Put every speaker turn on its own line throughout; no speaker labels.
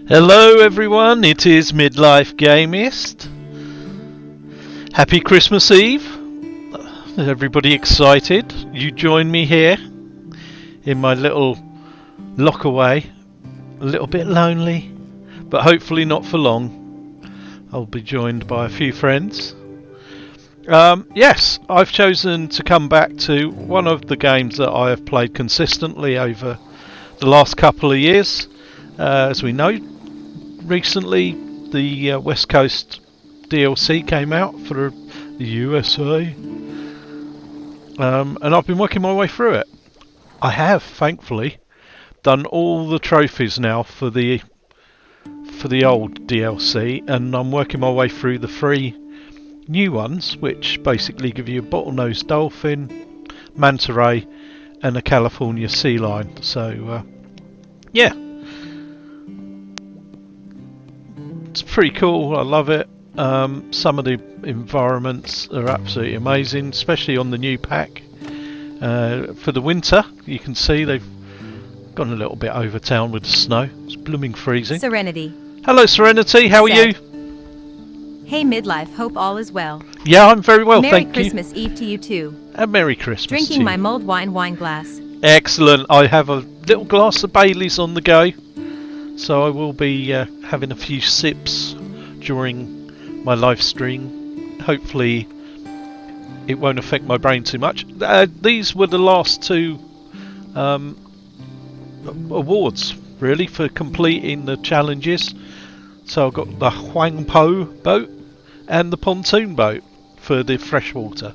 Hello everyone, it is Midlife Game-ist. Happy Christmas Eve. Everybody excited? You join me here in my little lockaway. A little bit lonely, but hopefully not for long. I'll be joined by a few friends. Yes, I've chosen to come back to one of the games that I have played consistently over the last couple of years. As we know, recently the West Coast DLC came out for the USA, and I've been working my way through it. I have, thankfully, done all the trophies now for the old DLC, and I'm working my way through the 3 new ones, which basically give you a bottlenose dolphin, manta ray, and a California sea lion. So yeah, it's pretty cool. I love it. Some of the environments are absolutely amazing, especially on the new pack. For the winter, you can see they've gone a little bit over town with the snow. It's blooming freezing.
Serenity.
Hello Serenity, how are you?
Hey Midlife, hope all is well.
Yeah, I'm very well, thank you.
Merry Christmas Eve to you too.
And Merry Christmas
Drinking my mulled wine glass.
Excellent. I have a little glass of Bailey's on the go, so I will be having a few sips during my live stream. Hopefully it won't affect my brain too much. These were the last 2 awards, really, for completing the challenges. So I've got the Huangpo boat and the pontoon boat for the freshwater.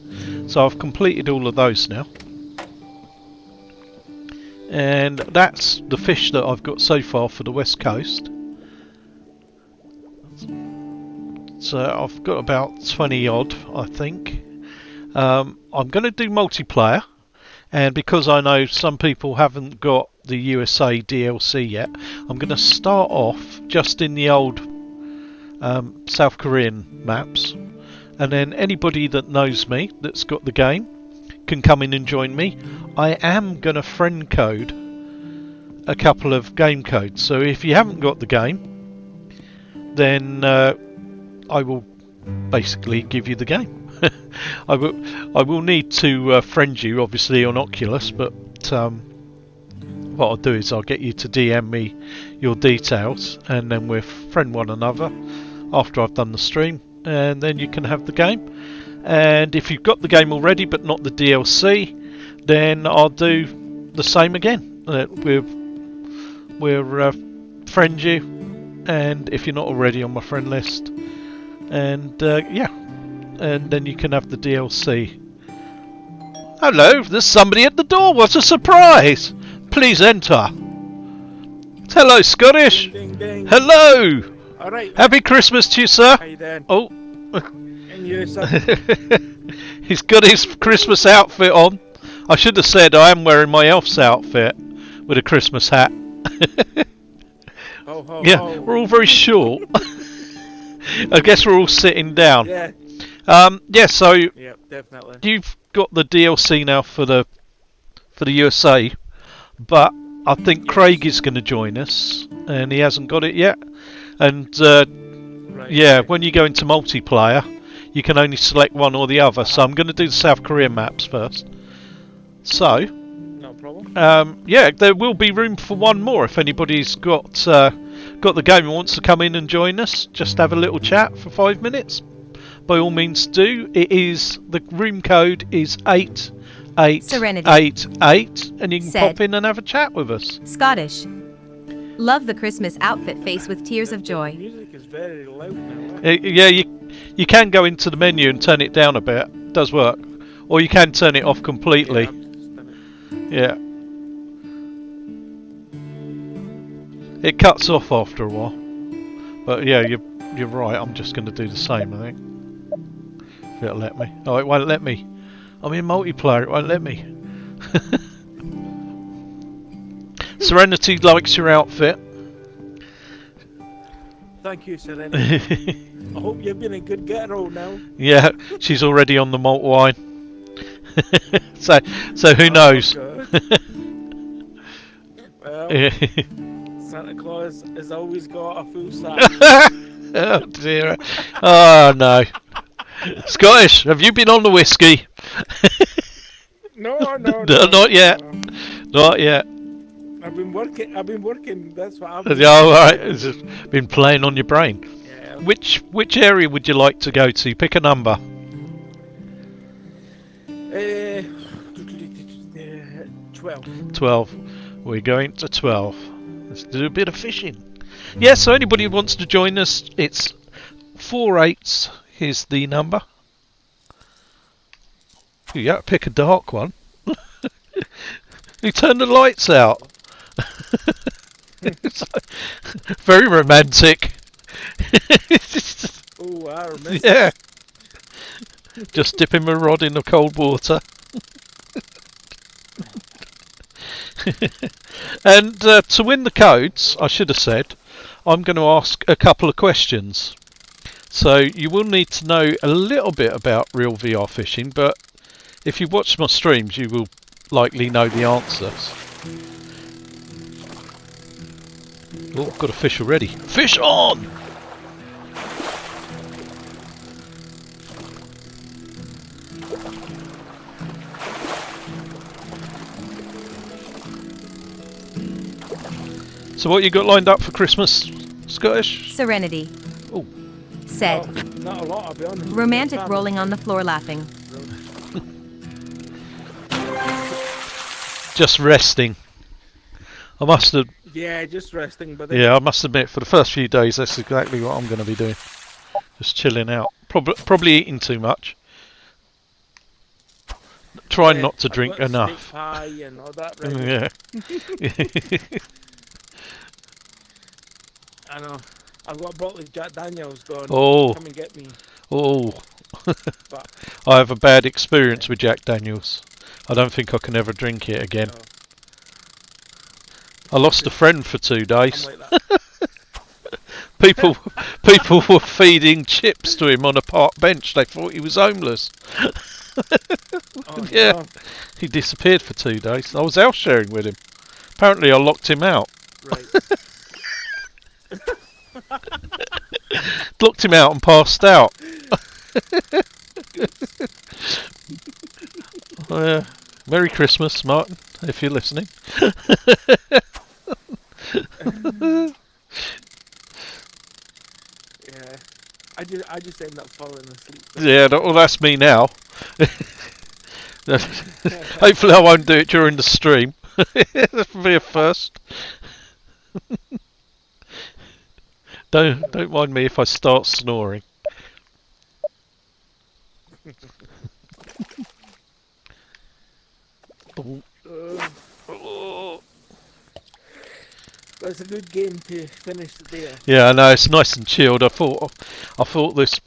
So I've completed all of those now. And that's the fish that I've got so far for the West Coast. So I've got about 20 odd, I think. I'm going to do multiplayer, and because I know some people haven't got the USA DLC yet, I'm going to start off just in the old South Korean maps, and then anybody that knows me that's got the game can come in and join me. I am going to friend code a couple of game codes, so if you haven't got the game, then I will basically give you the game. I will need to friend you, obviously, on Oculus, but what I'll do is I'll get you to DM me your details, and then we'll friend one another after I've done the stream, and then you can have the game. And if you've got the game already but not the DLC, then I'll do the same again. We'll friend you, and if you're not already on my friend list, and yeah, and then you can have the DLC. Hello, there's somebody at the door. What a surprise! Please enter. Hello, Scottish.
Ding, ding.
Hello.
All right.
Happy Christmas to you, sir.
How you doing?
Oh.
And you, sir?
He's got his Christmas outfit on. I should have said I am wearing my elf's outfit with a Christmas hat.
Ho, ho,
Yeah,
ho.
we're all very short. I guess we're all sitting down.
Yeah.
Yeah, so
Yeah, definitely.
you've got the DLC now for the USA, but I think Craig is going to join us, and he hasn't got it yet. And
Right,
yeah,
okay.
when you go into multiplayer, you can only select one or the other. So I'm going to do the South Korean maps first. So
No problem.
yeah, there will be room for one more if anybody's got the game and wants to come in and join us. Just have a little chat for 5 minutes. By all means, do. It is the room code is 8888, and you can
Said.
pop in and have a chat with us.
Scottish. Love the Christmas outfit face with tears of joy.
Music is very loud now.
Yeah, you can go into the menu and turn it down a bit. It does work, or you can turn it off completely.
Yeah, I've just done
Yeah. It cuts off after a while. But yeah, you're right, I'm just going to do the same, I think. If it'll let me. Oh, it won't let me. I'm in multiplayer, it won't let me. Serenity likes your outfit.
Thank you, Serenity. I hope you've been a good girl now.
Yeah, she's already on the malt wine. so who knows?
Well, Santa Claus has always got a full sack.
Oh dear. Oh no. Scottish, have you been on the whiskey?
No,
Not yet.
no.
Not yet.
I've been working. That's what I've
Yeah, all right. It's just been playing on your brain.
Yeah.
Which area would you like to go to? Pick a number.
12.
12. We're going to 12. Let's do a bit of fishing. Yeah, so anybody who wants to join us, it's 4/8. Here's the number. You got to pick a dark one. You turn the lights out. It's like, very romantic.
Oh, I remember.
Yeah. Just dipping my rod in the cold water. And to win the codes, I should have said, I'm going to ask a couple of questions. So you will need to know a little bit about real VR fishing, but if you watch my streams, you will likely know the answers. Oh, I've got a fish already. Fish on! So what you got lined up for Christmas, Scottish?
Serenity.
Oh.
Said.
Oh, not a lot, I'll be honest.
Romantic
Family.
rolling on the floor laughing.
Just resting. I must have.
Yeah, just resting. But then,
Yeah, I must admit, for the first few days, that's exactly what I'm going to be doing. Just chilling out. Probably eating too much. Trying not to
I've
drink
got
enough.
steak pie and all that. Right?
Yeah.
I know. I've got a bottle of Jack Daniels going.
Oh.
Come and get me.
Oh.
But
I have a bad experience with Jack Daniels. I don't think I can ever drink it again.
no,
I lost a friend for 2 days.
I'm like that.
People were feeding chips to him on a park bench. They thought he was homeless.
Oh,
Yeah.
no.
He disappeared for 2 days. I was house sharing with him. Apparently I locked him out.
Right.
Locked him out and passed out. Merry Christmas, Martin, if you're listening.
Yeah. I just end up falling asleep.
Yeah, well, that's me now. Hopefully I won't do it during the stream. That'll be a first. Don't mind me if I start snoring.
That's a good game to finish the day off.
Yeah, I know, it's nice and chilled. I thought this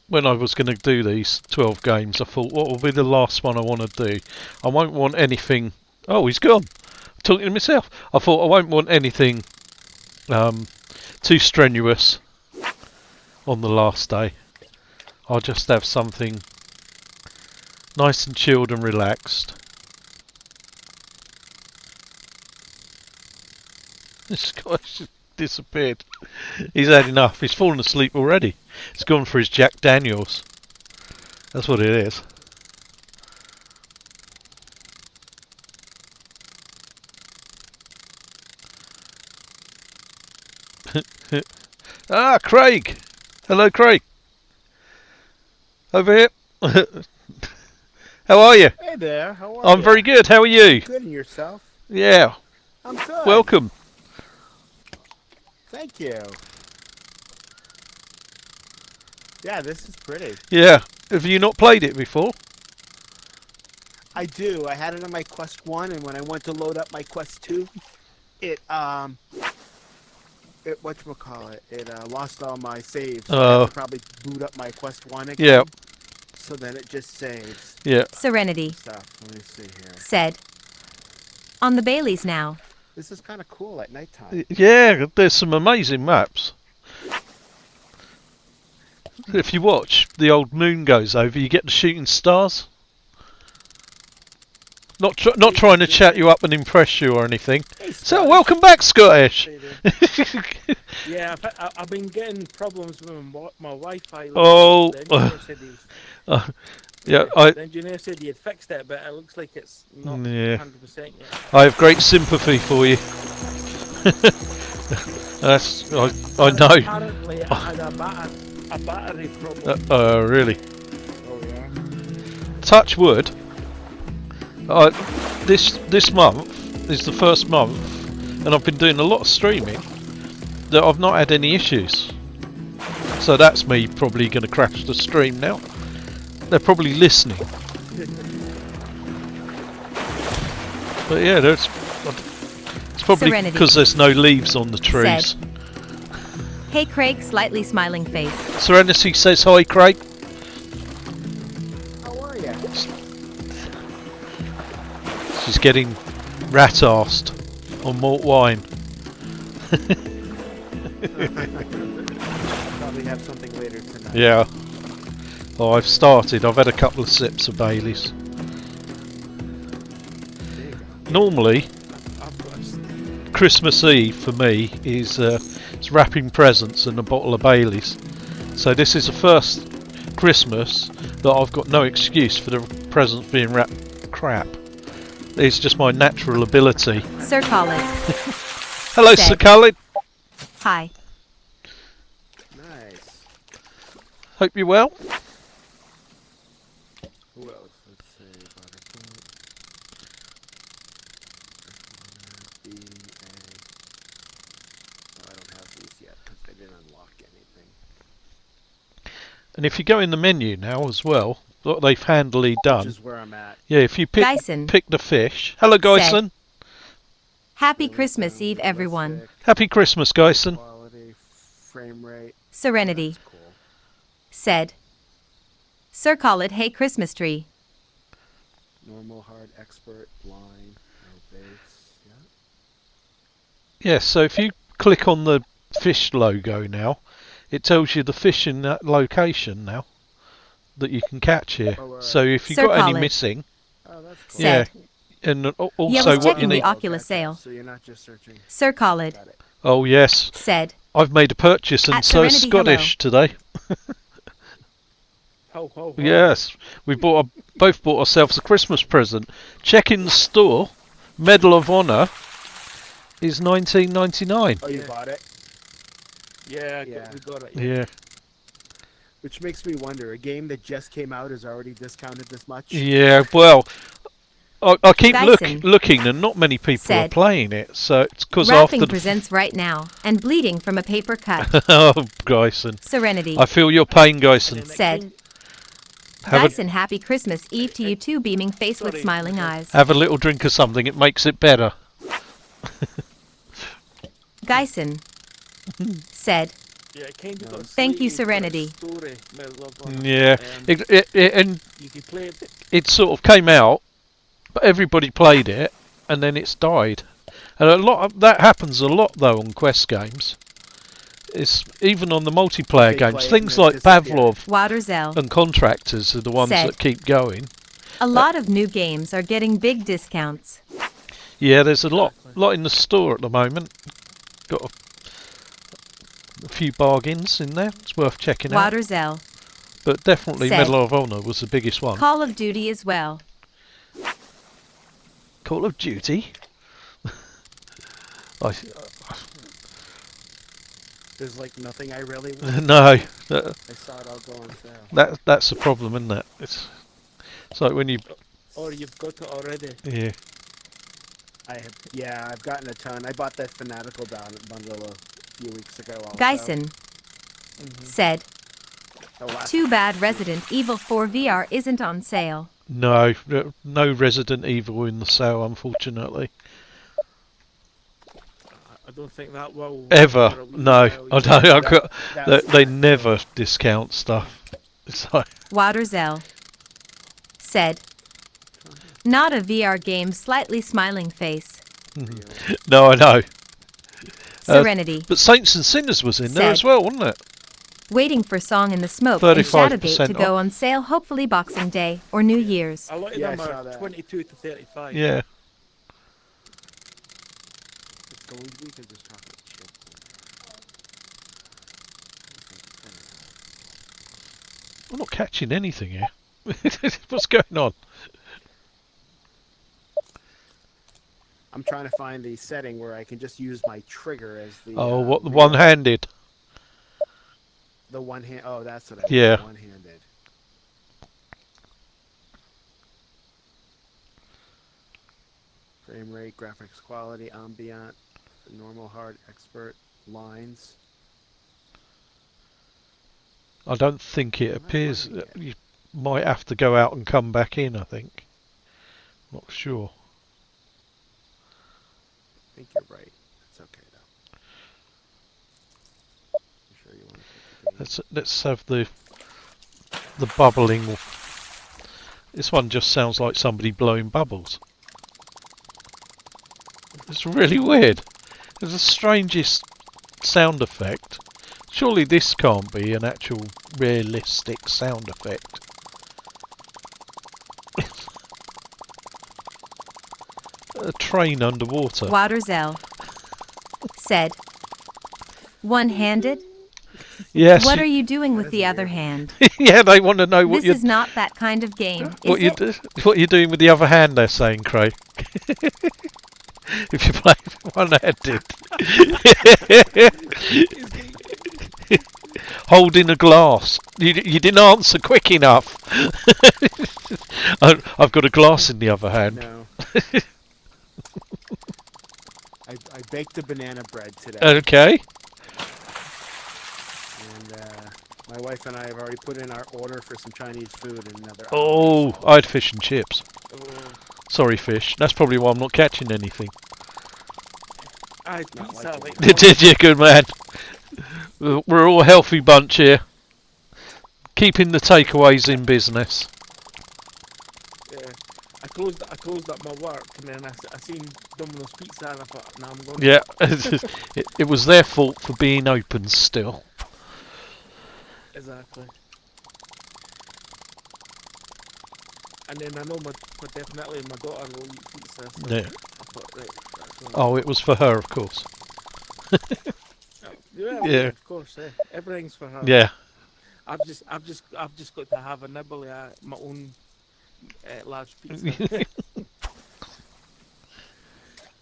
when I was going to do these 12 games. I thought, what will be the last one I want to do? I won't want anything. Oh, he's gone. I'm talking to myself. I thought I won't want anything too strenuous on the last day. I'll just have something nice and chilled and relaxed. This guy just disappeared. He's had enough. He's fallen asleep already. He's gone for his Jack Daniels. That's what it is. Ah, Craig. Hello, Craig. Over here. How are you?
Hey there, how are you?
I'm very good. How are you?
Good, and yourself?
Yeah.
I'm good.
Welcome.
Thank you. Yeah, this is pretty.
Yeah. Have you not played it before?
I do. I had it on my Quest 1, and when I went to load up my Quest 2, it whatchamacallit, it lost all my saves. So I had to probably boot up my Quest 1 again.
Yeah.
So then it just saves
Yeah.
Serenity.
stuff. Let me see here.
Said. On the Baileys now.
This is kind of cool at nighttime.
Yeah, there's some amazing maps. If you watch, the old moon goes over, you get the shooting stars. Not trying to chat you up and impress you or anything.
Hey,
So
Scott.
welcome back, Scottish.
Yeah, I've been getting problems with my Wi-Fi.
Oh.
The engineer said
Yeah,
the engineer said he had fixed it, but it looks like it's not
Yeah.
100% yet.
I have great sympathy for you. I know.
Apparently, I had a battery problem.
Really.
Oh yeah.
Touch wood. This month is the first month, and I've been doing a lot of streaming that I've not had any issues. So that's me probably going to crash the stream now. They're probably listening. But yeah, it's probably
Serenity.
because there's no leaves on the trees.
Said. Hey Craig, slightly smiling face.
Serenity says hi, Craig.
How are you?
She's getting rat-arsed on malt wine.
Probably have something later tonight.
Yeah. Oh, I've started. I've had a couple of sips of Bailey's.
There you go.
Normally,
I've got
Christmas Eve for me is it's wrapping presents and a bottle of Bailey's. So this is the first Christmas that I've got no excuse for the presents being wrapped crap. It's just my natural ability.
Sir Khalid.
Hello,
Said.
Sir Khalid.
Hi.
nice.
Hope you're well.
Who else? Let's see. Butterfly. I don't have these yet because I didn't unlock anything.
And if you go in the menu now as well, what they've handily
Which
done.
is where I'm at.
Yeah, if you pick
Gyson.
the fish. Hello, Gyson.
Happy Christmas Eve, everyone.
Happy Christmas, Gyson.
Quality, frame rate.
Serenity.
That's cool.
Said. Sir Khalid, hey Christmas tree.
Normal, hard, expert, blind, no base. Yeah.
Yeah, so if you click on the fish logo now, it tells you the fish in that location now that you can catch here.
Oh,
So if you've
Sir
got any
Khalid.
missing,
Oh, that's cool.
Said.
and also
Yeah, I was
what you
checking
need.
the Oculus sale.
So you're not just searching.
Sir Khalid.
Got it.
Oh yes,
Said.
I've made a purchase, and
At
so
Serenity,
Scottish today.
Ho, ho, ho.
Yes, we both bought ourselves a Christmas present. Check in the store. Medal of Honor is $19.99.
Oh, you
Yeah.
bought it?
Yeah,
Yeah.
we got it.
Yeah,
Which makes me wonder, a game that just came out is already discounted this much?
yeah. Well, I keep
Dyson
looking, and not many people are
said.
playing it. So it's because
Wrapping
after
presents right now and bleeding from a paper cut.
oh, Gyson,
Serenity.
I feel your pain, Gyson.
And then it
Said.
came-
Have a,
Dyson, happy Christmas Eve to you too, beaming face with
Sorry.
smiling eyes.
have a little drink of something. It makes it better.
Gyson. Said.
Yeah, it kind of got
Thank you,
slated for a
Serenity.
Story, Medal of Honor.
Yeah, and
You can play it.
it sort of came out, but everybody played it, and then it's died. And a lot of that happens a lot though on Quest games. It's even on the multiplayer
They
games.
play it
Things
and
like
it disappears.
Pavlov
Waterzell.
and Contractors are the ones
Said.
that keep going.
A lot of new games are getting big discounts.
Yeah, there's a lot
Exactly.
in the store at the moment. Got a few bargains in there. It's worth checking out.
Waterzell.
But definitely
Said.
Medal of Honor was the biggest one.
Call of Duty as well.
Call of Duty.
There's like nothing I really want.
No,
I saw it all go on sale.
that's the problem, isn't it? It's like when you
Or you've got it already.
yeah.
I've gotten a ton. I bought that Fanatical bundle a few weeks ago also.
Gyson. Said.
The last-
Too bad Resident Evil 4 VR isn't on sale.
No Resident Evil in the sale, unfortunately.
I don't think that will.
Ever.
for a wee
No.
while
I
yet.
don't.
That's-
They never discount stuff. It's like,
Waterzell. Said. Not a VR game, slightly smiling face.
no, I know.
Serenity.
But Saints and Sinners was in there
Said.
as well, wasn't it?
Waiting for Song in the Smoke and
35%
Shadowgate to go on sale, hopefully Boxing Day or New Year's.
A lot of
Yeah,
them
I saw
are
that.
22 to 35.
Yeah.
It's Gold Week or just chocolate chips?
I'm not catching anything here. What's going on?
I'm trying to find the setting where I can just use my trigger as the.
Oh, what, the
reload.
one-handed?
The one hand. Oh, that's what I.
Yeah.
One-handed. Frame rate, graphics quality, ambient, normal, hard, expert, lines.
I don't think it
I'm not
appears.
finding it.
You might have to go out and come back in, I think. Not sure.
I think you're right. It's okay though. You sure you want to pick the game?
Let's have the bubbling. This one just sounds like somebody blowing bubbles. It's really weird. It's the strangest sound effect. Surely this can't be an actual realistic sound effect. A train underwater.
Waterzell said, one-handed?
Yes.
What are you doing with the other hand?
Yeah, they want to know what
This
you're
is not that kind of game,
what
is
you
it?
what you're doing with the other hand. They're saying, Craig. If you play one-handed, holding a glass. You didn't answer quick enough. I've got a glass in the other hand.
No. I baked a banana bread today,
Okay.
and my wife and I have already put in our order for some Chinese food in another hour.
Oh, I had fish and chips.
Oh,
Sorry, fish. That's probably why I'm not catching anything.
I had
Not
pizza
like
like
it.
Did you, good man? We're all a healthy bunch here. Keeping the takeaways in business.
Yeah. I closed up my work and then I seen Domino's Pizza and I thought, nah, I'm going.
Yeah, it was their fault for being open still.
Exactly. And then I know for definitely my daughter will eat pizza, so
Yeah.
I thought, right, that's all.
Oh, it was for her, of course.
Yeah,
Yeah.
of course. Everything's for her.
Yeah.
I've just got to have a nibble at my own large pizza,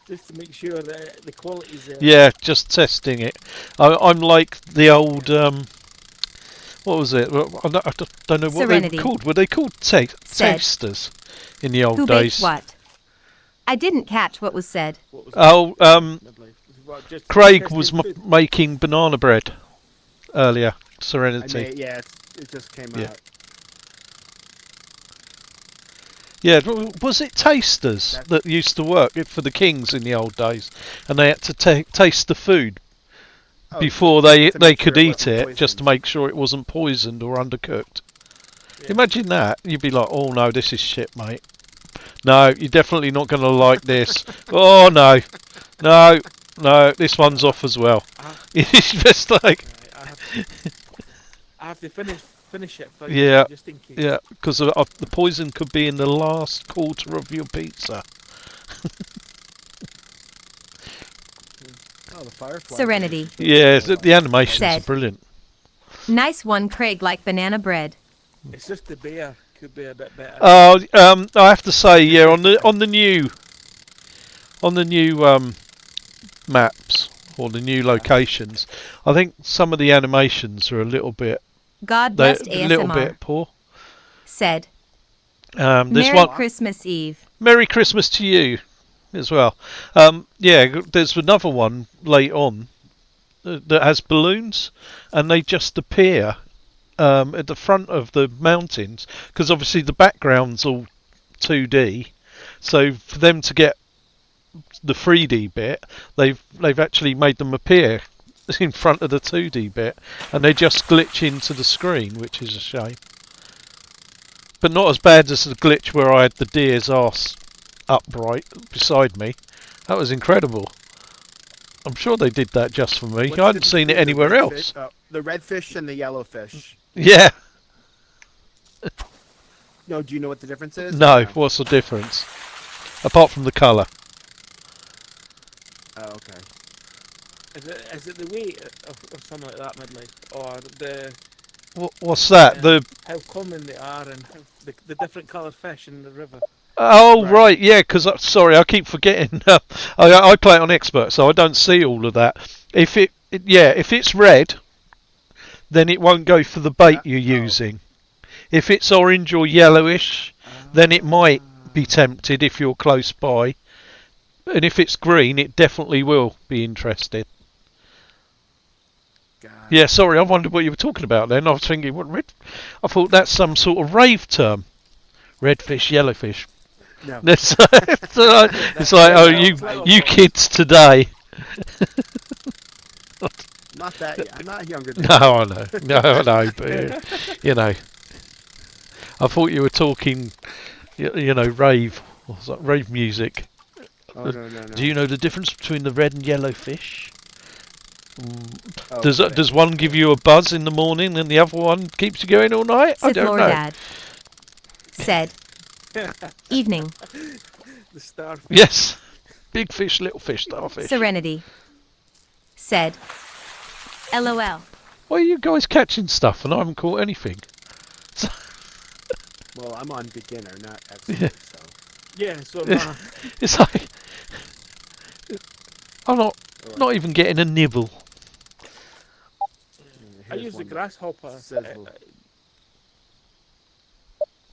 just to make sure that the quality's there.
Yeah, just testing it. I'm like the old what was it? Well, I don't know what
Serenity.
they were called. Were they called
Said.
tasters in the old
Who
days?
baked what? I didn't catch what was said.
What was
Oh,
midlife? What, just
Craig
testing
was
food?
making banana bread earlier.
I
Serenity.
made, yeah, it just came
Yeah.
out.
Yeah, was it tasters
That's-
that used to work for the kings in the old days, and they had to taste the food
Oh,
before they
to make
could
sure it
eat
wasn't
it, just to
poisoned.
make sure it wasn't poisoned or undercooked.
Yeah.
Imagine that. You'd be like, oh no, this is shit, mate. No, you're definitely not going to like this. Oh no, no, this one's off as well. It's just like,
Right, I have to finish it for you,
Yeah,
just in case.
yeah, because the poison could be in the last quarter of your pizza.
Oh, the firefly.
Serenity
Yeah, the animation's
Said.
brilliant.
Nice one, Craig, like banana bread.
It's just the bear could be a bit better.
Oh, I have to say, yeah, on the new maps or the new locations, I think some of the animations are a little bit
God blessed
a little
ASMR
bit poor.
said,
This
Merry
one,
Christmas Eve.
Merry Christmas to you as well. Yeah, there's another one late on that has balloons, and they just appear at the front of the mountains because obviously the background's all 2D. So for them to get the 3D bit, they've actually made them appear in front of the 2D bit, and they just glitch into the screen, which is a shame. But not as bad as the glitch where I had the deer's arse upright beside me. That was incredible. I'm sure they did that just for me.
What's
I hadn't
the
seen it
difference
anywhere
between
else.
the redfish and the yellowfish.
Yeah.
No, do you know what the difference is?
No, what's the difference? Apart from the colour.
Oh, okay.
Is it the weight or something like that, midlife, or the
What's that? The
how common they are and how the different coloured fish in the river?
Oh
Right.
right, yeah. Because sorry, I keep forgetting. I play it on expert, so I don't see all of that. If if it's red, then it won't go for the bait you're using. If it's orange or yellowish, then it might be tempted if you're close by. And if it's green, it definitely will be interested. Yeah, sorry, I wondered what you were talking about then. I was thinking, what red? I thought that's some sort of rave term. Redfish, yellowfish.
No.
It's like, oh, you kids today.
Not that yet. I'm not younger than
No, I know. No, I know. But, you know, I thought you were talking, rave. What's that? Rave music.
Oh, no.
Do you know the difference between the red and yellow fish?
Oh,
Does one give you a buzz in the morning and the other one keeps you going all night? I
Sith
don't
Lord
know.
Dad. Said. Evening.
The starfish.
Yes. Big fish, little fish, starfish.
Serenity. Said. LOL.
Why are you guys catching stuff and I haven't caught anything?
Well, I'm on beginner, not expert,
Yeah.
so.
Yeah, so
It's like I'm not even getting a nibble.
I use the grasshopper.
Sizzle.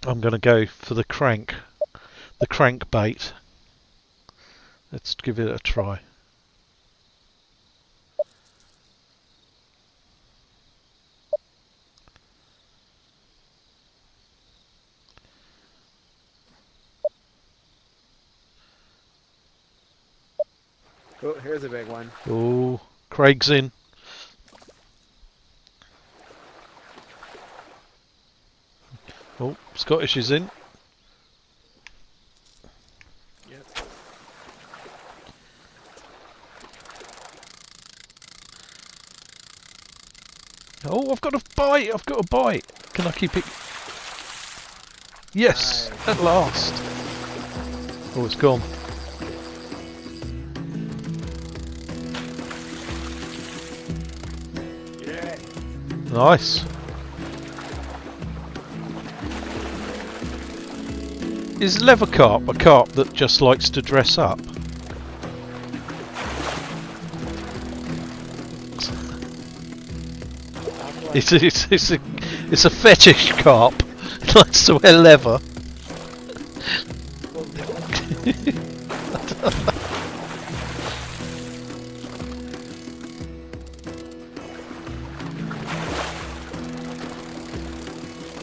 I'm going to go for the crankbait. Let's give it a try.
Oh, here's a big one.
Oh, Craig's in. Oh, Scottish is in.
Yep.
Oh, I've got a bite. I've got a bite. Can I keep it? Yes,
Nice.
at last. Oh, it's gone.
Yeah.
Nice. Is leather carp a carp that just likes to dress up? It's a fetish carp. It likes to wear leather.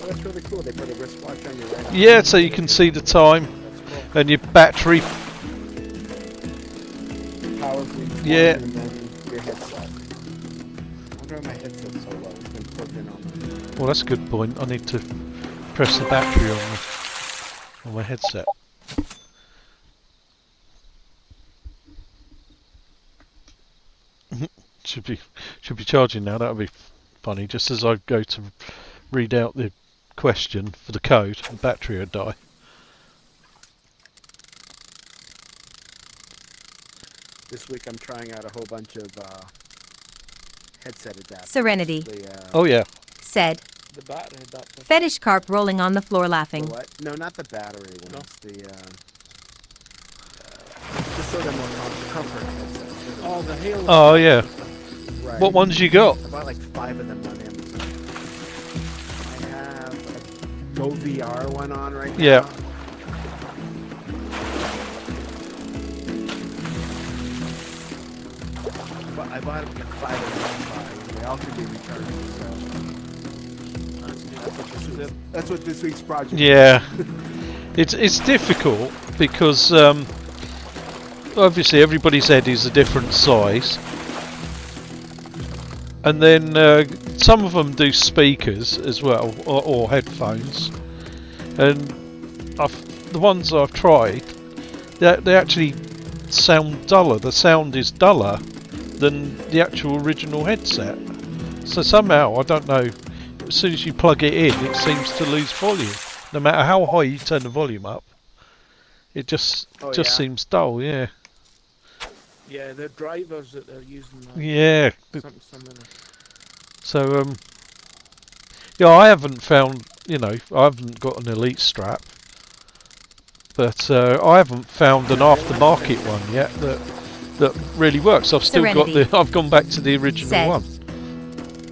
Oh, that's really cool. They put a wristwatch on your right.
Yeah, so you can see the time and your battery.
Powerfully.
Yeah.
And then your headset. I wonder why my headset's so low. It's been plugged in on my.
Well, that's a good point. I need to press the battery on my headset. should be charging now. That would be funny. Just as I go to read out the question for the code, the battery would die.
This week I'm trying out a whole bunch of headset adapters.
Serenity.
The,
Oh yeah.
Said.
The battery adapter.
Fetish carp rolling on the floor
the
laughing.
what? No, not the battery ones.
No.
The just so they're more comfort headsets.
Oh, the Halo.
Oh yeah.
Right.
What ones you got?
I bought like 5 of them on Amazon. I have a Go VR one on right now.
Yeah.
But I bought like 5 of them. They all can be recharged. So that's what this week's project is.
Yeah. It's difficult because obviously everybody's head is a different size, and then some of them do speakers as well or headphones, and the ones I've tried, they actually sound duller. The sound is duller than the actual original headset. So somehow, I don't know, as soon as you plug it in, it seems to lose volume. No matter how high you turn the volume up, it just seems dull. Yeah.
Yeah, the drivers that they're using.
Yeah.
Something similar.
So yeah, I haven't found. I haven't got an Elite strap, but I haven't found an aftermarket one yet that really works. I've still got
Serenity.
I've gone back to the original
Said.
one.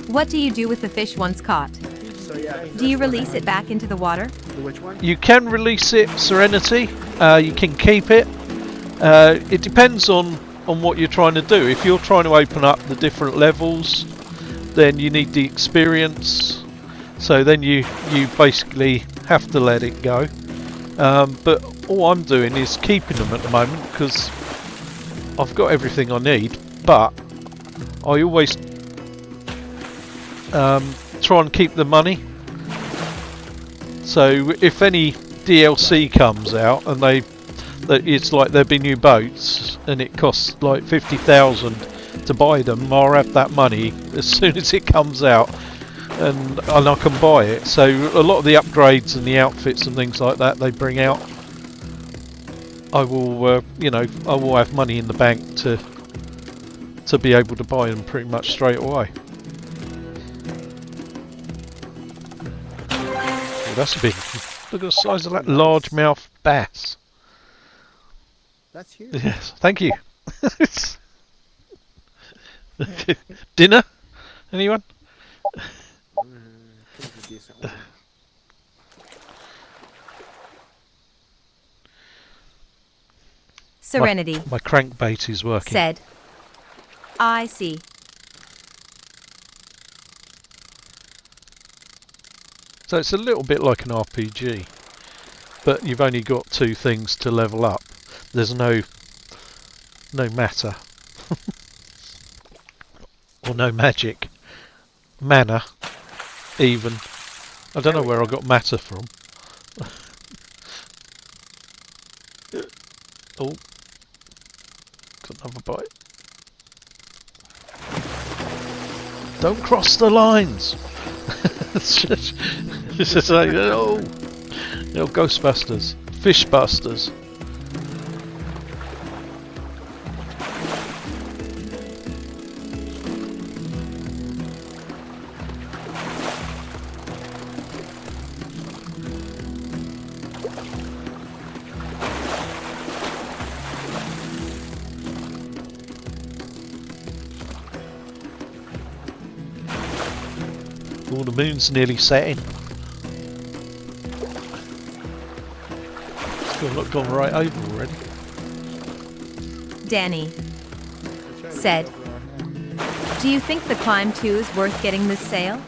What do you do with the fish once caught?
So yeah.
Do you release it back into the water?
Which one?
You can release it, Serenity. You can keep it. It depends on what you're trying to do. If you're trying to open up the different levels, then you need the experience. So then you basically have to let it go. But all I'm doing is keeping them at the moment because I've got everything I need. But I always try and keep the money. So if any DLC comes out and it's like there'll be new boats and it costs like 50,000 to buy them, I'll have that money as soon as it comes out and I can buy it. So a lot of the upgrades and the outfits and things like that they bring out, I will I will have money in the bank to be able to buy them pretty much straight away. Oh, that's a big. Look at the size of that largemouth bass.
That's huge.
Yes, thank you. Dinner? Anyone?
Think a decent one.
Serenity.
My crankbait is working.
Said. I see.
So it's a little bit like an RPG, but you've only got two things to level up. There's no matter or no magic, mana even. I don't know where I got matter from. Oh, got another bite. Don't cross the lines. It's just like, oh, Ghostbusters, Fishbusters. Oh, the moon's nearly setting. It's gone right over already.
Danny. Said. Do you think the Climb 2 is worth getting this sale?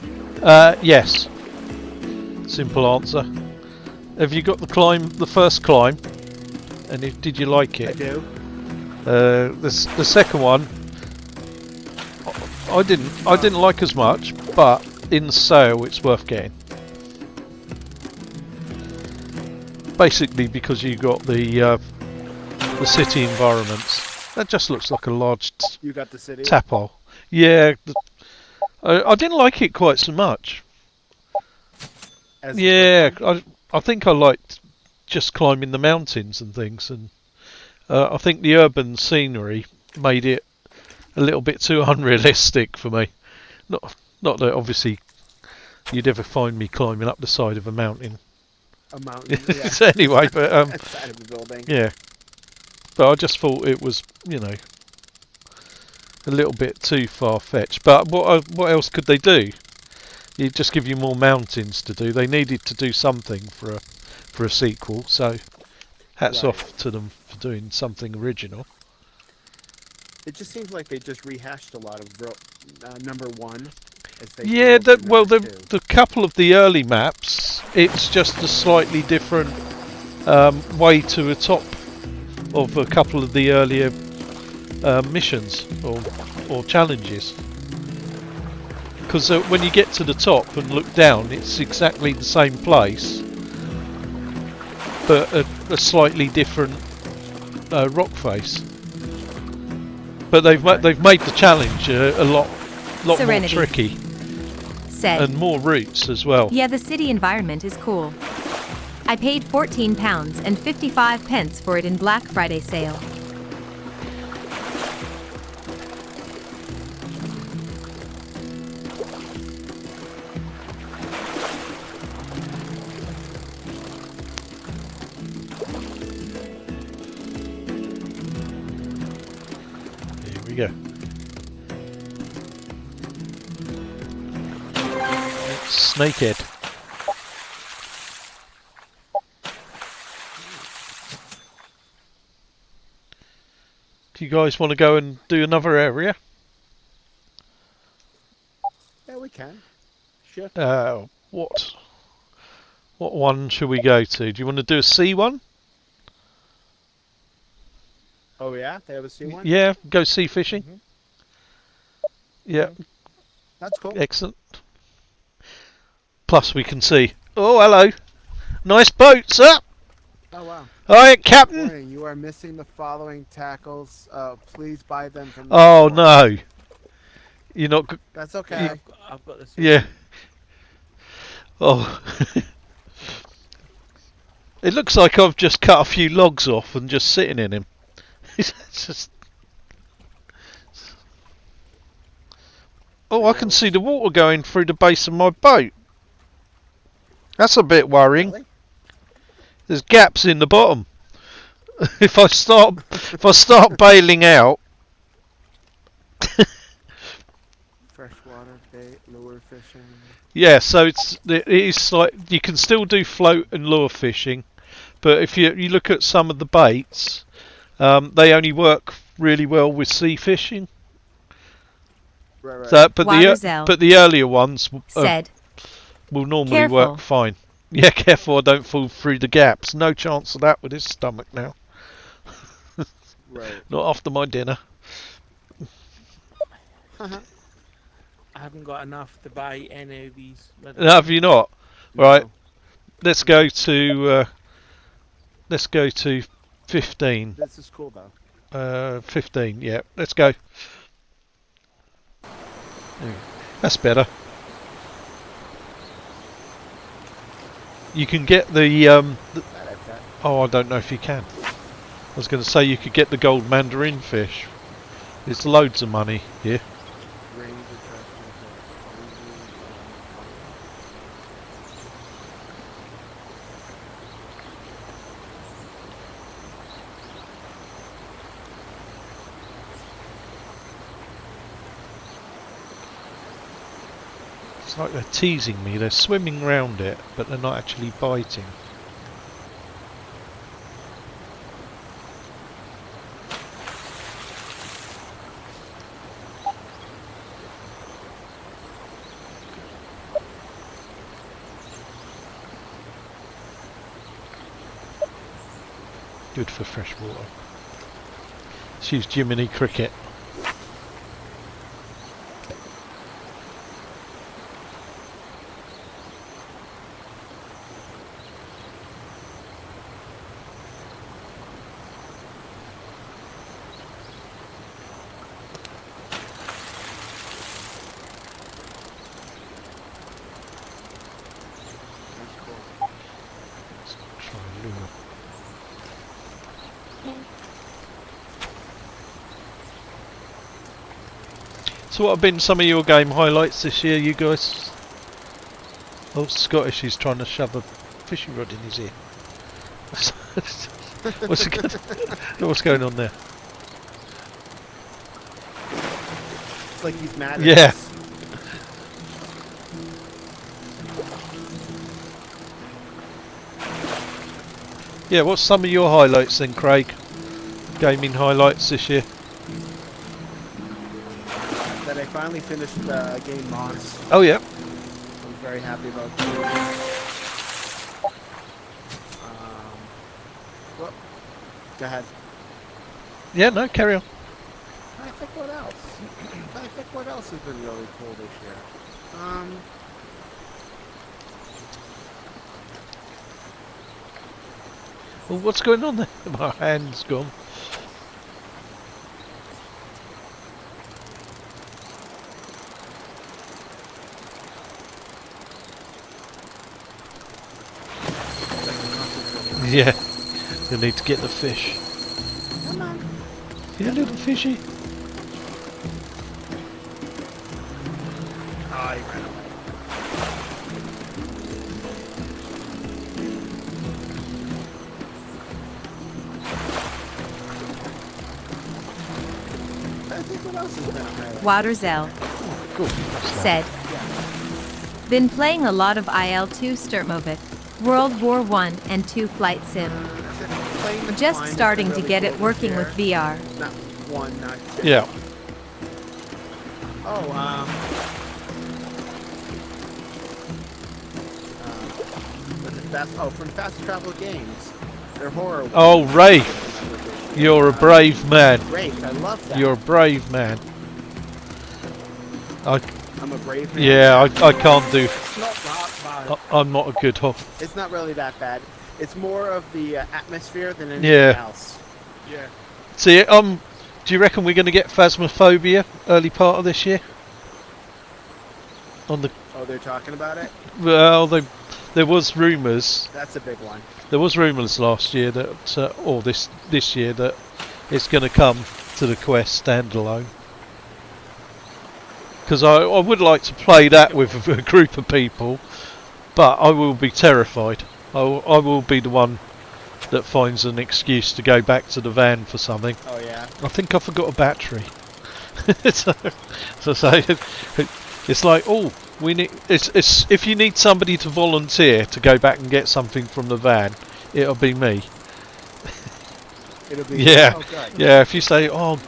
Yes. Simple answer. Have you got the first climb? And did you like it?
I do.
The second one, I didn't like as much, but in sale it's worth getting. Basically because you got the city environments. That just looks like a large
You got the city.
tap hole. Yeah, I didn't like it quite so much.
As the
Yeah,
first one?
I think I liked just climbing the mountains and things, and I think the urban scenery made it a little bit too unrealistic for me. Not that obviously you'd ever find me climbing up the side of a mountain.
A mountain. Yeah.
So anyway, but
Side of the building.
yeah. But I just thought it was, a little bit too far-fetched. But what else could they do? You'd just give you more mountains to do. They needed to do something for a sequel, so hats
Right.
off to them for doing something original.
It just seems like they just rehashed a lot of number one. As they
Yeah,
came up with number two.
the couple of the early maps, it's just a slightly different way to the top of a couple of the earlier missions or challenges. Because when you get to the top and look down, it's exactly the same place, but a slightly different rock face. But they've made the challenge a lot more
Serenity.
tricky
Said,
and more routes as well.
yeah, the city environment is cool. I paid £14 and 55 pence for it in Black Friday sale.
Here we go. Snakehead. Do you guys want to go and do another area?
Yeah, we can. Sure.
What one should we go to? Do you want to do a sea one?
Oh yeah, they have a C1.
Yeah, go sea fishing.
Mhm.
Yeah,
That's cool.
excellent. Plus we can see. Oh, hello. Nice boat, sir.
Oh wow.
Alright, Captain.
Warning, you are missing the following tackles. Please buy them from the
Oh
store.
no. You're not.
That's okay.
I've got this.
Yeah. Oh. It looks like I've just cut a few logs off and just sitting in him. It's just. Oh, I can see the water going through the base of my boat. That's a bit worrying.
Really?
There's gaps in the bottom. if I start bailing out.
Freshwater bait, lure fishing.
Yeah, so it is like you can still do float and lure fishing, but if you look at some of the baits, they only work really well with sea fishing.
Right.
So, but
Waterzel
the earlier ones
said,
will normally
Careful.
work fine. Yeah, careful I don't fall through the gaps. No chance of that with his stomach now.
Right.
Not after my dinner.
I haven't got enough to buy any of these.
Have you not? Right.
No.
Let's go to 15.
This is cool though.
15. Yeah. Let's go. That's better. You can get the
I like that.
oh, I don't know if you can. I was going to say you could get the gold mandarin fish. It's loads of money here.
Range attractions are
It's like they're teasing me. They're swimming round it, but they're not actually biting. Good for fresh water. Let's use Jiminy Cricket.
That's cool.
Let's try lure. So what have been some of your game highlights this year, you guys? Oh, Scottish is trying to shove a fishing rod in his ear. What's going on there?
It's like he's mad at
Yeah.
us.
Yeah, what's some of your highlights then, Craig? Gaming highlights this year?
That I finally finished Game-ist.
Oh yeah.
I'm very happy about that. Well, go ahead.
Yeah, no, carry on.
I think what else? I think what else has been really cool this year?
Well, what's going on there? My hand's gone. Yeah, you need to get the fish.
Come on.
You little fishy.
Oh, he ran away. I think what else has been a highlight?
Waterzell
Cool. What's that?
said, been playing a lot of IL-2 Sturmovik, World War I and 2 Flight Sim.
Playing the
Just
climb is
starting to
really
get
cool
it working with
this year.
VR.
Not one, not two.
Yeah.
Oh, was it from Fast Travel Games. They're horror.
Oh, Rafe. You're a brave man.
Rafe, I love that.
You're a brave man.
I'm a brave man.
Yeah, I can't do.
It's not that bad.
I'm not a good hop.
It's not really that bad. It's more of the atmosphere than anything
Yeah.
else.
Yeah.
See, do you reckon we're going to get Phasmophobia early part of this year? On the
Oh, they're talking about it?
well, there was rumours.
That's a big one.
There was rumours last year that, or this year, that it's going to come to the Quest standalone. Because I would like to play that with a group of people, but I will be terrified. I will be the one that finds an excuse to go back to the van for something.
Oh, yeah?
I think I forgot a battery. so it's like, oh, we need. It's if you need somebody to volunteer to go back and get something from the van, it'll be me.
It'll be...
Yeah,
Oh, good.
yeah. If you say, oh,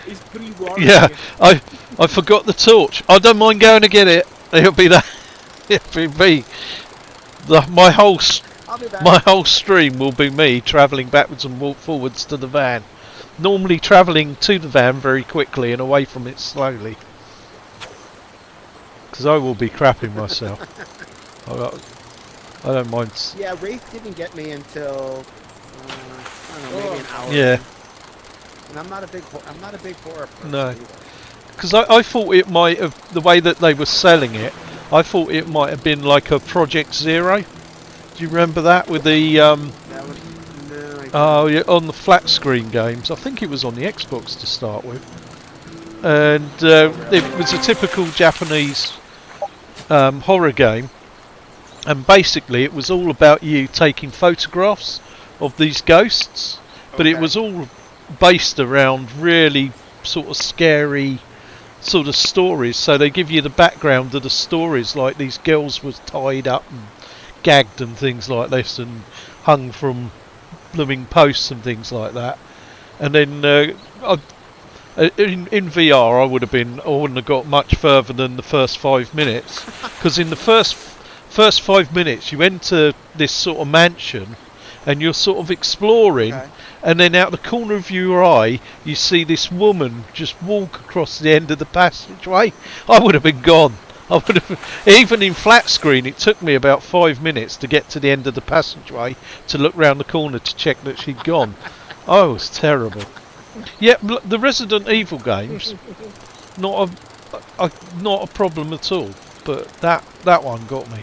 He's pre-warned
yeah,
you.
I forgot the torch. I don't mind going to get it. It'll be that. It'll be me. My whole
I'll be back.
my whole stream will be me travelling backwards and forwards to the van. Normally travelling to the van very quickly and away from it slowly. Because I will be crapping myself. I don't mind.
Yeah, Wraith didn't get me until... I don't know, maybe an hour.
Yeah.
And I'm not a big horror person
No.
either.
Because I thought it might have, the way that they were selling it, I thought it might have been like a Project Zero. Do you remember that with the
That was... No, I didn't.
oh yeah, on the flat screen games? I think it was on the Xbox to start with, and it was a typical Japanese horror game, and basically it was all about you taking photographs of these ghosts, but it
Okay.
was all based around really sort of scary sort of stories. So they give you the background of the stories, like these girls was tied up and gagged and things like this and hung from blooming posts and things like that. And then in VR I wouldn't have got much further than the first 5 minutes, because in the first 5 minutes you enter this sort of mansion and you're sort of exploring.
Okay.
And then out the corner of your eye, you see this woman just walk across the end of the passageway. I would have been gone. I would have, even in flat screen, it took me about 5 minutes to get to the end of the passageway to look round the corner to check that she'd gone. Oh, it was terrible. Yeah, the Resident Evil games, not a problem at all. But that one got me.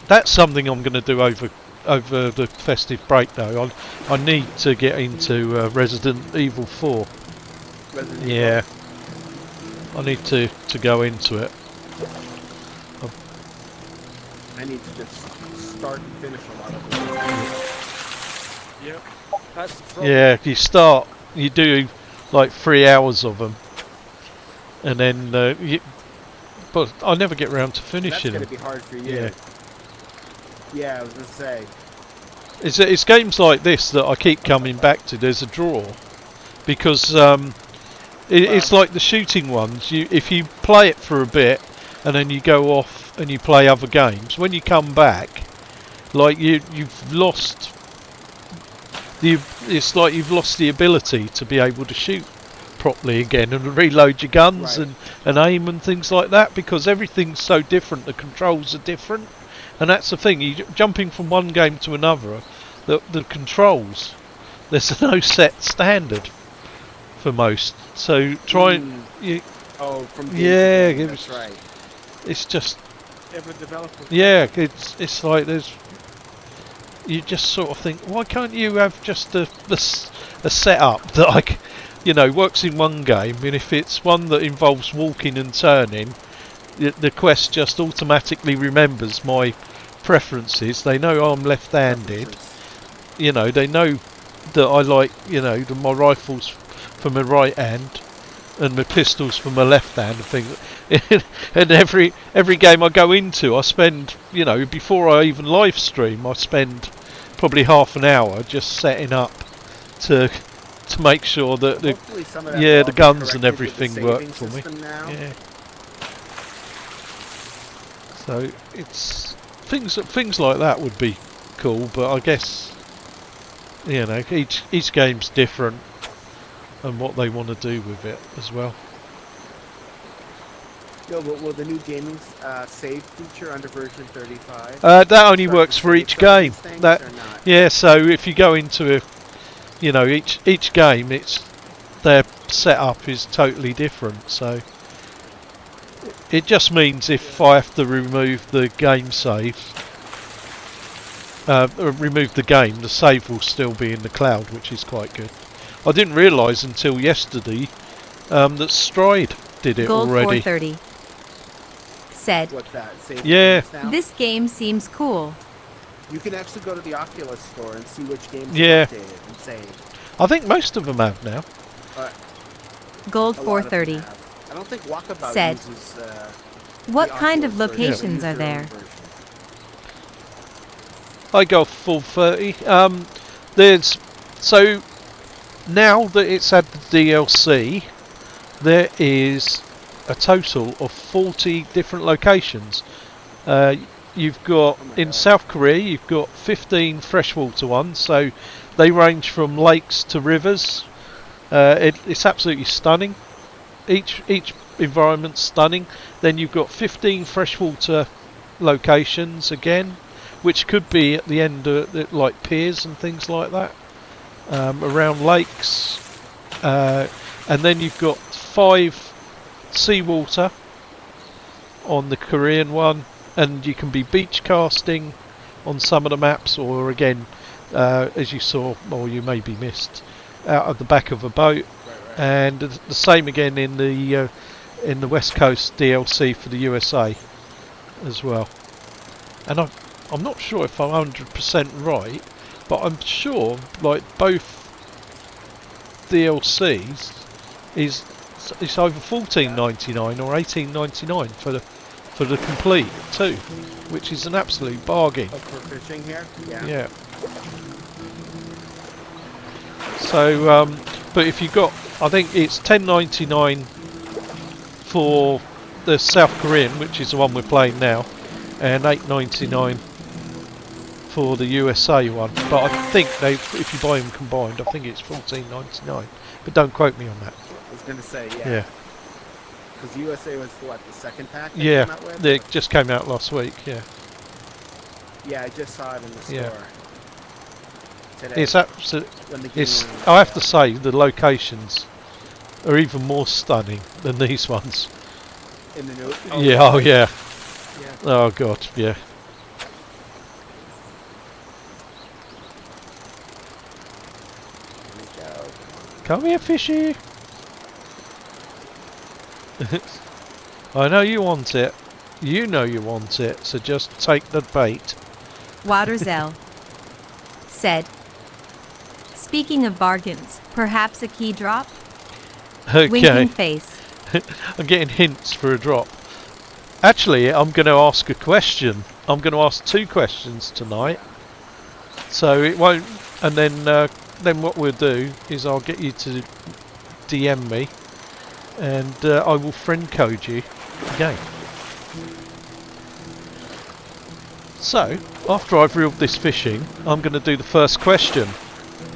That's something I'm going to do over the festive break, though. I need to get into Resident Evil 4.
Resident
Yeah, I need to go into it.
I need to just start and finish a lot of it.
Yep. That's the problem.
Yeah, you do like 3 hours of them, and then but I never get round to
That's
finishing
going to
them.
be hard for you.
Yeah.
Yeah, I was going to say.
It's games like this that I keep coming back to. There's a draw, because it's like the shooting ones. If you play it for a bit and then you go off and you play other games, when you come back, like you've lost it's like you've lost the ability to be able to shoot properly again and reload your guns,
Right.
and aim and things like that, because everything's so different. The controls are different, and that's the thing. You jumping from one game to another, the controls, there's no set standard for most. So try and
Oh, from game
Yeah,
to game,
it
that's
was-
right.
it's just
Every developer.
yeah, it's like there's you just sort of think, why can't you have just a setup that works in one game, and if it's one that involves walking and turning, the quest just automatically remembers my preferences. They know I'm left-handed. They know that I like, my rifles for my right hand and my pistols for my left hand and things. And every game I go into, I spend, before I even live stream, I spend probably half an hour just setting up to make sure that the guns and everything work for me.
Now.
Yeah. So it's things like that would be cool, but I guess each game's different and what they want to do with it as well.
Yo, but will the new gaming save feature under version 35?
That only works for each game. So if you go into each game, their setup is totally different. So it just means if I have to remove the game save, remove the game, the save will still be in the cloud, which is quite good. I didn't realise until yesterday that Stride did it
Gold
already.
430 said,
What's that? Save
Yeah.
games now?
"This game seems cool."
You can actually go to the Oculus store and see which games
Yeah.
are updated and saved.
I think most of them have now.
Gold
A lot of them
430
have. I don't think Walkabout
said,
uses.
"What
the
kind of
Oculus version.
locations
They
are
use their own
there?"
version.
I go full 30. There's so now that it's had the DLC, there is a total of 40 different locations. You've got in South Korea, you've got 15 freshwater ones, so they range from lakes to rivers. It's absolutely stunning. Each environment's stunning. Then you've got 15 freshwater locations again, which could be at the end of like piers and things like that, around lakes. And then you've got 5 seawater on the Korean one, and you can be beach casting on some of the maps, or again, as you saw, or you maybe missed, out of the back of a boat. And the same again in the West Coast DLC for the USA as well. And I'm not sure if I'm 100% right, but I'm sure like both DLCs it's over $14.99 or $18.99 for the complete too, which is an absolute bargain.
Oh, for fishing here?
Yeah. So, but if you got, I think it's $10.99 for the South Korean, which is the one we're playing now, and $8.99 for the USA one. But I think if you buy them combined, I think it's $14.99. But don't quote me on that.
I was gonna say
Yeah.
Because USA was what, the second pack? They
Yeah,
came out with?
they just came out last week. Yeah.
Yeah, I just saw it in the store.
Yeah.
Today.
It's absolute.
when the game
It's.
was,
I have to say the locations are even more stunning than these ones.
in the new.
Yeah. Oh yeah.
Yeah.
Oh god. Yeah.
Here we go.
Come here, fishy. I know you want it. You know you want it. So just take the bait.
Waterzel said, "Speaking of bargains, perhaps a key drop?"
Okay.
Winking face.
I'm getting hints for a drop. Actually, I'm going to ask a question. I'm going to ask 2 questions tonight. So it won't. And then what we'll do is I'll get you to DM me, and I will friend code you again. So after I've reeled this fishing, I'm going to do the first question,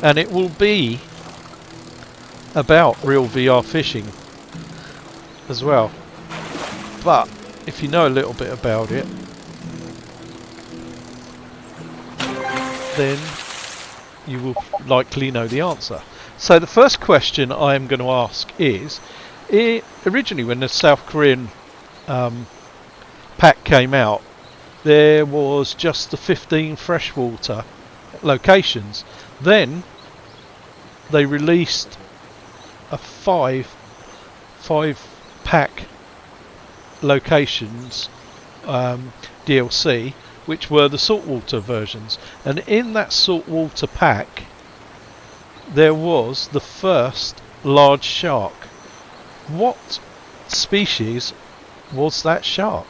and it will be about real VR fishing as well. But if you know a little bit about it, then you will likely know the answer. So the first question I am going to ask is, originally when the South Korean pack came out, there was just the 15 freshwater locations. Then they released a five pack locations DLC, which were the saltwater versions, and in that saltwater pack there was the first large shark. What species was that shark?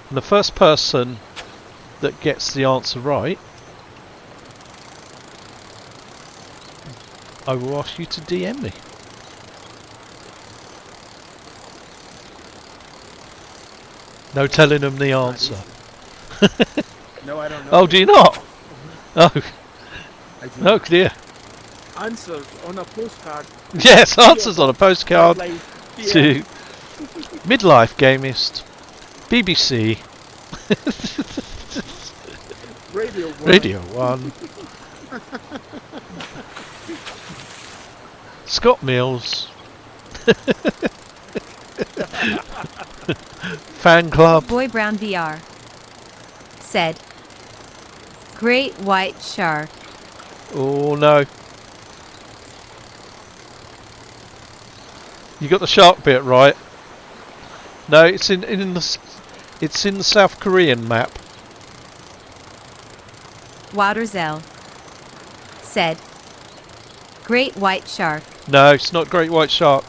And the first person that gets the answer right, I will ask you to DM me. No telling them the answer.
No, I don't know.
Oh, do you not? Oh,
I do
oh
not.
dear.
Answers on a postcard.
Yes, answers on a postcard
Life.
to Midlife Game-ist, BBC,
Radio 1.
Radio 1, Scott Mills, Fan Club.
Boy Brown VR said, Great white shark.
Oh no. You got the shark bit right. No, it's in the South Korean map.
Wouterzel said, Great white shark.
No, it's not great white shark.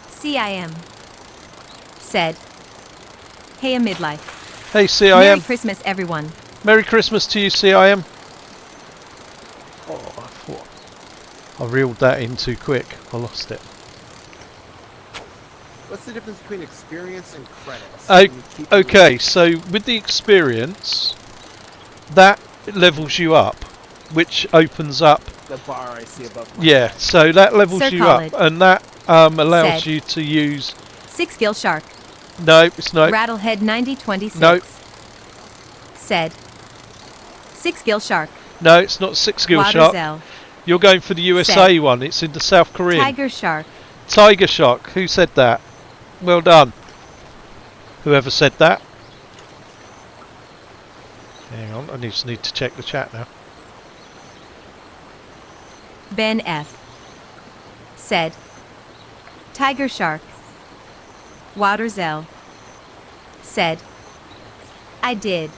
CIM said, Hey a midlife.
Hey CIM.
Merry Christmas everyone.
Merry Christmas to you, CIM. Oh, I thought I reeled that in too quick. I lost it.
What's the difference between experience and credits?
Oh,
Can you keep
okay, so with the experience, that levels you up, which opens up.
the bar I see above my
Yeah,
head?
so that levels
Sir
you
Khalid
up, and that allows
said-
you to use.
6 gill shark.
No, it's not.
Rattlehead 9026
No.
said, 6 gill shark.
No, it's not 6 skill shark.
Wouterzel.
You're going for the USA
Said.
one. It's in the South Korean.
Tiger shark.
Tiger shark. Who said that? Well done. Whoever said that. Hang on, I just need to check the chat now.
Ben F said, Tiger shark. Wouterzel said, I did.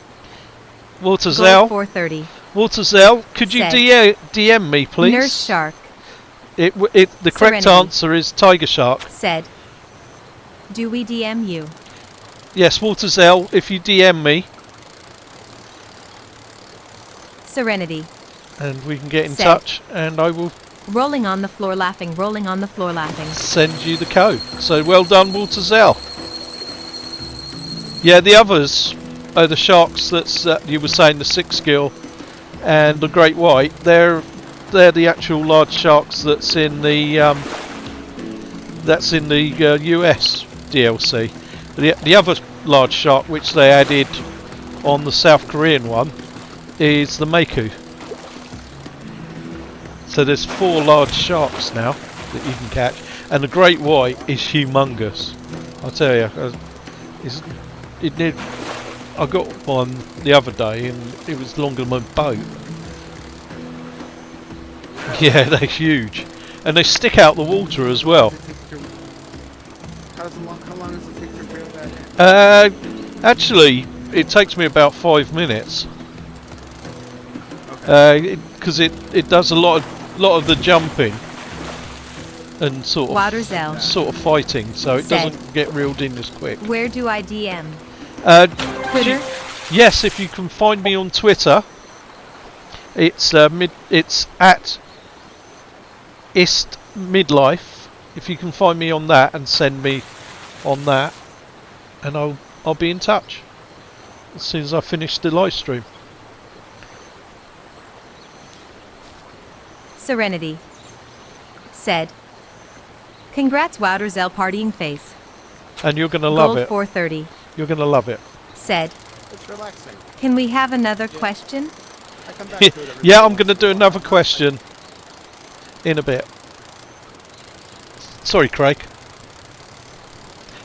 Gold
Waterzell.
430.
Waterzell, could you
Said.
DM me, please?
Nurse shark
The correct
Serenity.
answer is tiger shark.
said, Do we DM you?
Yes, Waterzell, if you DM me,
Serenity.
and we can get in
Said.
touch, and I will
Rolling on the floor laughing, rolling on the floor laughing.
send you the code. So well done, Waterzell. Yeah, the others are the sharks that's you were saying, the 6 gill and the great white. They're the actual large sharks that's in the US DLC. The other large shark which they added on the South Korean one is the Meiku. So there's 4 large sharks now that you can catch, and the great white is humongous. I'll tell you, I got one the other day and it was longer than my boat. Yeah, they're huge, and they stick out the water as well.
How long does it take to reel that in?
Actually, it takes me about 5 minutes
Okay.
because it does a lot of the jumping and sort
Wouterzel.
of fighting, so it
Said.
doesn't get reeled in as quick.
Where do I DM?
Twitter?
Twitter?
Yes, if you can find me on Twitter, it's at ist midlife. If you can find me on that and send me on that, and I'll be in touch as soon as I finish the live stream.
Serenity said, Congrats Wouterzel partying face.
And you're gonna love
Gold
it.
430
You're gonna love it.
said,
It's relaxing.
Can we have another question?
I come back to it every
Yeah,
now
I'm gonna do another question in a bit. Sorry, Craig.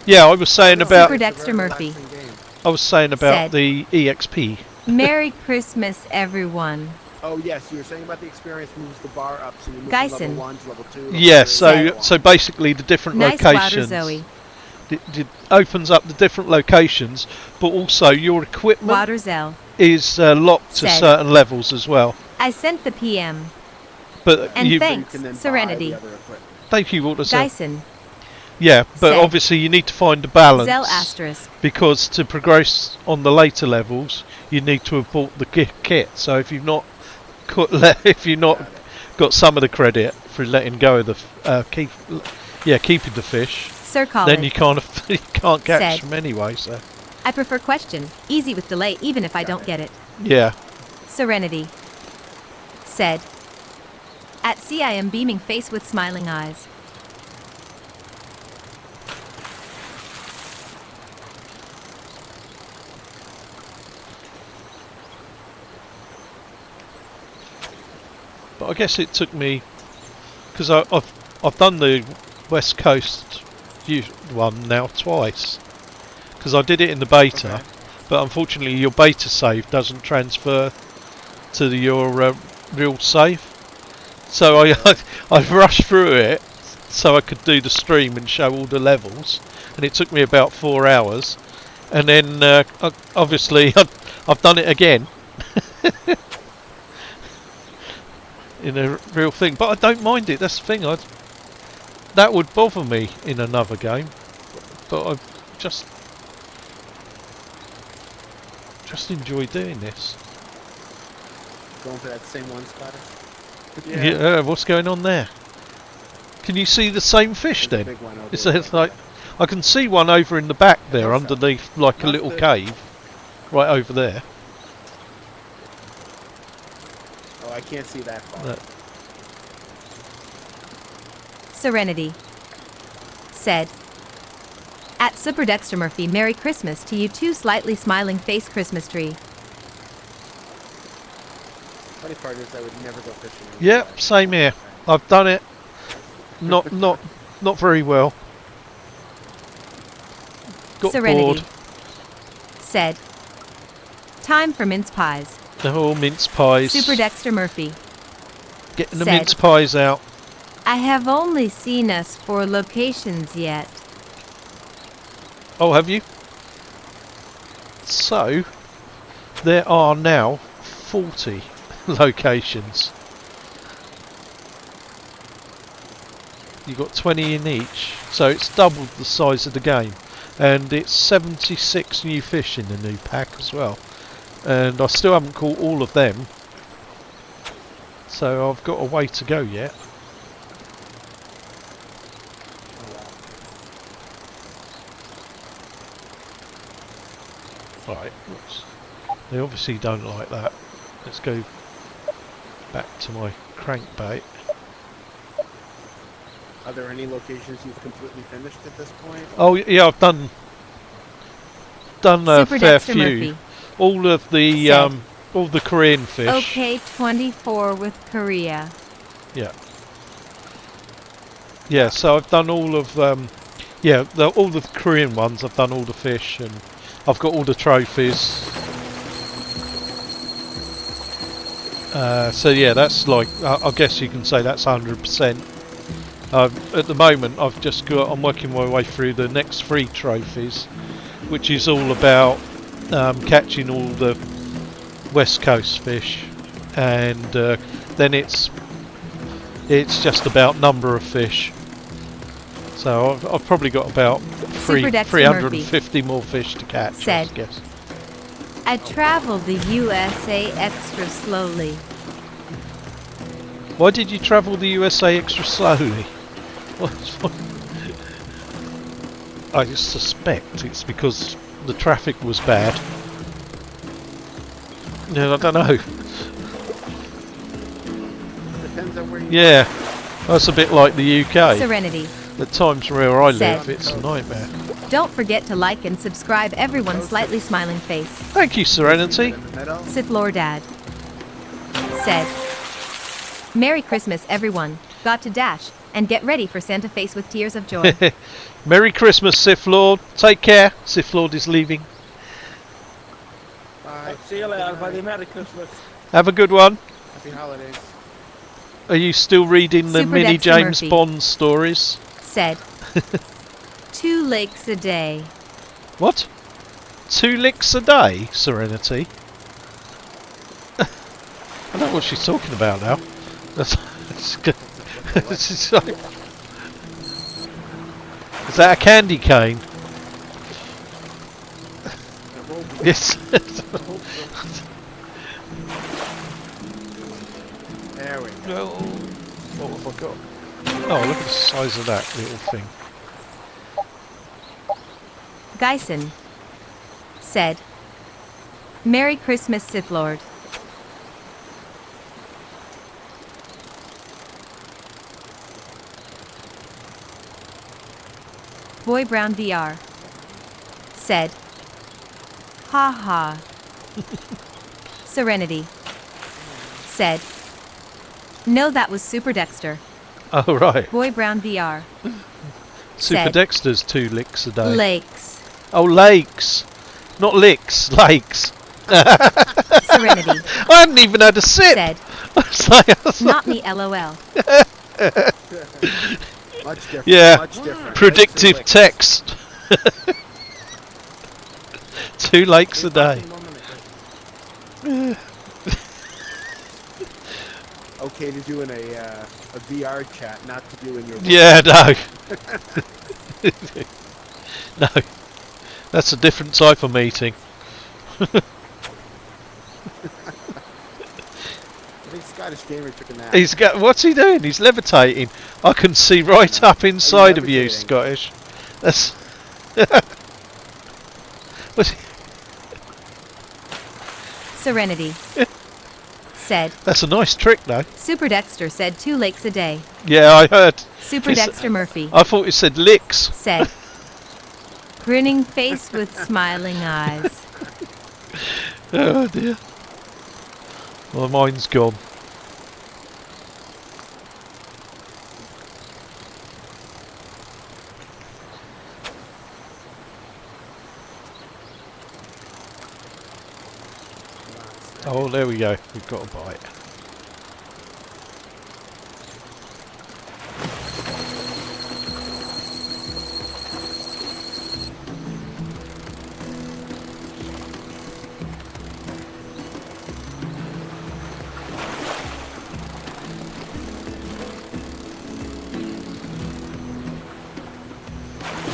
Yeah, I was saying about
Super Dexter Murphy said,
the EXP.
Merry Christmas, everyone.
Oh yes, you were saying about the experience moves the bar up, so you move
Geisen
from level 1 to level 2. Level
Yeah,
3,
so basically the different
Nice water,
locations.
Zoe.
It opens up the different locations, but also your equipment
Water Zell.
is locked to
Said,
certain levels as well.
I sent the PM.
But
And
you,
thanks,
can then buy
Serenity.
the other equipment.
thank you, Water Zell.
Geisen.
Yeah, but
said,
obviously you need to find a balance.
Zell asterisk.
Because to progress on the later levels, you need to have bought the kit. So if you've not got some of the credit for letting go of the keeping the fish,
Sir Khalid.
then you can't catch
said,
them anyway. So
I prefer question. Easy with delay even if I don't get it.
yeah,
Serenity. Said. At sea I am beaming face with smiling eyes.
but I guess it took me because I've done the West Coast one now twice because I did it in the beta, but unfortunately your beta save doesn't transfer to your real save. So I rushed through it so I could do the stream and show all the levels, and it took me about 4 hours. And then obviously I've done it again in a real thing, but I don't mind it. That's the thing. That would bother me in another game, but I just enjoy doing this.
Going for that same one, Scotty?
Yeah, what's going on there? Can you see the same fish
There's a
then?
big one over
It's
there.
like I can see one over in the back there,
I thought so.
underneath like a
That's
little
the-
cave, right over there.
Oh, I can't see that far.
No.
Serenity. Said. At Super Dexter Murphy, Merry Christmas to you too, slightly smiling face Christmas tree.
Funny part is I would never go fishing.
Yep, same here. I've done it. Not very well. Got
Serenity.
bored.
Said. Time for mince pies.
Oh, mince pies.
Super Dexter Murphy.
Getting the
said,
mince pies out.
I have only seen us 4 locations yet.
Oh, have you? So, there are now 40 locations. You've got 20 in each, so it's doubled the size of the game. And it's 76 new fish in the new pack as well. And I still haven't caught all of them. So I've got a way to go yet. Right, whoops. They obviously don't like that. Let's go back to my crankbait.
Are there any locations you've completely finished at this point?
Oh yeah, I've done a
Super
fair
Dexter
few.
Murphy.
All of the
Said,
all the Korean fish.
Okay, 24 with Korea.
Yeah. Yeah, so I've done all of all the Korean ones. I've done all the fish, and I've got all the trophies. So yeah, that's like I guess you can say that's 100%. At the moment, I'm working my way through the next 3 trophies, which is all about catching all the West Coast fish, and then it's just about number of fish. So I've probably got about
Super Dexter
350 more fish to catch,
said,
I guess.
I travel the USA extra slowly.
Why did you travel the USA extra slowly? I suspect it's because the traffic was bad. Yeah, I don't know.
Depends on where you
Yeah, that's a bit like the UK.
Serenity.
At times where I
Said,
live, it's a nightmare.
Don't forget to like and subscribe everyone slightly smiling face.
Thank you, Serenity.
in the middle.
Sith Lord Dad. Said. Merry Christmas everyone. Got to dash. and get ready for Santa face with tears of joy.
Merry Christmas, Sith Lord. Take care. Sith Lord is leaving.
Bye.
See you later, buddy. Merry Christmas.
Have a good one.
Happy holidays.
Are you still reading the
Super
mini
Dexter
James
Murphy.
Bond stories?
Said, 2 lakes a day.
What? 2 licks a day, Serenity? I know what she's talking about now. That's good. It's like, is that a candy cane? Yes.
There we go.
What have I got? Oh, look at the size of that little thing.
Geisen said, Merry Christmas, Sith Lord. Boy Brown VR said, Ha ha. Serenity said, No, that was Super Dexter.
Oh, right.
Boy Brown VR
Super
said,
Dexter's 2 licks a day.
Lakes.
Oh, lakes. Not licks, lakes.
Serenity
I hadn't even had a sip.
said,
I was like,
Not me, LOL.
Much different.
Yeah.
Much different.
predictive
Lakes.
text. 2 lakes a day.
Okay to do in a VR chat, not to do in your.
Yeah, no. No. That's a different type of meeting.
I think Scottish Gamer took a nap.
He's got. What's he doing? He's levitating. I can see right up inside of you,
levitating?
Scottish. That's. What's he-
Serenity said,
That's a nice trick, though.
Super Dexter said 2 lakes a day.
Yeah, I heard.
Super
It's-
Dexter Murphy
I thought it said licks.
said, Grinning face with smiling eyes.
Oh dear. Well, mine's gone. Oh, there we go. We've got a bite.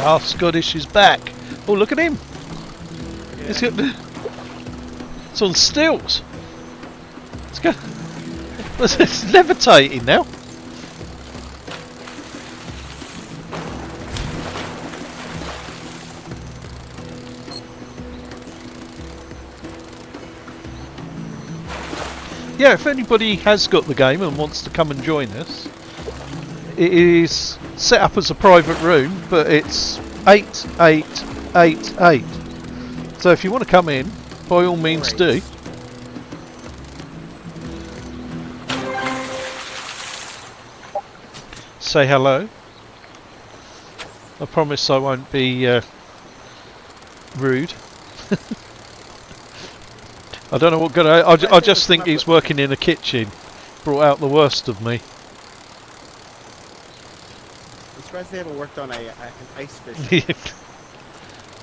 Ah, Scottish is back. Oh, look at him. It's got the... It's on stilts. It's got... It's levitating now. Yeah, if anybody has got the game and wants to come and join us, it is set up as a private room, but it's 8888. So if you want to come in, by all means do. Say hello. I promise I won't be rude. I don't know what good I just think he's working in a kitchen. Brought out the worst of me.
I'm surprised they haven't worked on an ice fish.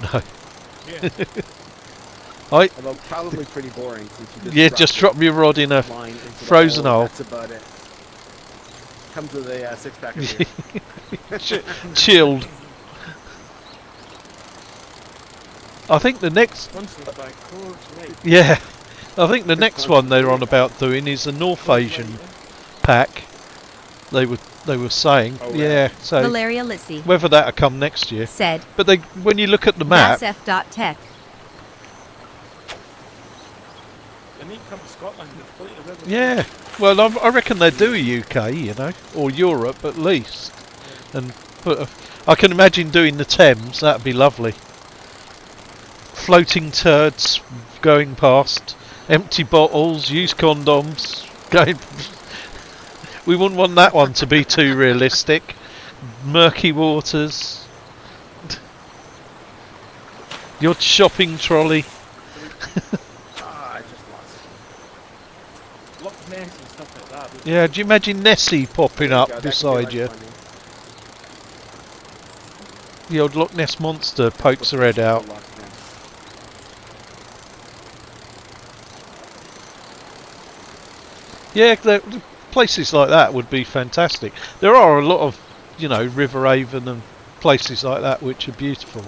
No.
Yeah.
Although probably pretty boring since you just
Yeah, just drop your rod in a
line into the
frozen hole.
That's about it. Comes with a 6-pack of beer.
chilled. I think the next,
Sponsored by Coors Light.
yeah, I think the next one they're on about doing is a North Asian pack. They were saying,
Oh, really?
yeah. So
Valeria Lissy
whether that'll come next year,
said,
but they when you look at the map,
massf.tech.
They need to come to Scotland. It's plenty of rivers.
yeah. Well, I reckon they do a UK, you know, or Europe at least, and put. I can imagine doing the Thames. That'd be lovely. Floating turds going past, empty bottles, used condoms, going. We wouldn't want that one to be too realistic. Murky waters. Your shopping trolley.
I just lost it. Loch Ness and stuff like that.
Yeah, do you imagine Nessie popping
There you
up
go, that could be,
beside
like,
you?
funny.
The old Loch Ness monster pokes her head out.
Loch Ness.
Yeah, places like that would be fantastic. There are a lot of, River Avon and places like that which are beautiful.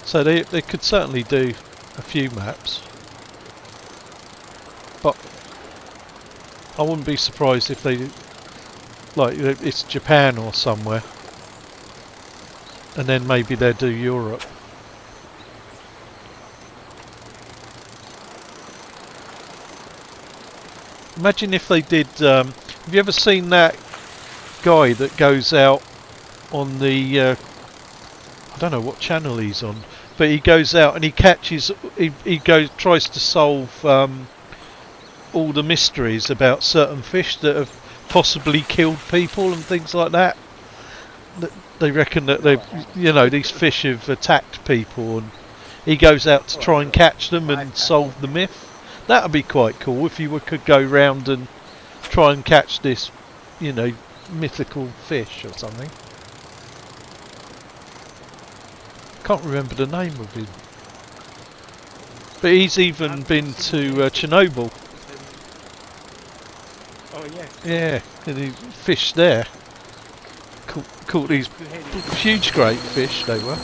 So they could certainly do a few maps. But I wouldn't be surprised if they, like, it's Japan or somewhere. And then maybe they'll do Europe. Imagine if they did. Have you ever seen that guy that goes out on the? I don't know what channel he's on, but he goes out and he catches. He tries to solve all the mysteries about certain fish that have possibly killed people and things like that. They reckon that these fish have attacked people, and he goes out to try and catch them and solve the myth. That would be quite cool if you could go round and try and catch this, mythical fish or something. Can't remember the name of him. But he's even been to Chernobyl.
Oh yeah.
Yeah, and he fished there. Caught these huge great fish they were.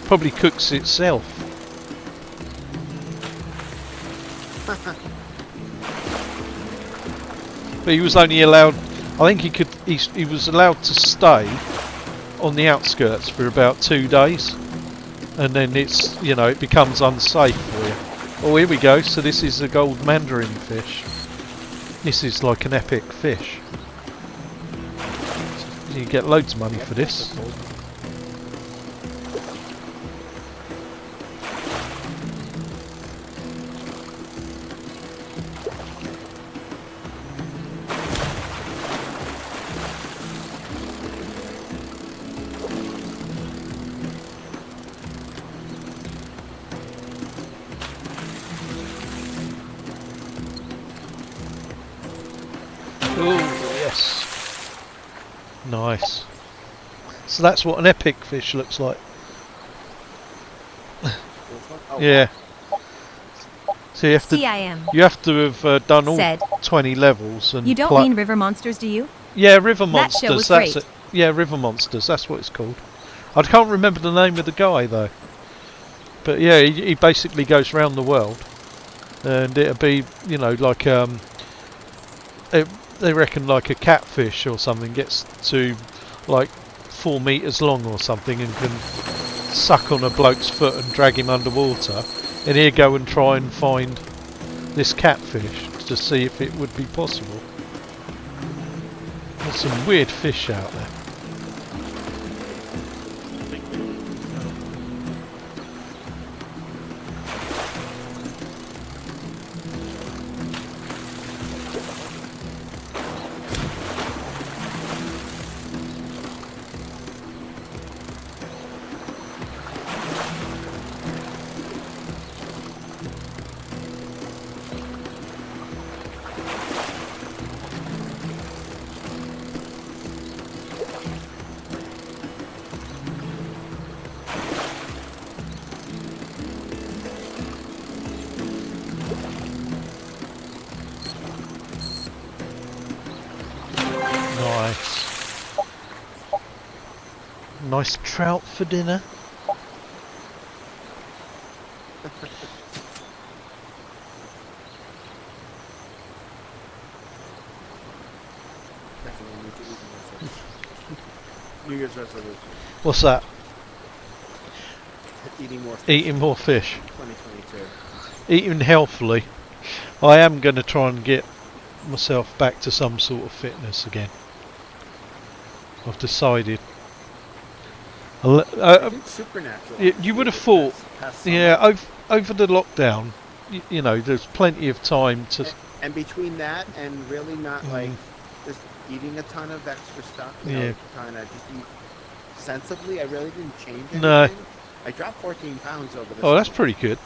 Probably cooks itself. But he was only allowed, I think he was allowed to stay on the outskirts for about 2 days, and then it becomes unsafe for you. Oh, here we go. So this is a gold mandarin fish. This is like an epic fish. You get loads of money for this. Oh, yes. Nice. So that's what an epic fish looks like. Yeah. So you have to
CIM.
you have to have done all
Said.
20 levels and
You don't mean river monsters, do you?
yeah, river
That
monsters.
show was
That's
great.
it. Yeah, river monsters. That's what it's called. I can't remember the name of the guy though. But yeah, he basically goes around the world, and it'll be like they reckon like a catfish or something gets to like 4 meters long or something and can suck on a bloke's foot and drag him underwater, and he'll go and try and find this catfish to see if it would be possible. There's some weird fish out there. Nice. Nice trout for dinner.
Definitely need to eat more fish. New Year's resolution.
What's that?
Eating more fish.
Eating more fish.
2022.
Eating healthily. I am going to try and get myself back to some sort of fitness again. I've decided.
I did Supernatural.
You would have thought,
past summer.
yeah, over the lockdown, you know, there's plenty of time to.
And between that and really not like
Mm.
just eating a ton of extra stuff, you
Yeah.
know, trying to just eat sensibly, I really didn't change anything.
No.
I dropped 14 pounds over this.
Oh, that's pretty good.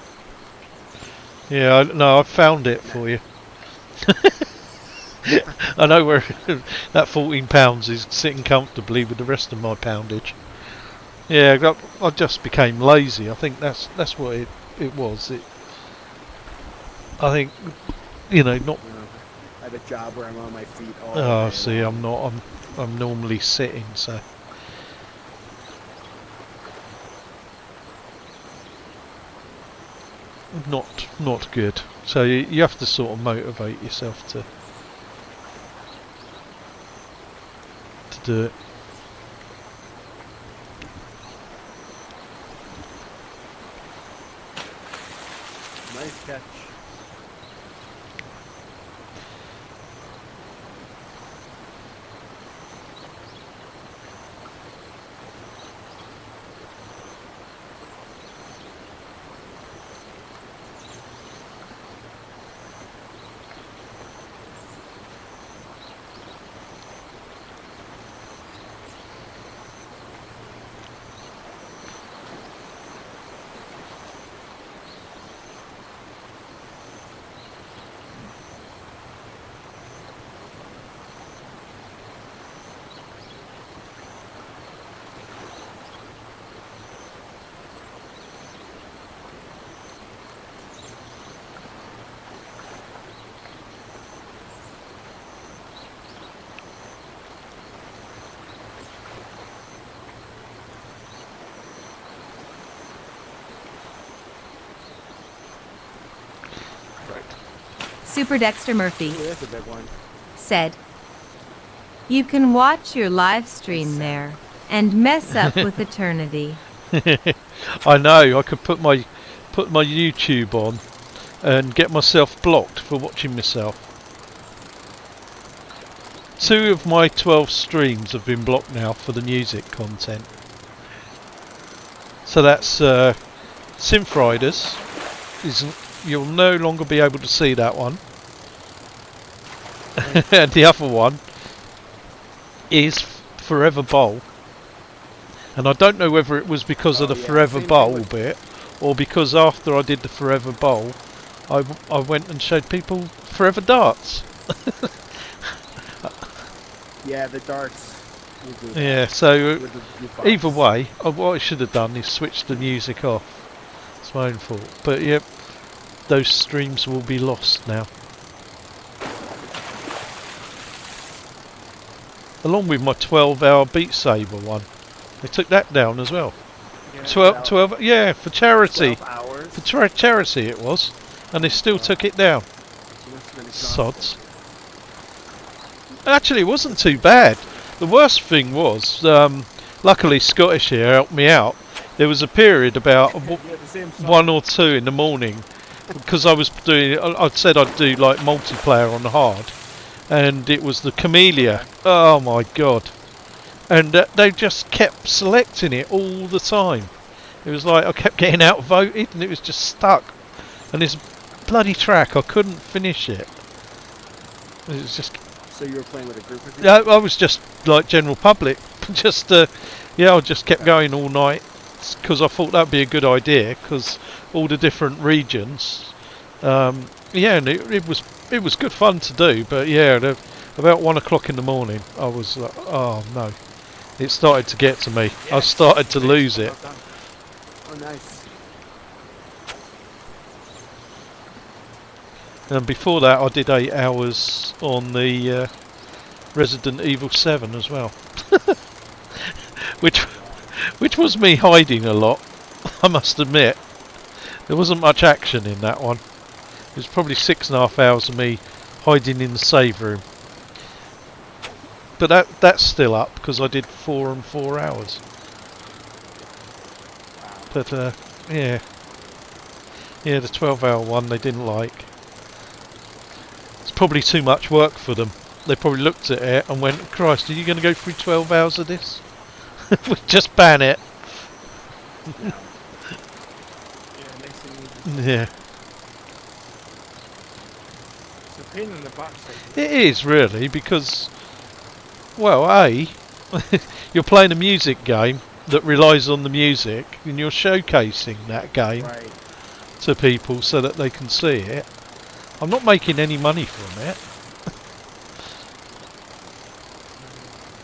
Yeah, no, I found it for you. I know where that 14 pounds is sitting comfortably with the rest of my poundage. Yeah, I just became lazy. I think that's what it was. I think, you know, not.
You know, I have a job where I'm on my feet all
Oh,
day
see,
long.
I'm not. I'm normally sitting, so. Not good. So you have to sort of motivate yourself to do it.
Nice catch.
Super Dexter Murphy
Ooh, that's a big one.
said, "You can watch your live stream there and mess up with eternity."
I know. I could put my YouTube on and get myself blocked for watching myself. 2 of my 12 streams have been blocked now for the music content. So that's Synth Riders. You'll no longer be able to see that one. And the other one is Forever Bowl. And I don't know whether it was because of the Forever
same
Bowl
thing with-
bit, or because after I did the Forever Bowl, I went and showed people Forever Darts.
Yeah, the darts. will do that
Yeah, so
with the jukebox.
either way, what I should have done is switch the music off. It's my own fault. But yep, those streams will be lost now. Along with my 12-hour Beat Saber one. They took that down as well.
Yeah,
12, yeah, for charity.
12 hours.
For charity it was. And they still took it down.
You must have been exhausted.
Sods. Actually, it wasn't too bad. The worst thing was, luckily Scottish here helped me out. There was a period about
Yeah, the same song.
1 or 2 in the morning, because I was doing. I'd said I'd do like multiplayer on hard, and it was the Camellia. Oh my god! And they just kept selecting it all the time. It was like I kept getting outvoted, and it was just stuck. And this bloody track, I couldn't finish it. It was just.
So you were playing with a group of people?
Yeah, I was just like general public. Just yeah, I just kept going all night because I thought that'd be a good idea because all the different regions. Yeah, and it was good fun to do. But yeah, about 1 o'clock in the morning, I was like, oh no, it started to get to me. I
Yes.
started to lose it.
Well done. Oh, nice.
And before that, I did 8 hours on the Resident Evil 7 as well, which was me hiding a lot. I must admit, there wasn't much action in that one. It was probably 6.5 hours of me hiding in the save room. But that's still up because I did 4 and 4 hours. But yeah, the 12-hour one they didn't like. It's probably too much work for them. They probably looked at it and went, Christ, are you going to go through 12 hours of this? Just ban it.
No.
Yeah, nice and easy.
Yeah,
It's a pain in the backside.
it is really because, well, you're playing a music game that relies on the music, and you're showcasing that game
Right.
to people so that they can see it. I'm not making any money from it.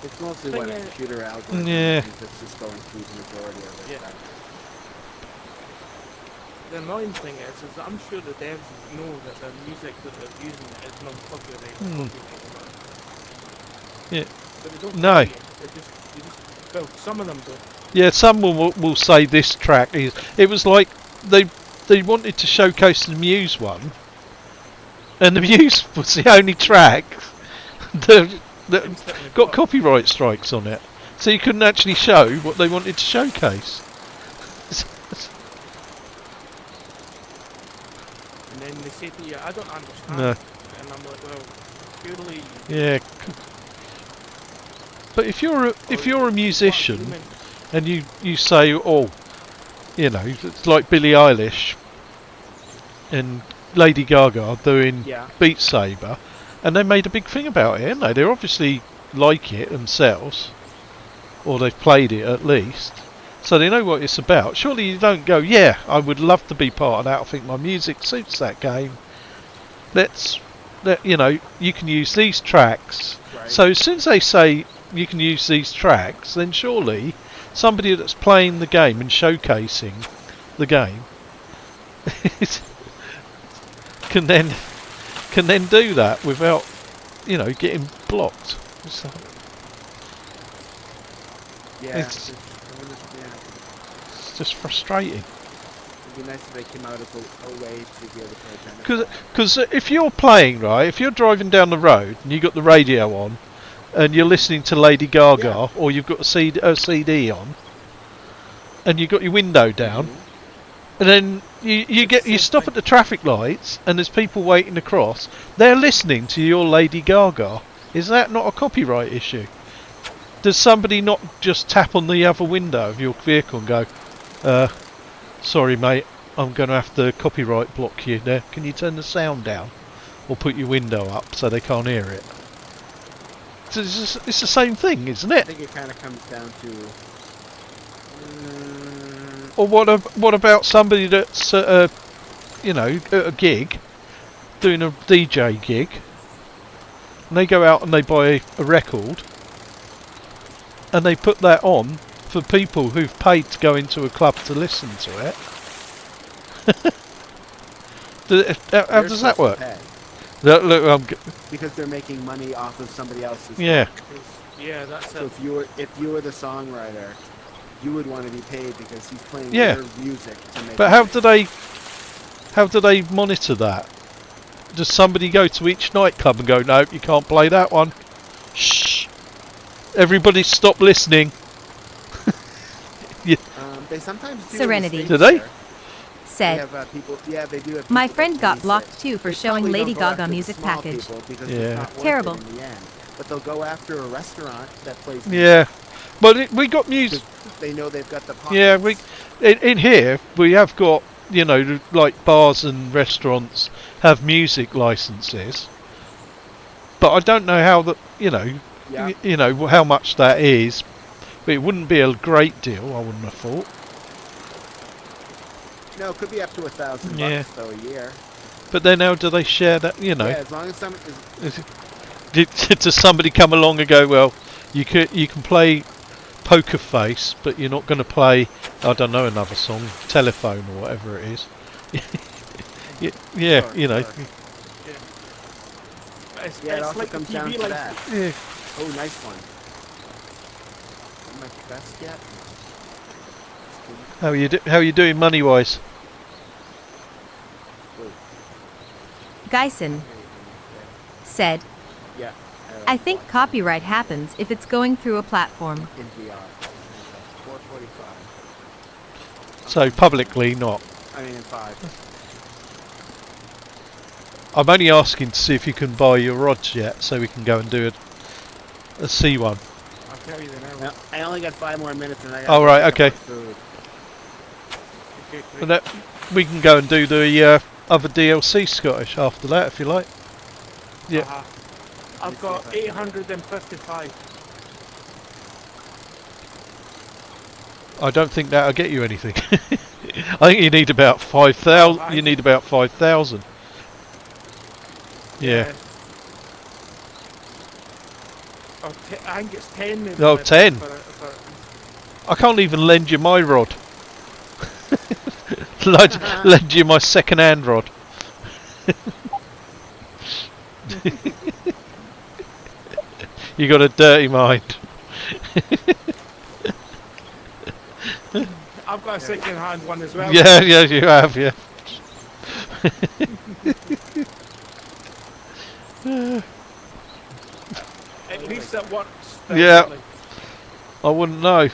It's mostly
Thing
what a
is-
computer algorithm
Yeah.
that's just going through the majority of it.
Yeah. The annoying thing is that I'm sure the devs know that the music that they're using is non-copyright.
Yeah.
But they don't
No.
tell you. They just, well, some of them don't.
Yeah, someone will say this track is. It was like they wanted to showcase the Muse one, and the Muse was the only track that
Instantly
got
blocked.
copyright strikes on it, so you couldn't actually show what they wanted to showcase.
And then they say to you, I don't understand.
No.
And I'm like, well, surely...
Yeah. But if you're a musician
Human.
and you say, oh, you know, it's like Billie Eilish and Lady Gaga doing
Yeah.
Beat Saber, and they made a big thing about it, didn't they? They obviously like it themselves, or they've played it at least, so they know what it's about. Surely you don't go, yeah, I would love to be part of that. I think my music suits that game. You know, you can use these tracks.
Right.
So as soon as they say you can use these tracks, then surely somebody that's playing the game and showcasing the game can then do that without, you know, getting blocked. So
Yeah.
It's-
Yeah.
it's just frustrating.
It'd be nice if they came out as a way to be able to identify.
Because if you're playing, right, if you're driving down the road and you've got the radio on and you're listening to Lady Gaga,
Yeah.
or you've got a CD on and you've got your window down, and then you stop at the traffic lights and there's people waiting to cross, they're listening to your Lady Gaga. Is that not a copyright issue? Does somebody not just tap on the other window of your vehicle and go, sorry mate, I'm going to have to copyright block you there. Can you turn the sound down? Or put your window up so they can't hear it? It's the same thing, isn't
I
it?
think it kind of comes down to.
Or what about somebody that's at a gig, doing a DJ gig, and they go out and they buy a record, and they put that on for people who've paid to go into a club to listen to it. How
they're
does that
supposed to
work?
pay
Look,
because they're making money off of somebody else's.
yeah.
Yeah, that's
So
it.
if you were the songwriter, you would want to be paid because he's playing
Yeah.
your music to make.
But how do they monitor that? Does somebody go to each nightclub and go, no, you can't play that one? Shh! Everybody stop listening.
They sometimes do.
Serenity.
In
Do
the
they?
States there. They
Said,
have people. Yeah, they do have.
my
people
friend
that
got
police
blocked
it.
too for
They
showing
probably
Lady
don't go
Gaga
after the
music
small
package.
people because
Yeah.
it's not worth
Terrible.
it in the end. But they'll go after a restaurant that plays.
Yeah. But we got music.
Because they know they've got the pockets.
Yeah, in here we have got, you know, like bars and restaurants have music licenses, but I don't know how that, you know,
Yeah.
you know how much that is. But it wouldn't be a great deal, I wouldn't have thought.
No, it could be up to $1,000
Yeah.
though a year.
But then how do they share that? You know,
Yeah, as long as some.
does somebody come along and go, well, you can play Poker Face, but you're not going to play, I don't know, another song, Telephone or whatever it is. Yeah,
Sure,
you know.
sure.
But it's,
Yeah, it
it's
also
like the
comes down
TV
to that.
license.
Yeah.
Oh, nice one. My best yet.
How you doing money wise?
Geisen said,
Yeah.
I think copyright happens if it's going through a platform.
In VR. 445.
So publicly not.
I mean, in 5.
I'm only asking to see if you can buy your rods yet, so we can go and do a C1.
I'll tell you the now.
No, I only got 5 more minutes and I got.
Oh, right, okay.
Food.
Okay, great.
And that we can go and do the other DLC Scottish after that if you like. Yeah.
I've got 855.
I don't think that'll get you anything. I think you need about 5,000. You need about 5,000. Yeah.
Oh, I think it's 10 maybe.
Oh, 10.
For
I can't even lend you my rod. lend you my second-hand rod. You got a dirty mind.
I've got a second-hand one as well.
Yeah, yeah, you have, yeah.
At least it works.
Yeah.
definitely.
I wouldn't know.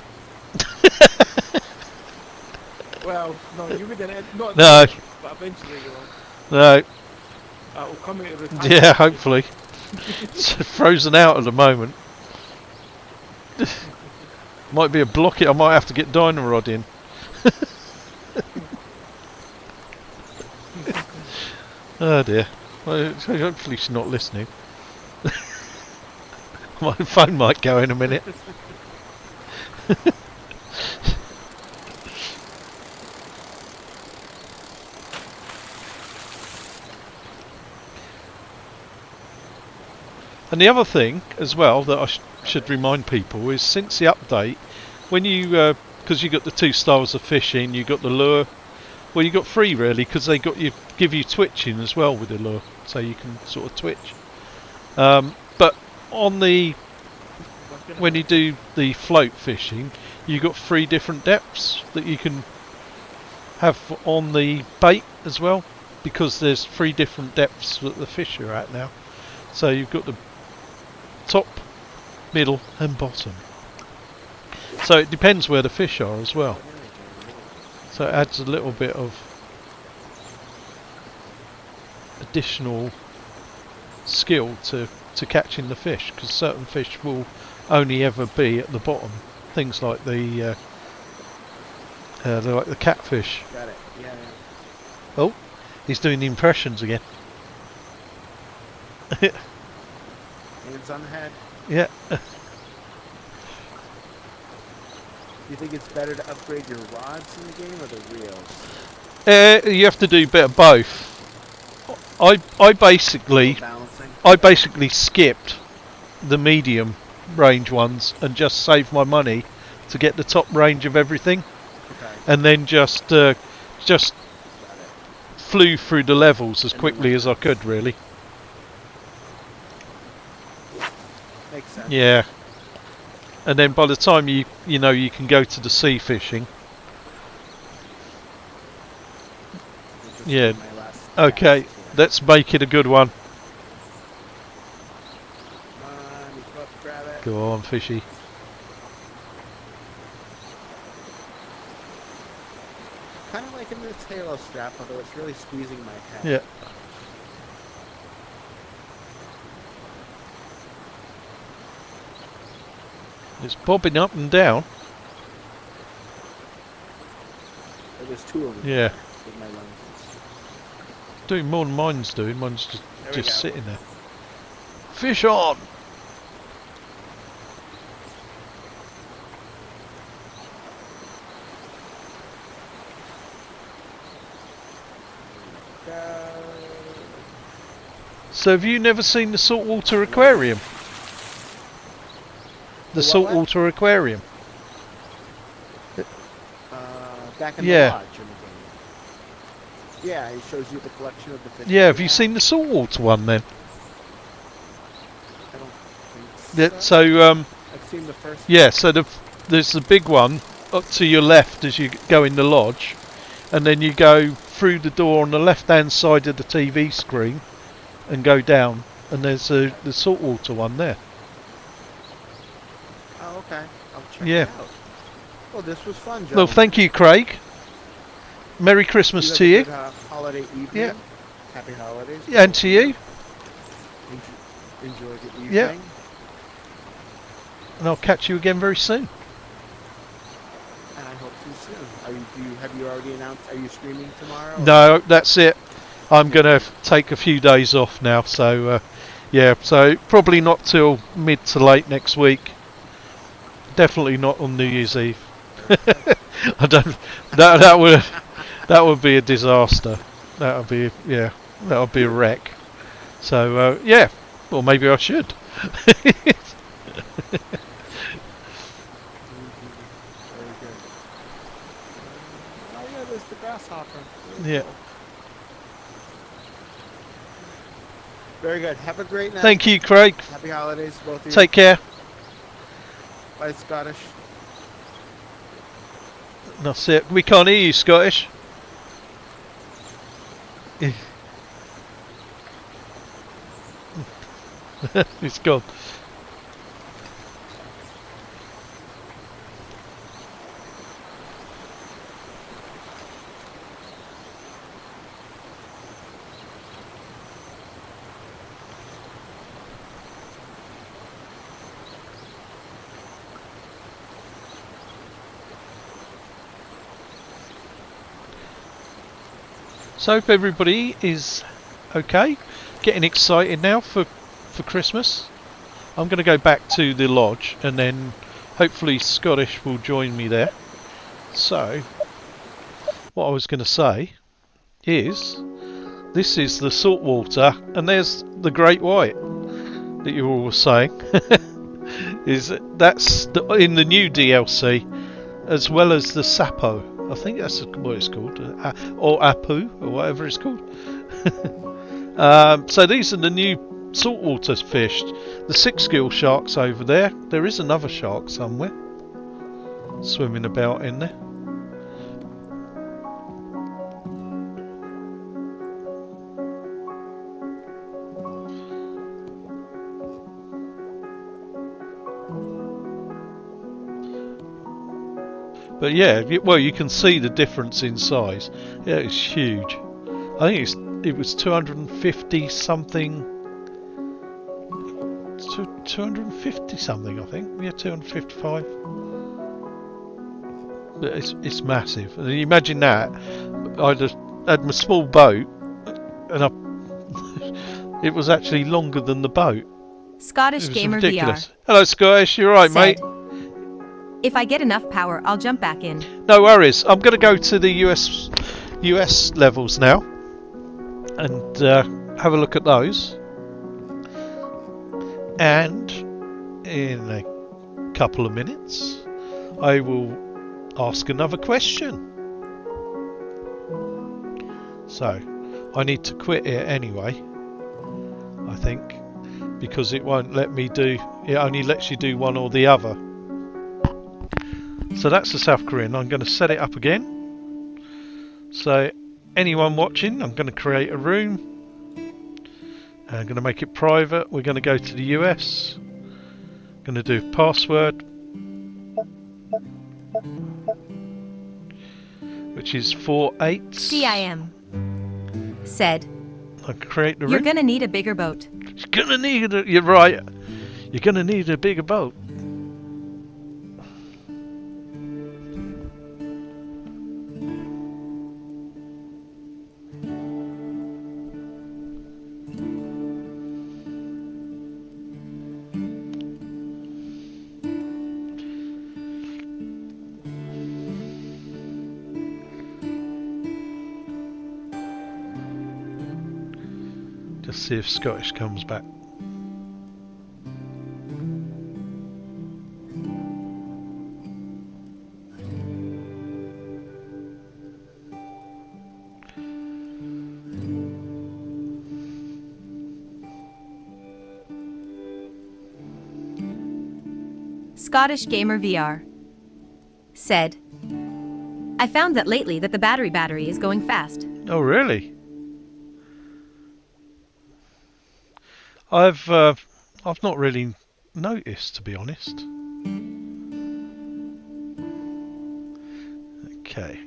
Well, no, you wouldn't. Not
No.
now, but eventually you will.
No.
Will come out of retirement.
Yeah, hopefully. It's frozen out at the moment. Might be a blockage. I might have to get Dynarod in. Oh dear. Well, hopefully she's not listening. My phone might go in a minute. And the other thing as well that I should remind people is since the update, when you because you got the 2 styles of fishing, you got the lure. Well, you got 3 really because they give you twitching as well with the lure, so you can sort of twitch. But on the when you do the float fishing, you got 3 different depths that you can have on the bait as well, because there's 3 different depths that the fish are at now. So you've got the top, middle and bottom. So it depends where the fish are as well. So it adds a little bit of additional skill to catching the fish, because certain fish will only ever be at the bottom. Things like the catfish.
Got it. Yeah.
Oh, he's doing the impressions again.
Hands on the head.
Yeah.
Do you think it's better to upgrade your rods in the game or the reels?
You have to do a bit of both. I basically
Balancing.
skipped the medium range ones and just saved my money to get the top range of everything,
Okay.
and then just flew through the levels as quickly as I could, really.
Makes sense.
Yeah. And then by the time you know you can go to the sea fishing.
This
Yeah.
is my last
Okay,
cast here.
let's make it a good one.
Come on, you come up, grab it.
Go on, fishy.
Kind of like in this Halo strap, although it's really squeezing my head.
Yeah. It's bobbing up and down.
There's 2 of them.
Yeah.
With my lenses.
Doing more than mine's doing. Mine's
There we
just
go.
sitting there. Fish on! So have you never seen the saltwater aquarium? The
what?
saltwater aquarium.
Back in
Yeah.
the lodge in the game. Yeah, it shows you the collection of the fish.
Yeah, have
we
you seen the saltwater one then?
I don't think
Yeah,
so.
so
I've seen the first.
yeah, so there's the big one up to your left as you go in the lodge, and then you go through the door on the left-hand side of the TV screen and go down, and there's the saltwater one there.
Oh, okay. I'll check
Yeah.
it out. Well, this was fun, Joe.
Well, thank you, Craig. Merry Christmas to you.
Good, holiday evening.
Yeah.
Happy holidays.
And to you.
Enjoy the evening.
Yeah. And I'll catch you again very soon.
And I hope to soon. Are you Have you already announced? Are you streaming tomorrow?
No, that's it. I'm going to take a few days off now, so yeah, so probably not till mid to late next week. Definitely not on New Year's Eve. I don't. That would be a disaster. That would be that would be a wreck. So yeah, well maybe I should.
Very good. Oh yeah, there's the grasshopper. Very
Yeah.
cool. Very good. Have a great night.
Thank you, Craig.
Happy holidays, both of you.
Take care.
Bye, Scottish.
That's it. We can't hear you, Scottish. It's gone. So hope everybody is okay. Getting excited now for Christmas. I'm going to go back to the lodge and then hopefully Scottish will join me there. So what I was going to say is this is the saltwater and there's the great white that you all were saying. That's in the new DLC as well as the Sapo. I think that's what it's called, or Apu, or whatever it's called. So these are the new saltwater fish. The 6-gill shark's over there. There is another shark somewhere swimming about in there. But yeah, well, you can see the difference in size. Yeah, it's huge. I think it was 250 something. 250 something, I think. Yeah, 255. But it's massive. And imagine that. I just had my small boat, and it was actually longer than the boat.
Scottish
It was
Gamer
ridiculous.
VR.
Hello, Scottish. You alright, mate?
said, If I get enough power, I'll jump back in.
No worries. I'm going to go to the US levels now and have a look at those. And in a couple of minutes, I will ask another question. So I need to quit it anyway, I think, because it won't let me do. It only lets you do one or the other. So that's the South Korean. I'm going to set it up again. So anyone watching, I'm going to create a room. I'm going to make it private. We're going to go to the US. Going to do password, which is 48.
CIM. Said,
I create the
You're
room.
gonna need a bigger boat.
You're right. You're going to need a bigger boat. Just see if Scottish comes back.
Scottish Gamer VR. Said, I found that lately that the battery is going fast.
Oh, really? I've not really noticed, to be honest. Okay.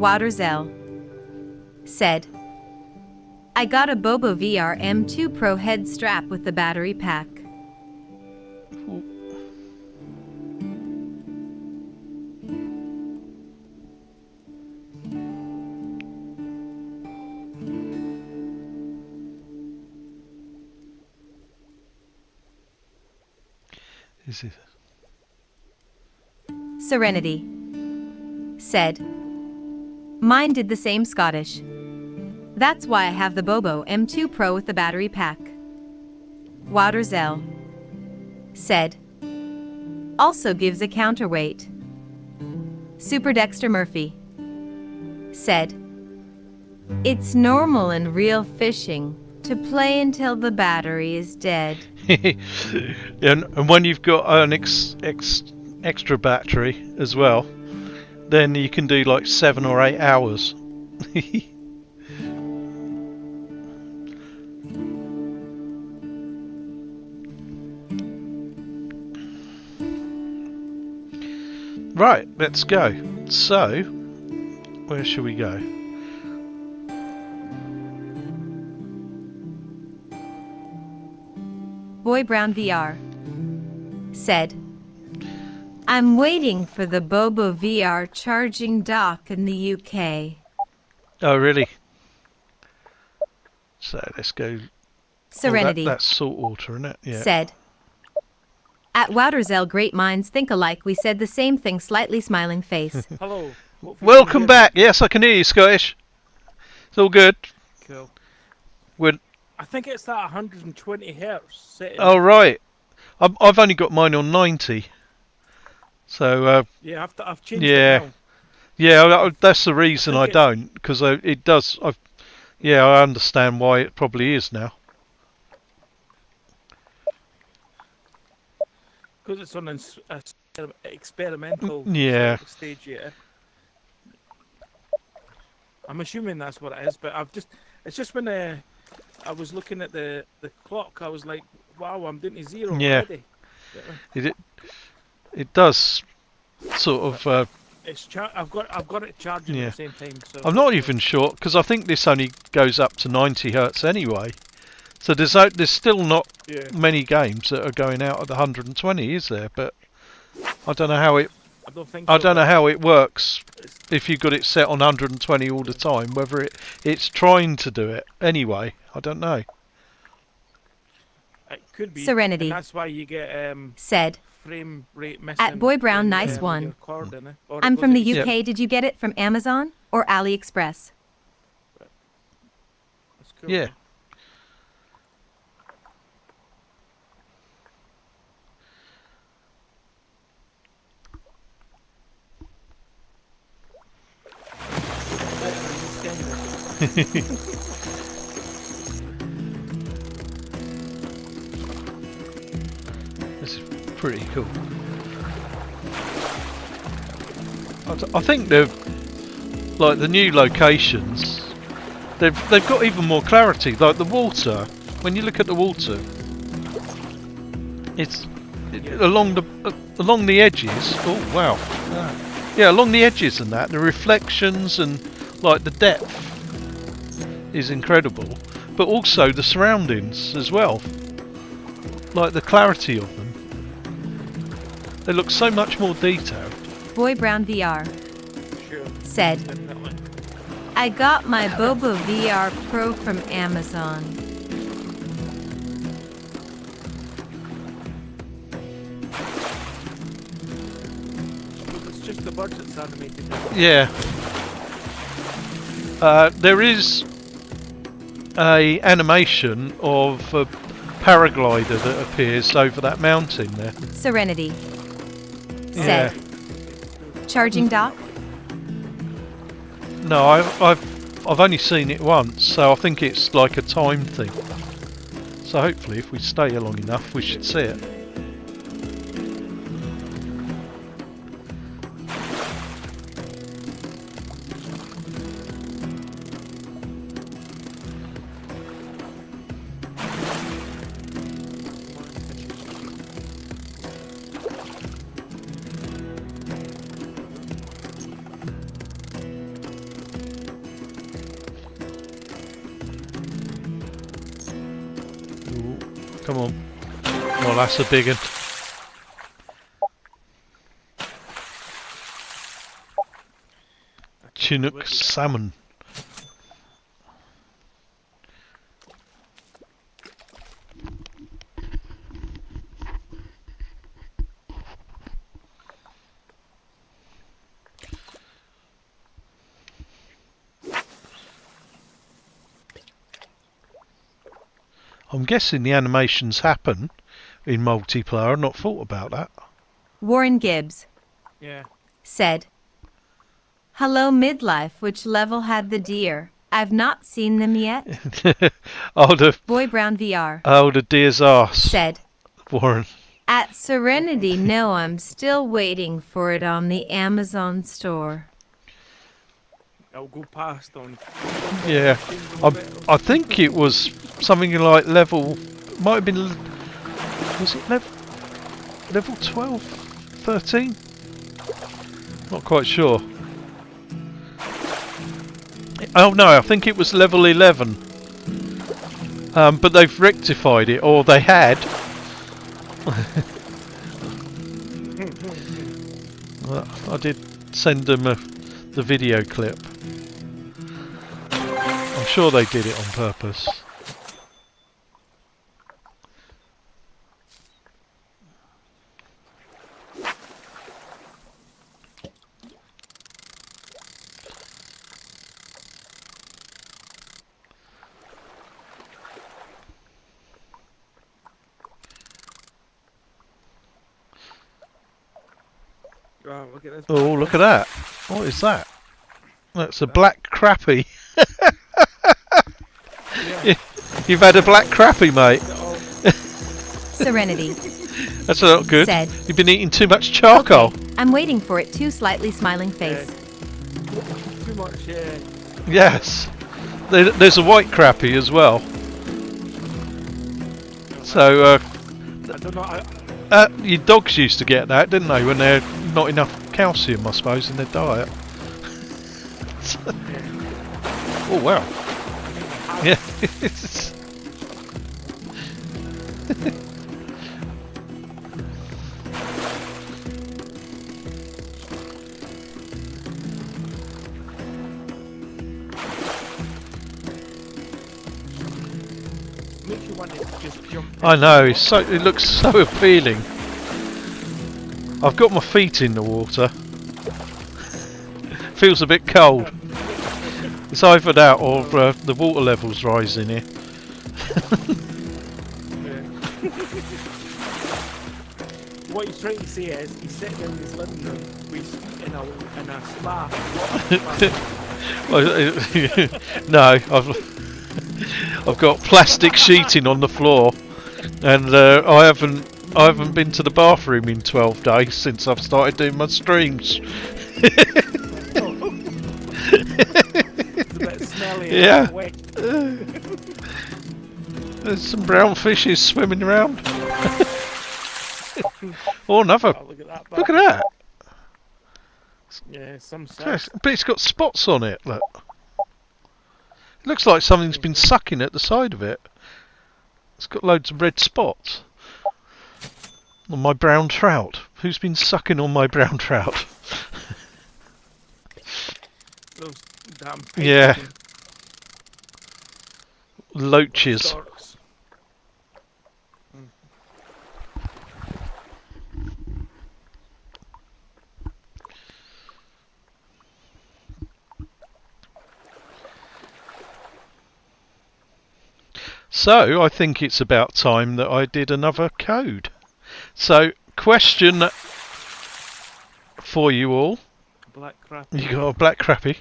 Waterzel said, I got a Bobo VR M2 Pro head strap with the battery pack.
Is it?
Serenity said, mine did the same, Scottish. That's why I have the Bobo M2 Pro with the battery pack. Waterzel said, also gives a counterweight. Super Dexter Murphy said, it's normal in real fishing to play until the battery is dead.
And when you've got an extra battery as well, then you can do like 7 or 8 hours. Right, let's go. So, where shall we go?
Boy Brown VR said, I'm waiting for the Bobo VR charging dock in the UK.
Oh, really? So let's go.
Serenity
That's saltwater, isn't it? Yeah.
said, at Waterzel, great minds think alike. We said the same thing, slightly smiling face.
Hello. Hopefully you
Welcome
can hear
back. Yes, I can hear you, Scottish. It's all good.
me. Cool.
We're,
I think it's that 120 hertz setting.
oh, right. I've only got mine on 90. So,
Yeah, I've changed
yeah.
it now.
Yeah, that's the reason I
think it's-
don't, because it does. Yeah, I understand why it probably is now.
Because it's on a experimental
Yeah.
stage, yeah. I'm assuming that's what it is, but it's just when I was looking at the clock, I was like, wow, I'm doing to zero
Yeah.
already.
It does sort of.
I've got it charging
Yeah.
at the same time. So
I'm not even sure, because I think this only goes up to 90 hertz anyway. So there's still not
Yeah.
many games that are going out at the 120, is there? But I don't know how it.
I don't think.
I
so,
don't know
but
how it works if you've got it set on 120 all the time. Whether it's trying to do it anyway. I don't know.
It could be.
Serenity
And that's why you get
said,
frame rate missing.
at Boy Brown,
when,
nice
when
one.
you're recording, or it
I'm
goes
from the
at zero.
UK. Did you get it from Amazon or AliExpress?
That's cool.
Yeah. This is pretty cool. I think they've like the new locations. They've got even more clarity. Like the water, when you look at the water, it's along the edges. Oh wow! Yeah, along the edges and that, the reflections and like the depth is incredible, but also the surroundings as well. Like the clarity of them, they look so much more detailed.
Boy Brown VR
Sure.
said,
Definitely.
I got my Bobo VR Pro from Amazon.
It's just the birds that's animated.
Yeah. There is a animation of a paraglider that appears over that mountain there.
Serenity
Yeah.
said, charging dock?
No, I've only seen it once, so I think it's like a time thing. So hopefully, if we stay here long enough, we should see it. Come on. Well, that's a big one. Chinook salmon. I'm guessing the animations happen in multiplayer. I've not thought about that.
Warren Gibbs
Yeah.
said, "Hello, midlife. Which level had the deer? I've not seen them yet."
Boy
Brown VR
the deer's arse.
said,
Warren.
"At Serenity, no, I'm still waiting for it on the Amazon store."
I'll go past on.
Yeah. I think it was something like level. Might have been. Was it level 12? 13? Not quite sure. Oh no, I think it was level 11. But they've rectified it, or they had. I did send them the video clip. I'm sure they did it on purpose.
Oh, look at this.
Oh, look at that. What is that? That's a black crappie.
Yeah.
You've had a black crappie, mate.
Serenity
That's not good.
said,
You've been eating too much charcoal.
"Okay, I'm waiting for it." Too slightly smiling face.
Too much.
Yes. There's a white crappie as well. So,
I don't know.
your dogs used to get that, didn't they, when they're not enough calcium, I suppose, in their diet. Oh, wow. Yeah.
Makes you want to just jump.
I know, it looks so appealing. I've got my feet in the water. Feels a bit cold. It's either that or the water level's rising here.
What he's trying to say is he's sitting in his living room with his feet in a spa.
No, I've got plastic sheeting on the floor, and I haven't been to the bathroom in 12 days since I've started doing my streams.
It's a bit smelly.
Yeah.
And wet.
There's some brown fishes swimming around. Oh, another.
Oh, look at that.
Look at that.
Yeah, some
Yes,
sex.
but it's got spots on it. Look. It looks like something's been sucking at the side of it. It's got loads of red spots. On my brown trout. Who's been sucking on my brown trout?
Those damn.
Yeah.
pigs
Loaches.
and storks.
So, I think it's about time that I did another code. So, question for you all.
Black crap.
You got a black crappie.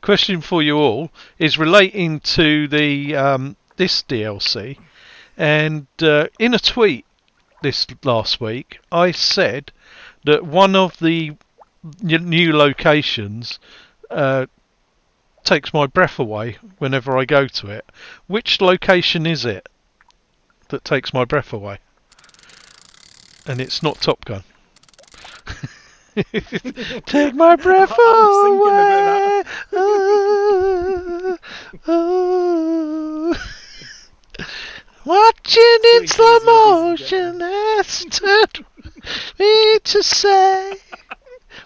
Question for you all is relating to the this DLC, and in a tweet this last week, I said that one of the new locations takes my breath away whenever I go to it. Which location is it that takes my breath away? And it's not Top Gun. Take my breath
I
away. Watching in
Sweet
slow
dreams, ladies
motion
and
has turned me to say,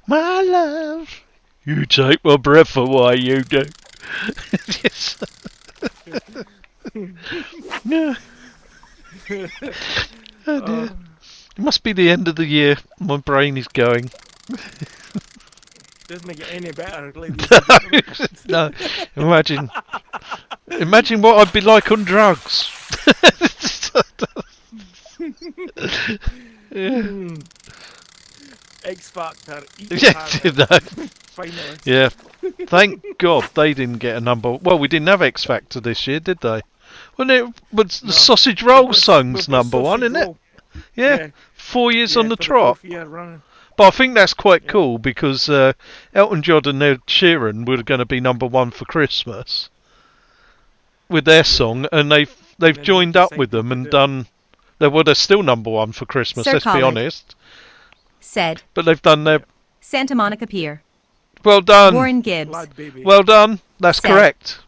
my love, you take my breath away, you do. Yes. Yeah. Oh dear. It must be the end of the year. My brain is going.
Doesn't get any better, ladies and gentlemen.
No, imagine what I'd be like on drugs. Yeah.
X Factor.
Yeah, no.
Finalist.
Yeah. Thank God they didn't get a number. Well, we didn't have X Factor this year, did they? Wasn't it? But the Sausage Roll song's number one, isn't it? Yeah. 4 years on the
for
trot.
The 4th year running.
But I think that's quite cool because Elton John and Ed Sheeran were going to be number one for Christmas with their song, and they've joined up with them and done. They're still number one for Christmas.
Sir
Let's be
Khaled
honest.
Said.
But they've done their.
Santa Monica Pier.
Well done.
Warren Gibbs.
Lad baby.
Well done. That's
Said.
correct.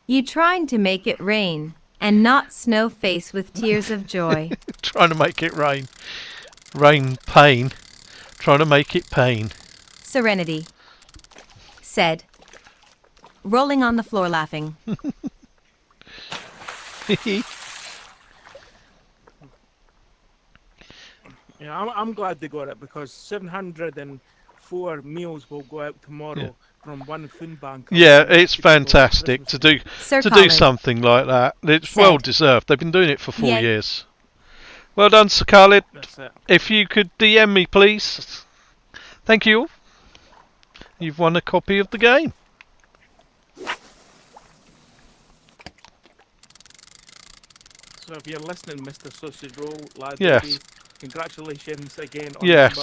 You trying to make it rain and not snow face with tears of joy.
Trying to make it rain. Rain pain. Trying to make it pain.
Serenity. Said. Rolling on the floor laughing.
Yeah, I'm glad they got it because 704 meals will go out tomorrow from one food bank.
Yeah, it's fantastic to do
Sir
do
Khaled.
something like that. It's
Said.
well deserved. They've been doing it for 4
Yeah.
years. Well done, Sir Khaled.
That's it.
If you could DM me, please. Thank you. You've won a copy of the game.
So if you're listening, Mr. Sausage Roll, lad,
Yes.
baby, congratulations again on
Yes.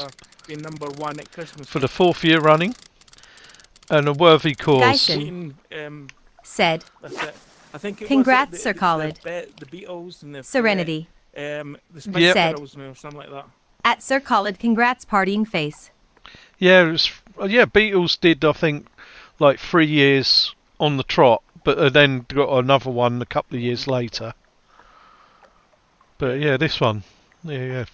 being number one at Christmas.
For the 4th year running. And a worthy cause.
Dyson. Said.
That's it. I think it
Congrats,
was
Sir Khaled.
the Beatles and the
Serenity.
the Spice
Yep.
Said.
Girls or something like that.
At Sir Khaled, congrats partying face.
Yeah, Beatles did, I think, like 3 years on the trot, but then got another one a couple of years later. But yeah, this one. Yeah.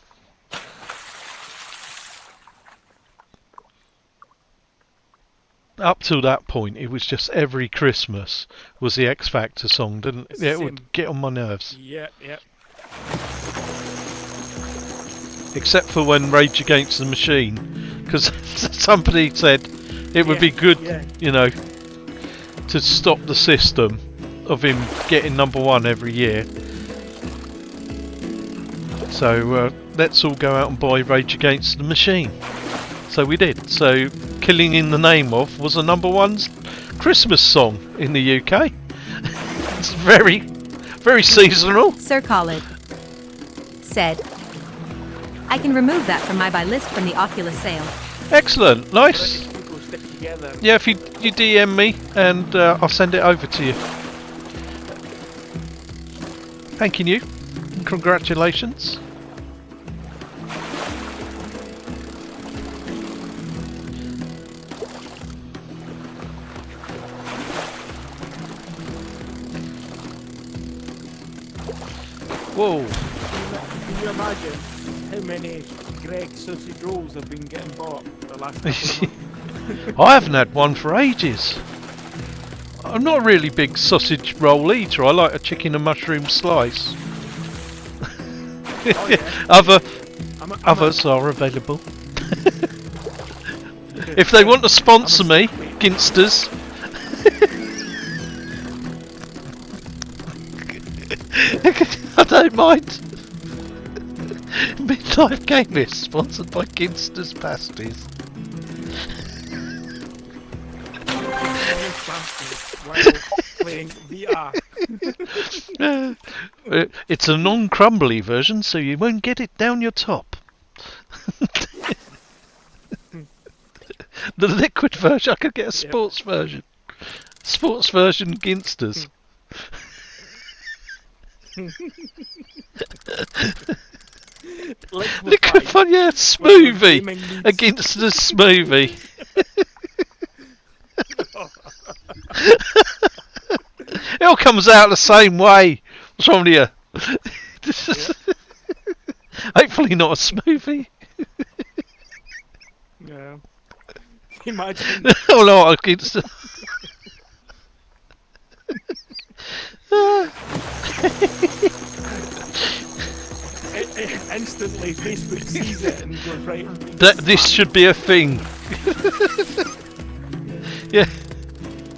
Up till that point, it was just every Christmas was the X Factor song, didn't it? Yeah, it would
Same.
get on my nerves.
Yeah.
Except for when Rage Against the Machine, because somebody said it would be good,
yeah.
you know, to stop the system of him getting number one every year. So let's all go out and buy Rage Against the Machine. So we did. So Killing in the Name Of was a number one Christmas song in the UK. It's very, very seasonal.
Sir Khaled. Said. I can remove that from my buy list from the Oculus sale.
Excellent, nice.
These people stick together.
Yeah, if you DM me and I'll send it over to you. Thanking you. Congratulations. Whoa.
Can you imagine how many Greg sausage rolls have been getting bought the last couple of months?
I haven't had one for ages. I'm not a really big sausage roll eater. I like a chicken and mushroom slice.
Oh, yeah.
Others are available. If they want to sponsor me, Ginsters. I don't mind. Midlife Game-ist, sponsored by Ginsters Pasties.
While playing VR.
It's a non-crumbly version, so you won't get it down your top. The liquid version, I could get a sports version. Sports version Ginsters. Liquid fun, yeah, smoothie. A Ginsters smoothie. It all comes out the same way. What's wrong with you? Hopefully not a smoothie.
Yeah. Imagine.
Oh no, I can.
Instantly, Facebook sees it and goes right.
This should be a thing. Yeah,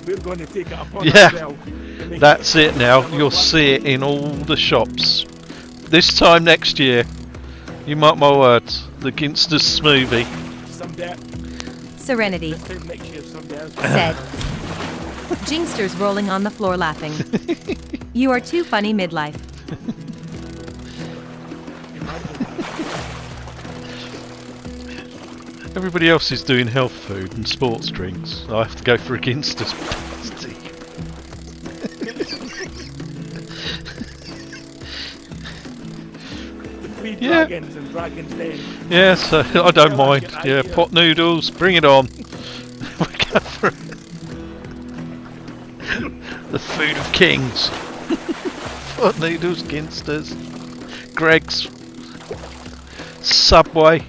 We're going to take it upon
Yeah.
ourselves.
that's it now. You'll see it in all the shops. This time next year, you mark my words, the Ginster's smoothie.
Someday,
Serenity
this time next year, someday else.
said. Jingster's rolling on the floor laughing. You are too funny midlife.
Everybody else is doing health food and sports drinks. I have to go for a Ginster's pasty.
Three
Yeah.
dragons and dragons den.
Yeah, so I don't
Yeah,
mind.
that's a good
Yeah,
idea.
pot noodles, bring it on. We go for it. The food of kings. Pot noodles, Ginsters, Greg's, Subway.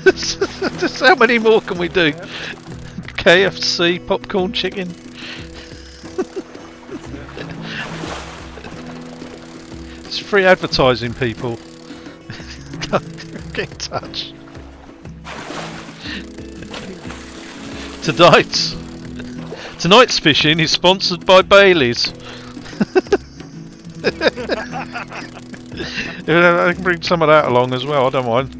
Just how many more can we do? KFC, popcorn chicken. It's free advertising, people. Get in touch. Tonight's fishing is sponsored by Bailey's. I can bring some of that along as well. I don't mind.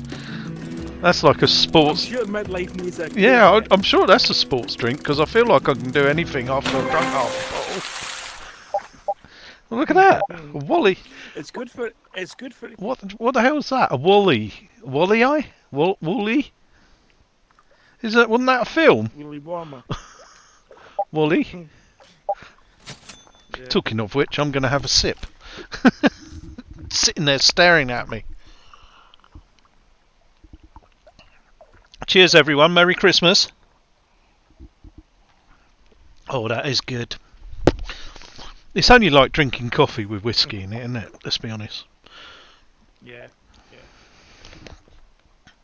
That's like a
I'm
sports.
sure midlife needs a.
Yeah, I'm sure that's a sports drink because I feel like I can do anything after I've drunk half a bottle. Well, look at that, a Wally.
It's good for. It's good for.
What the hell is that? A Wally? Wally eye? Wally? Is that? Wasn't that a film?
Really warmer.
Wally.
Yeah.
Talking of which, I'm going to have a sip. Sitting there staring at me. Cheers, everyone. Merry Christmas. Oh, that is good. It's only like drinking coffee with whiskey in it, isn't it? Let's be honest.
Yeah. Yeah.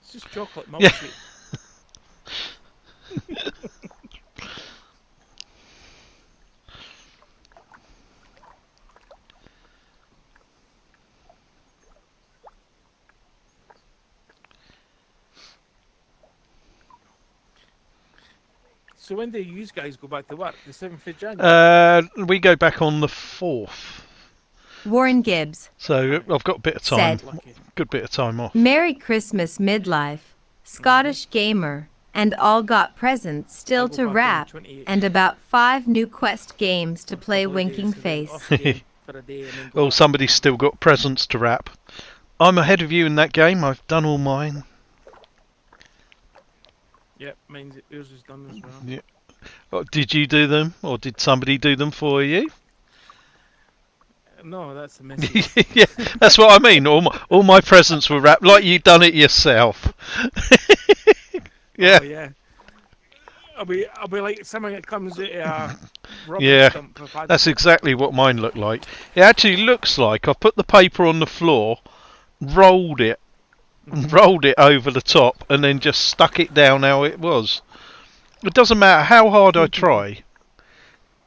It's just chocolate
Yeah.
milkshake. So when do you guys go back to work? The 7th of January?
We go back on the 4th.
Warren Gibbs
So I've got a bit of time.
said,
Lucky.
Good bit of time off.
Merry Christmas midlife, Scottish gamer, and all got presents still
I'll go
to
back on
wrap,
the 28th.
and about 5 new Quest games to play
Couple of days
winking
to get
face.
off again for a day and then go
Oh,
back.
somebody's still got presents to wrap. I'm ahead of you in that game. I've done all mine.
Yep, yours is done as well.
Yeah. Oh, did you do them, or did somebody do them for you?
No, that's the message.
Yeah, that's what I mean. All my presents were wrapped like you done it yourself. Yeah.
Oh, yeah. I'll be like something that comes out of a rubber
Yeah,
stump. I've had
That's exactly what mine looked like. It actually looks like I've put the paper on the floor, rolled it over the top, and then just stuck it down how it was. It doesn't matter how hard I try.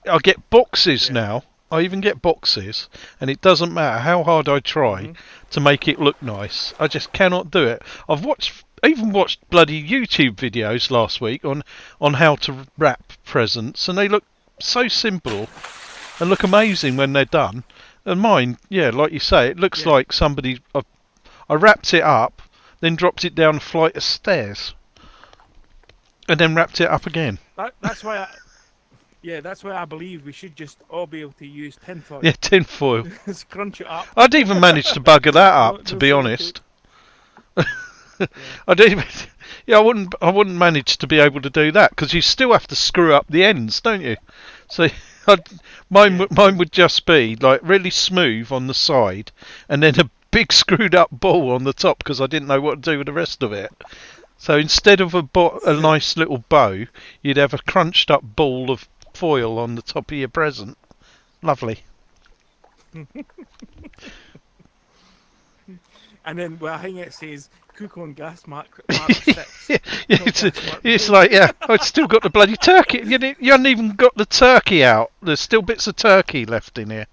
I get boxes
Yeah.
now. I even get boxes, and it doesn't matter how hard I try to make it look nice. I just cannot do it. I even watched bloody YouTube videos last week on how to wrap presents, and they look so simple and look amazing when they're done. And mine, yeah, like you say, it looks
Yeah.
like somebody. I wrapped it up, then dropped it down a flight of stairs, and then wrapped it up again.
That's why I believe we should just all be able to use tinfoil.
Yeah, tinfoil.
Just crunch it up.
I'd even managed to bugger that up, to
No
be
sellotape.
honest. I didn't. Yeah, I wouldn't manage to be able to do that because you still have to screw up the ends, don't you? So mine would just be like really smooth on the side, and then a big screwed up ball on the top because I didn't know what to do with the rest of it. So instead of a nice little bow, you'd have a crunched up ball of foil on the top of your present. Lovely.
And then behind it says cook on gas mark 6.
Yeah,
Not
it's,
gas mark
it's
2.
like, yeah, I've still got the bloody turkey. You haven't even got the turkey out. There's still bits of turkey left in here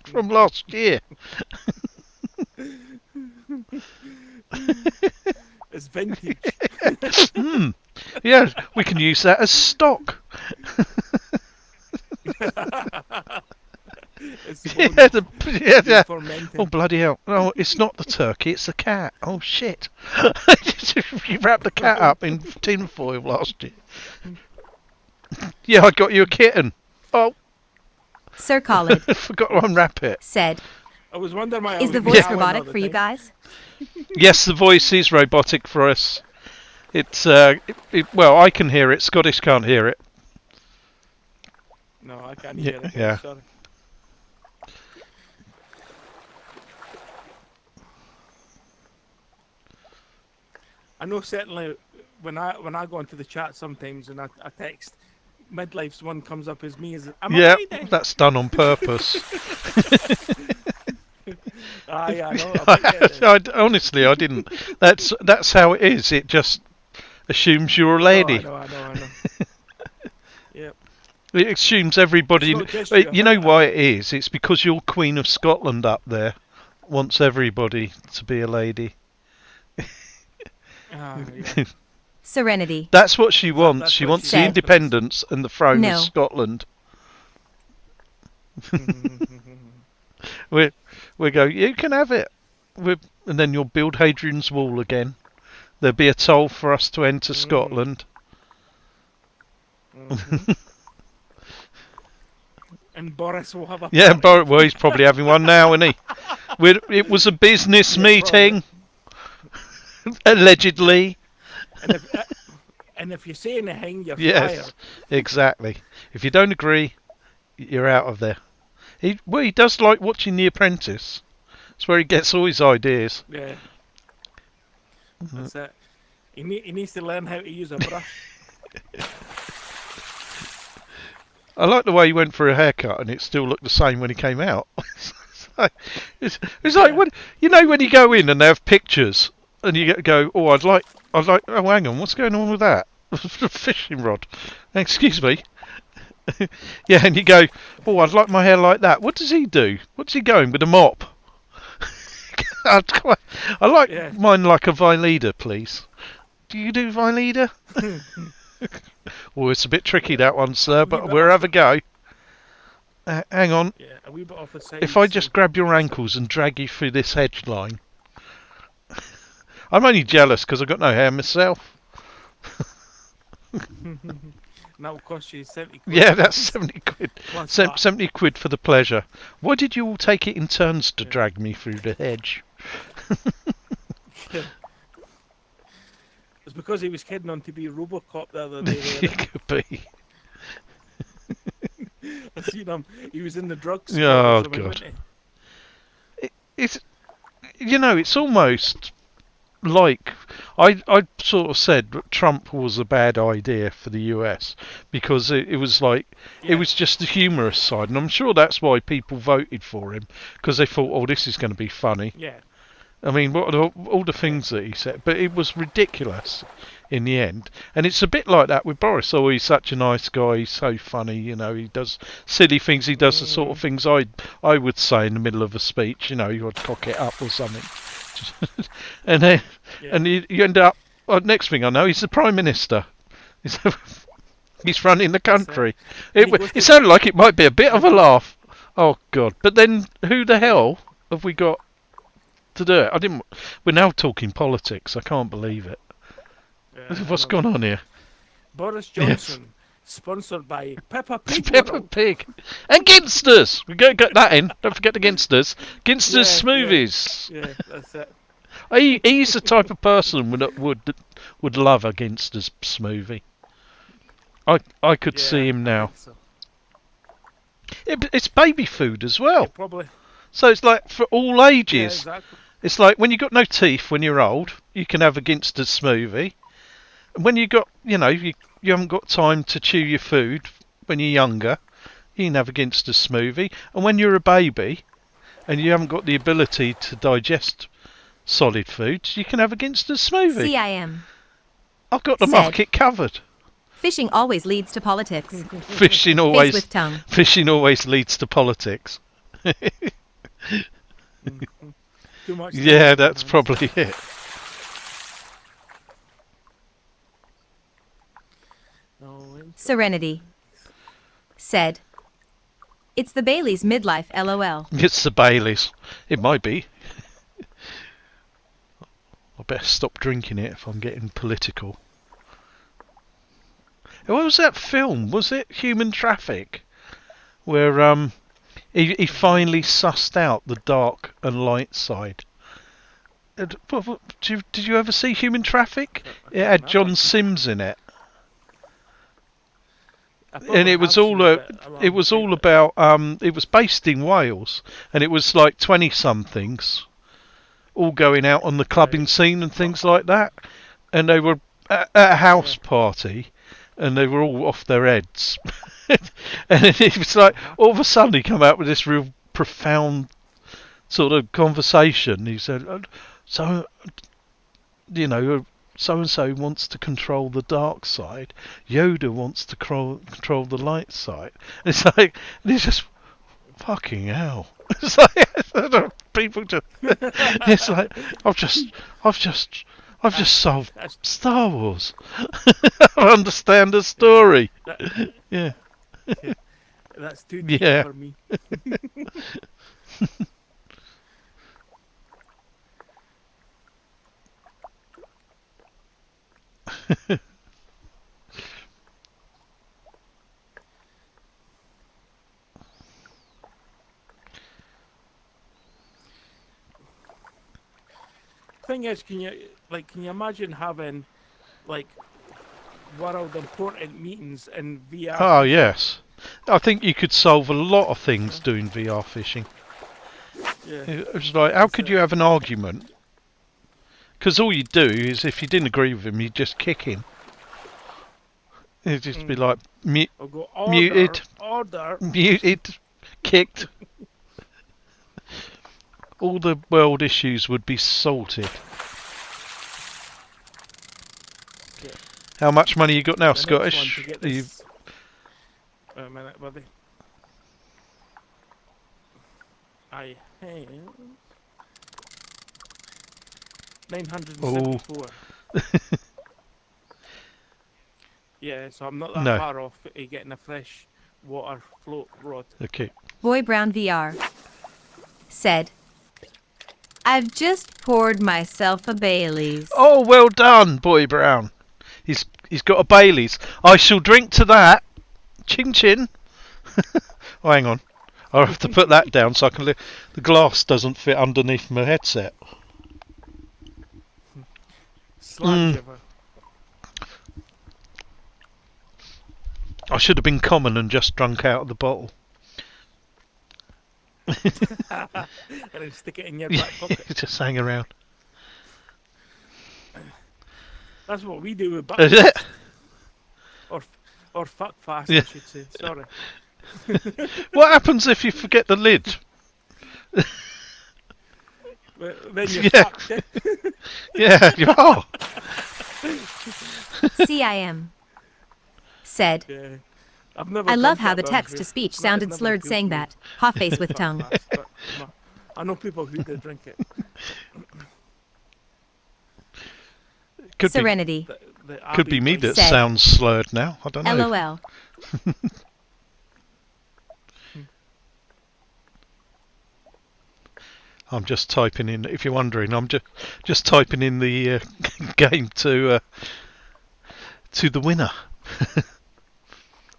from last year.
It's vintage.
Yeah, we can use that as stock.
It's
Yeah.
fermenting.
Oh, bloody hell. No, it's not the turkey, it's the cat. Oh, shit. You wrapped the cat up in tin foil last year. Yeah, I got you a kitten. Oh,
Sir Khalid
forgot to unwrap it.
said,
I was wondering why I
"Is
was
the voice
meowing all
robotic
the
for you
time.
guys?"
Yes, the voice is robotic for us. It's, well, I can hear it. Scottish can't hear it.
No, I can't hear it.
Yeah.
Sorry. I know certainly when I go into the chat sometimes and I text, midlife's one comes up as me as am
Yeah,
I right
that's done on purpose.
Aye, I know. I bet you it is.
Honestly, I didn't. That's how it is. It just assumes you're a
Oh,
lady.
I know. Yep.
It assumes everybody.
It's not just you,
You know why it is? It's because you're Queen of Scotland up there wants everybody to be a lady.
Yeah.
Serenity
That's what she wants.
that's
She
what
wants
she
the
said.
independence and the throne
No.
of Scotland. We go, you can have it. And then you'll build Hadrian's Wall again. There'll be a toll for us to enter Scotland.
And Boris will have a
Yeah,
party.
well, he's probably having one now, isn't he? It was a business meeting, allegedly.
And if you say anything, you're
Yes,
fired.
exactly. If you don't agree, you're out of there. He does like watching The Apprentice. That's where he gets all his ideas.
Yeah. That's it. He needs to learn how to use a brush.
I like the way he went for a haircut and it still looked the same when he came out. it's like when you go in and they have pictures and you go, oh, I'd like, oh, hang on, what's going on with that? Fishing rod. Excuse me. Yeah, and you go, oh, I'd like my hair like that. What does he do? What's he going with a mop? I like mine like a vine leader, please. Do you do vine leader? Oh, it's a bit tricky that one, sir, but we'll have a go. Hang on.
Yeah, a wee bit off the side.
If I just grab your ankles and drag you through this hedge line. I'm only jealous because I've got no hair myself.
And that'll cost you 70 quid.
Yeah, that's 70 quid.
Plus that.
70 quid for the pleasure. Why did you all take it in turns to drag me through the hedge?
It's because he was kidding on to be Robocop the other day.
It could be.
I seen him. He was in the drugs.
Oh, God. It's almost like I sort of said that Trump was a bad idea for the US because it was like it was just the humorous side, and I'm sure that's why people voted for him because they thought, oh, this is going to be funny.
Yeah.
I mean, all the things that he said, but it was ridiculous in the end. And it's a bit like that with Boris. Oh, he's such a nice guy. He's so funny. He does silly things. He does the sort of things I would say in the middle of a speech. You would cock it up or something. And then and you end up. Next thing I know, he's the Prime Minister. He's running the country. It sounded like it might be a bit of a laugh. Oh God! But then, who the hell have we got to do it? We're now talking politics. I can't believe it. What's gone on here?
Boris Johnson, sponsored by Peppa Pig.
Peppa Pig and Ginsters. We got that in. Don't forget the Ginsters. Ginsters smoothies.
Yeah, that's it.
He's the type of person that would love a Ginsters smoothie. I could see him now.
So.
It's baby food as well.
Yeah, probably.
So it's like for all ages.
Yeah, exactly.
It's like when you've got no teeth when you're old, you can have a Ginsters smoothie. And when you got, you haven't got time to chew your food when you're younger, you can have a Ginsters smoothie. And when you're a baby and you haven't got the ability to digest solid foods, you can have an instant smoothie.
CIM.
I've got the
Said.
market covered.
Fishing always leads to politics.
Fishing
Face
always
with tongue.
leads to politics.
Too much.
Yeah, that's probably it.
Serenity. Said. It's the Bailey's midlife LOL.
It's the Baileys. It might be. I better stop drinking it if I'm getting political. What was that film? Was it Human Traffic? Where he finally sussed out the dark and light side. Did you ever see Human Traffic? It had John Sims in it. And it was all about it was based in Wales, and it was like 20 somethings all going out on the clubbing scene and things like that, and they were at a house party and they were all off their heads. And it was like all of a sudden he come out with this real profound sort of conversation. He said, so you know, so and so wants to control the dark side, Yoda wants to control the light side. And it's like, and it's just fucking hell. It's like people just it's like I've just solved Star Wars. I understand the story. Yeah.
That's too deep for me. Thing is, can you imagine having like world important meetings in VR?
Oh yes, I think you could solve a lot of things doing VR fishing.
Yeah.
It's like, how could you have an argument? Because all you do is, if you didn't agree with him, you'd just kick him. It'd just be like
Or go, order,
muted, kicked. All the world issues would be sorted.
Yeah.
How much money you got now,
The next
Scottish?
one to get
Are you-
this- Wait a minute, buddy. I have 974. Yeah, so I'm not that
No.
far off getting a fresh water float rod.
Okay.
Boy Brown VR. Said. I've just poured myself a Bailey's.
Oh, well done, Boy Brown. He's got a Bailey's. I shall drink to that. Chin chin. Oh, hang on. I'll have to put that down so I can. The glass doesn't fit underneath my headset.
Slime giver.
I should have been common and just drunk out of the bottle.
And then stick it in your back pocket.
Just hang around.
That's what we do with
Is
buckets.
it?
Or fuck fast,
Yeah.
I should say. Sorry.
What happens if you forget the lid?
Then you're
Yeah.
fucked, eh?
Yeah, you are.
CIM. Said.
Yeah. I've never
I love
drunk
how
that
the
before.
text-to-speech
That
sounded
never
slurred
appealed
saying
to me.
that. Hot face with tongue.
Fast, but no. I know people who do drink it.
Could be,
Serenity.
The
could be
Abbey
me
boys.
that
Said.
sounds slurred now. I don't know.
LOL.
I'm just typing in. If you're wondering, I'm just typing in the game to the winner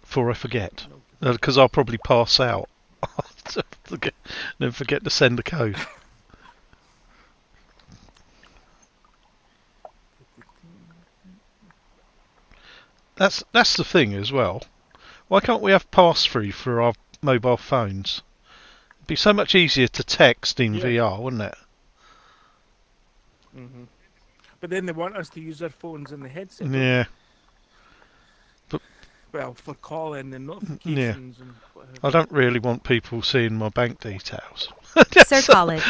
before I forget, because I'll probably pass out. Then forget to send the code. That's the thing as well. Why can't we have pass-through for our mobile phones? It'd be so much easier to text in
Yeah.
VR, wouldn't it?
Mm-hmm. But then they want us to use our phones in the headset.
Yeah.
Well, for calling and notifications and whatever.
I don't really want people seeing my bank details.
Sir Khalid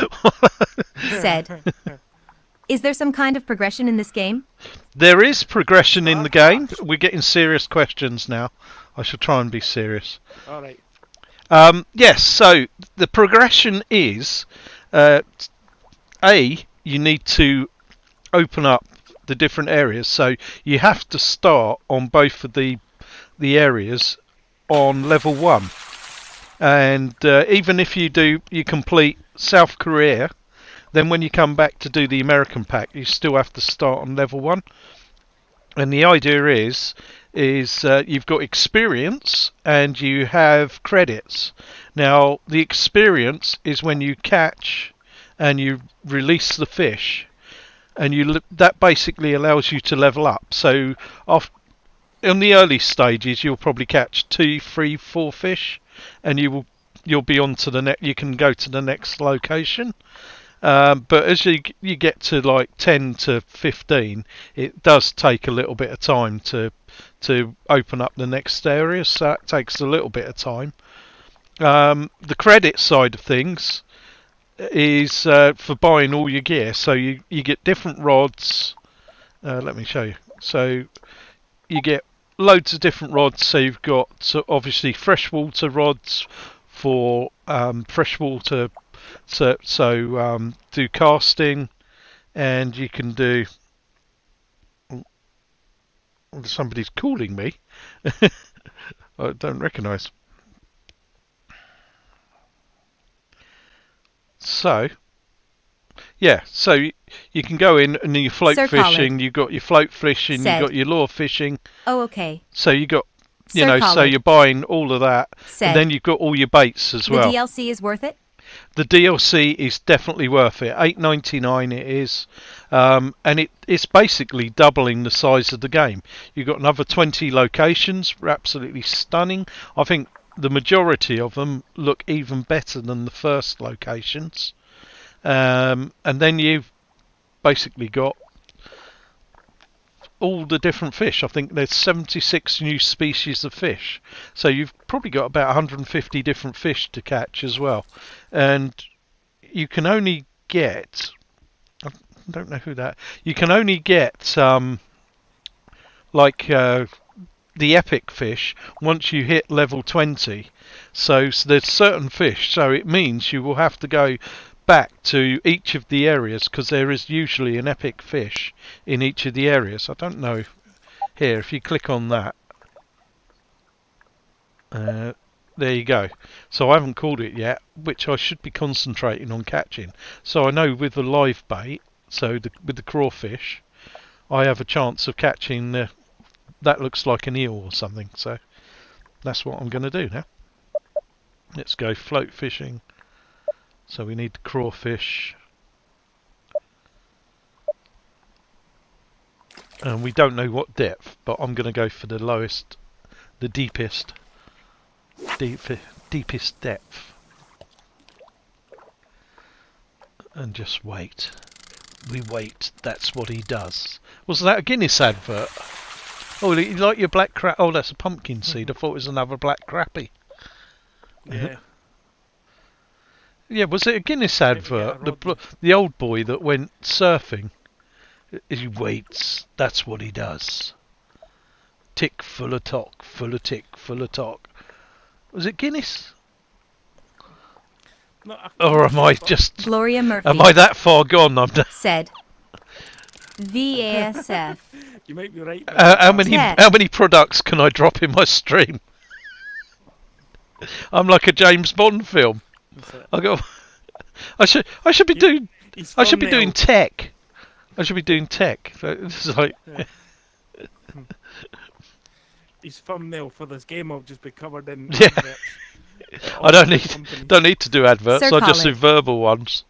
said, "Is there some kind of progression in this game?"
There is progression in the game. We're getting serious questions now. I should try and be serious.
All right.
Yes, so the progression is you need to open up the different areas. So you have to start on both of the areas on level 1. And even if you complete South Korea, then when you come back to do the American pack, you still have to start on level 1. And the idea is you've got experience and you have credits. Now, the experience is when you catch and you release the fish, and that basically allows you to level up. So, in the early stages, you'll probably catch 2, 3, 4 fish, and you'll be on to the next. You can go to the next location. But as you get to like 10 to 15, it does take a little bit of time to open up the next area, so that takes a little bit of time. The credit side of things is for buying all your gear, so you get different rods. Let me show you. So you get loads of different rods. So you've got obviously freshwater rods for freshwater. So do casting, and you can do. Somebody's calling me. I don't recognise. So, yeah. So you can go in and you float
Sir
fishing.
Khalid
You got your float fishing.
said,
You got your lure fishing.
"Oh, okay."
So you got. You
Sir
know, so
Khalid
you're buying all of that,
said,
and then you've got all your baits as well.
"The DLC is worth it?"
The DLC is definitely worth it. $8.99 it is, and it's basically doubling the size of the game. You've got another 20 locations, absolutely stunning. I think the majority of them look even better than the first locations, and then you've basically got all the different fish. I think there's 76 new species of fish, so you've probably got about 150 different fish to catch as well. And you can only get, I don't know who that, you can only get the epic fish once you hit level 20. So there's certain fish, so it means you will have to go back to each of the areas, because there is usually an epic fish in each of the areas. I don't know. Here, if you click on that, there you go. So I haven't caught it yet, which I should be concentrating on catching. So I know with the live bait, with the crawfish, I have a chance of catching that looks like an eel or something. So that's what I'm going to do now. Let's go float fishing. So we need the crawfish. And we don't know what depth, but I'm going to go for the lowest, the deepest depth. And just wait. We wait, that's what he does. Was that a Guinness advert? Oh, you like your black crap? Oh, that's a pumpkin seed. I thought it was another black crappie.
Yeah.
Yeah, was it a Guinness advert? The old boy that went surfing. He waits. That's what he does. Tick full of talk, full of tick, full of talk. Was it Guinness?
No,
or am I just?
Gloria Murphy
Am I that far gone? I'm done.
said, "VASF."
You might be right.
How many products can I drop in my stream? I'm like a James Bond film. I go. I should be doing. I should be doing tech. I should be doing tech. So this is like.
Yeah. His thumbnail for this game will just be covered in adverts.
I don't need to do adverts.
Sir
I just do
Khalid
verbal ones.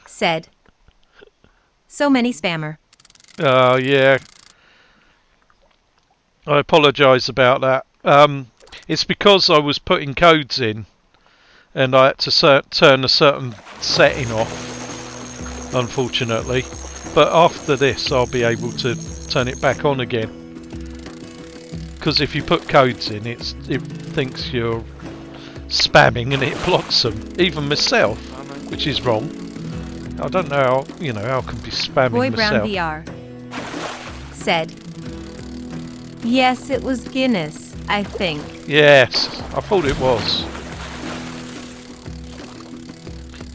said, "So many spammer."
Oh yeah. I apologise about that. It's because I was putting codes in, and I had to turn a certain setting off, unfortunately. But after this, I'll be able to turn it back on again. Because if you put codes in, it thinks you're spamming and it blocks them. Even myself. which is wrong. I don't know how, how I can be spamming
Boy Brown
myself.
VR said, yes, it was Guinness, I think.
Yes, I thought it was.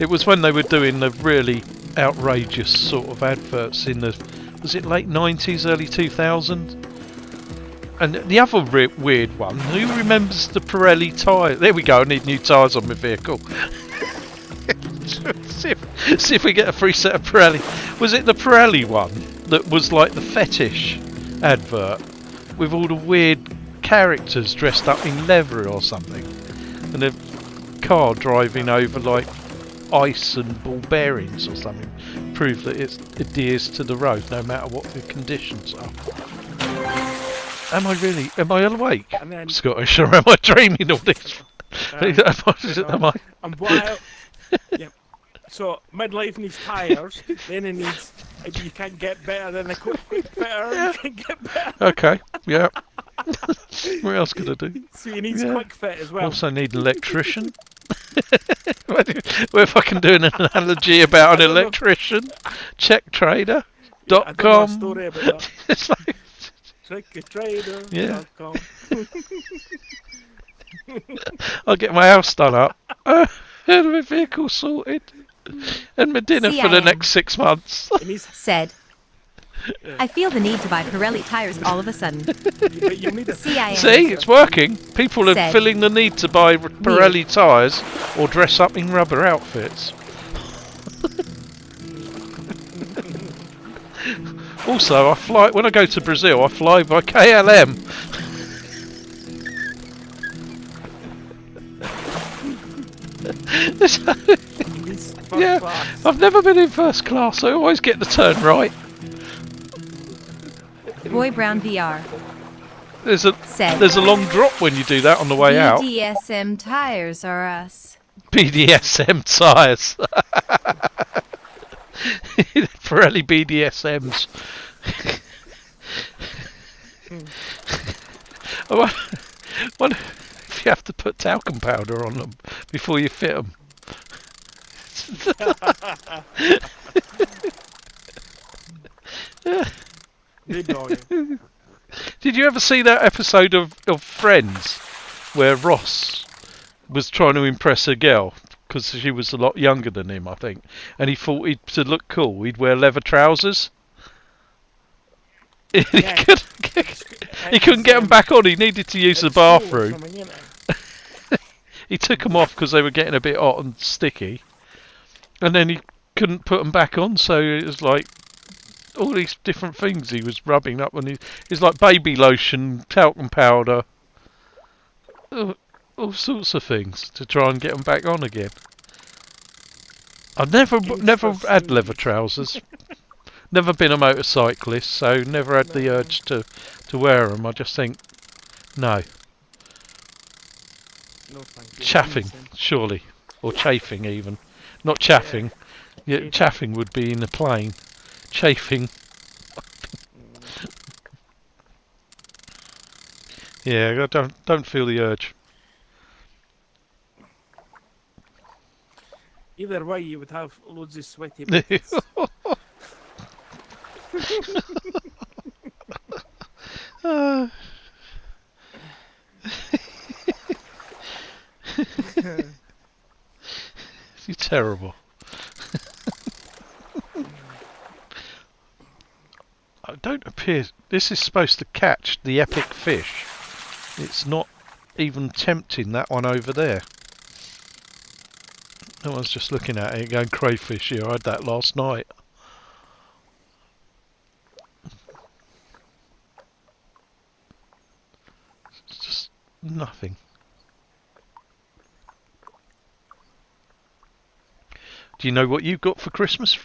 It was when they were doing the really outrageous sort of adverts in the, was it late 90s, early 2000s? And the other weird one, who remembers the Pirelli tyre? There we go, I need new tyres on my vehicle. see if we get a free set of Pirelli. Was it the Pirelli one that was like the fetish advert with all the weird characters dressed up in leather or something? And a car driving over like ice and ball bearings or something. Prove that it adheres to the road no matter what the conditions are. Am I awake,
And then,
Scottish, or am I dreaming all this?
and while, yeah. So midlife needs tyres, then it needs. You can't get better than a quick fitter.
Yeah.
You can get better.
Okay, yeah. What else could I do?
So you need
Yeah.
quick fit as well.
Also need an electrician. What if I can do an analogy about an electrician?
I don't know a
Checktrader.com.
story about that.
It's like,
Trickytrader.com.
I'll get my house done up. And my vehicle sorted. And my dinner for the
CIM.
next 6 months.
It needs,
Said, I feel the need to buy Pirelli tires all of a sudden.
you need a
CIM.
See, it's working. People are
Said.
feeling the need to buy Pirelli tyres or dress up in rubber outfits. Also, I fly when I go to Brazil. I fly by KLM.
needs first
Yeah,
class.
I've never been in first class. I always get the turn right.
Boy Brown VR
There's
said,
a long drop when you do that on the way out.
BDSM tires are us.
BDSM tyres. Pirelli BDSMs. I wonder if you have to put talcum powder on them before you fit them.
Good dog.
Did you ever see that episode of Friends where Ross was trying to impress a girl because she was a lot younger than him, I think, and he thought to look cool, he'd wear leather trousers. He couldn't get them back on. He needed to use the bathroom. He took them off because they were getting a bit hot and sticky, and then he couldn't put them back on. So it was like all these different things he was rubbing up, and it's like baby lotion, talcum powder, all sorts of things to try and get them back on again. I've never had leather trousers. Never been a motorcyclist, so never had the urge to wear them. I just think, no.
No, thank you.
Chaffing, surely. Or chafing, even. Not chaffing. Yeah, chaffing would be in a plane. Chafing. Yeah, I don't feel the urge.
Either way, you would have loads of sweaty bits.
You're terrible. I don't appear. This is supposed to catch the epic fish. It's not even tempting that one over there. No one's just looking at it going crayfish here. I had that last night. It's just nothing. Do you know what you got for Christmas?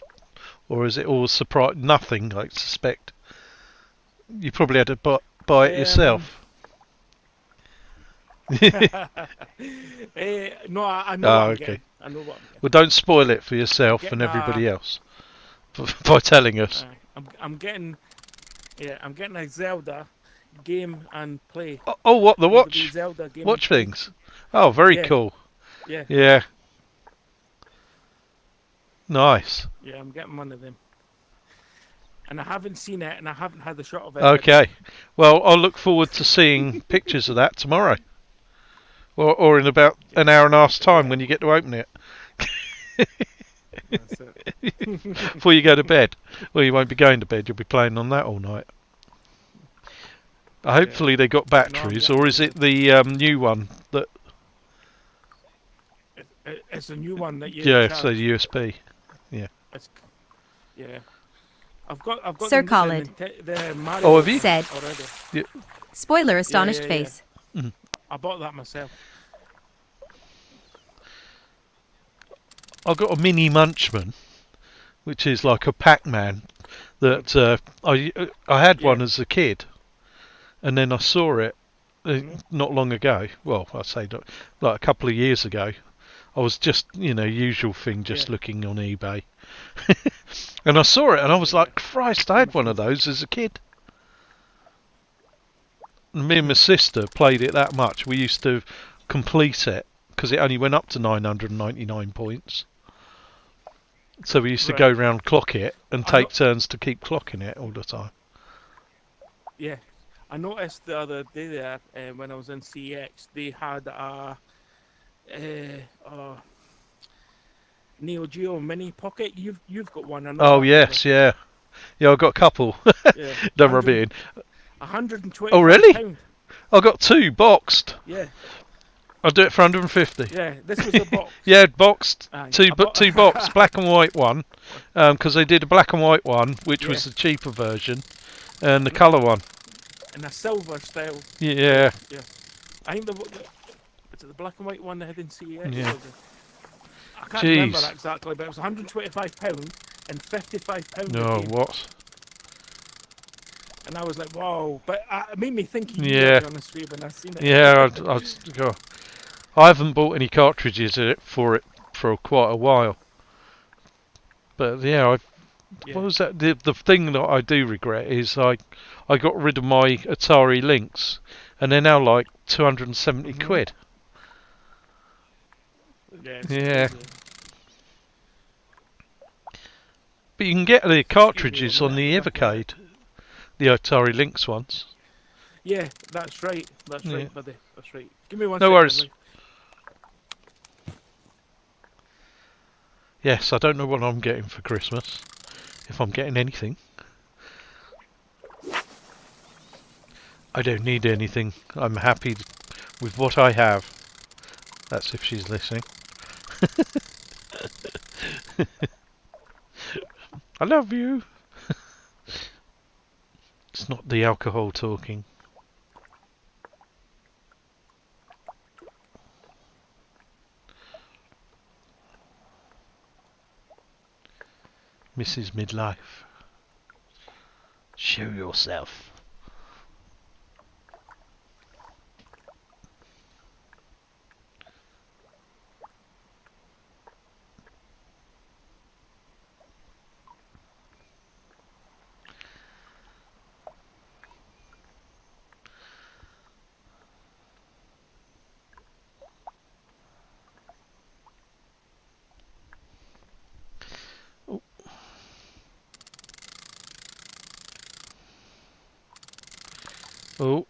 Or is it all a surprise? Nothing, I suspect. You probably had to buy it yourself.
No, I know what I'm
okay.
getting. I know what I'm getting.
Well, don't spoil it for yourself and everybody else by telling us.
I'm getting a Zelda game and play.
Oh, what, the
It'll be
watch?
Zelda game
Watch
and play.
things. Oh, very
Yeah.
cool.
Yeah.
Yeah. Nice.
Yeah, I'm getting one of them. And I haven't seen it, and I haven't had the shot of it.
Okay. Well, I'll look forward to seeing pictures of that tomorrow. Or in about an hour and a half's time when you get to open it.
That's it.
Before you go to bed. Well, you won't be going to bed, you'll be playing on that all night. Hopefully they got batteries, or is it the new one that...
It's a new one that you
Yeah,
charge.
so USB.
It's, yeah. I've got
Sir
the,
Khalid.
the Mario
Oh, have you?
Said.
already.
Spoiler astonished
yeah.
face.
I bought that myself.
I've got a mini Munchman, which is like a Pac-Man that I had one as a kid, and then I saw it not long ago. Well, I say like a couple of years ago. I was just, usual thing, just looking on eBay, and I saw it, and I was like, Christ, I had one of those as a kid. And me and my sister played it that much. We used to complete it because it only went up to 999 points. So we used to go round, clock it, and take turns to keep clocking it all the time.
Yeah. I noticed the other day there, when I was in CX, they had a Neo Geo Mini Pocket. You've got one. I know
Oh,
that,
yes, yeah. Yeah, I've got a couple.
Yeah.
Don't rub it in.
120.
Oh, really?
Pound.
I got two boxed.
Yeah.
I'll do it for 150.
Yeah. This was a box.
Yeah, boxed.
Aye.
Two boxed, black and white one. Because they did a black and white one, which was the cheaper version, and the colour one.
And a silver style.
Yeah.
Yeah. I think is it the black and white one they had in CEX?
Yeah.
I can't remember
Jeez.
that exactly, but it was £125 and £55
No,
a game.
what?
And I was like, wow. But it made me think of you,
Yeah.
to be honest with you, when I seen it.
Yeah, I haven't bought any cartridges for it for quite a while. But yeah, what was that? The thing that I do regret is I got rid of my Atari Lynx, and they're now like 270 quid.
Yeah. it's
Yeah.
crazy.
But you can get the cartridges
on
on the
that, back in
Evercade, the Atari Lynx ones.
Yeah, that's right. That's
Yeah.
right, buddy. That's right. Give me one
No
second,
worries.
Lee.
Yes, I don't know what I'm getting for Christmas, if I'm getting anything. I don't need anything. I'm happy with what I have. That's if she's listening. I love you. It's not the alcohol talking. Mrs. Midlife. Show yourself. Oh.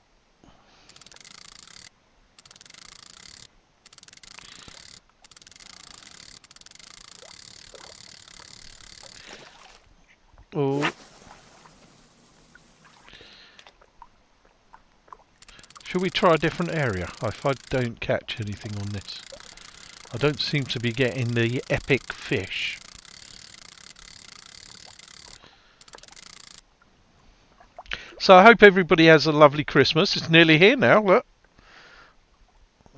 Oh. Shall we try a different area? If I don't catch anything on this. I don't seem to be getting the epic fish. So I hope everybody has a lovely Christmas. It's nearly here now, look.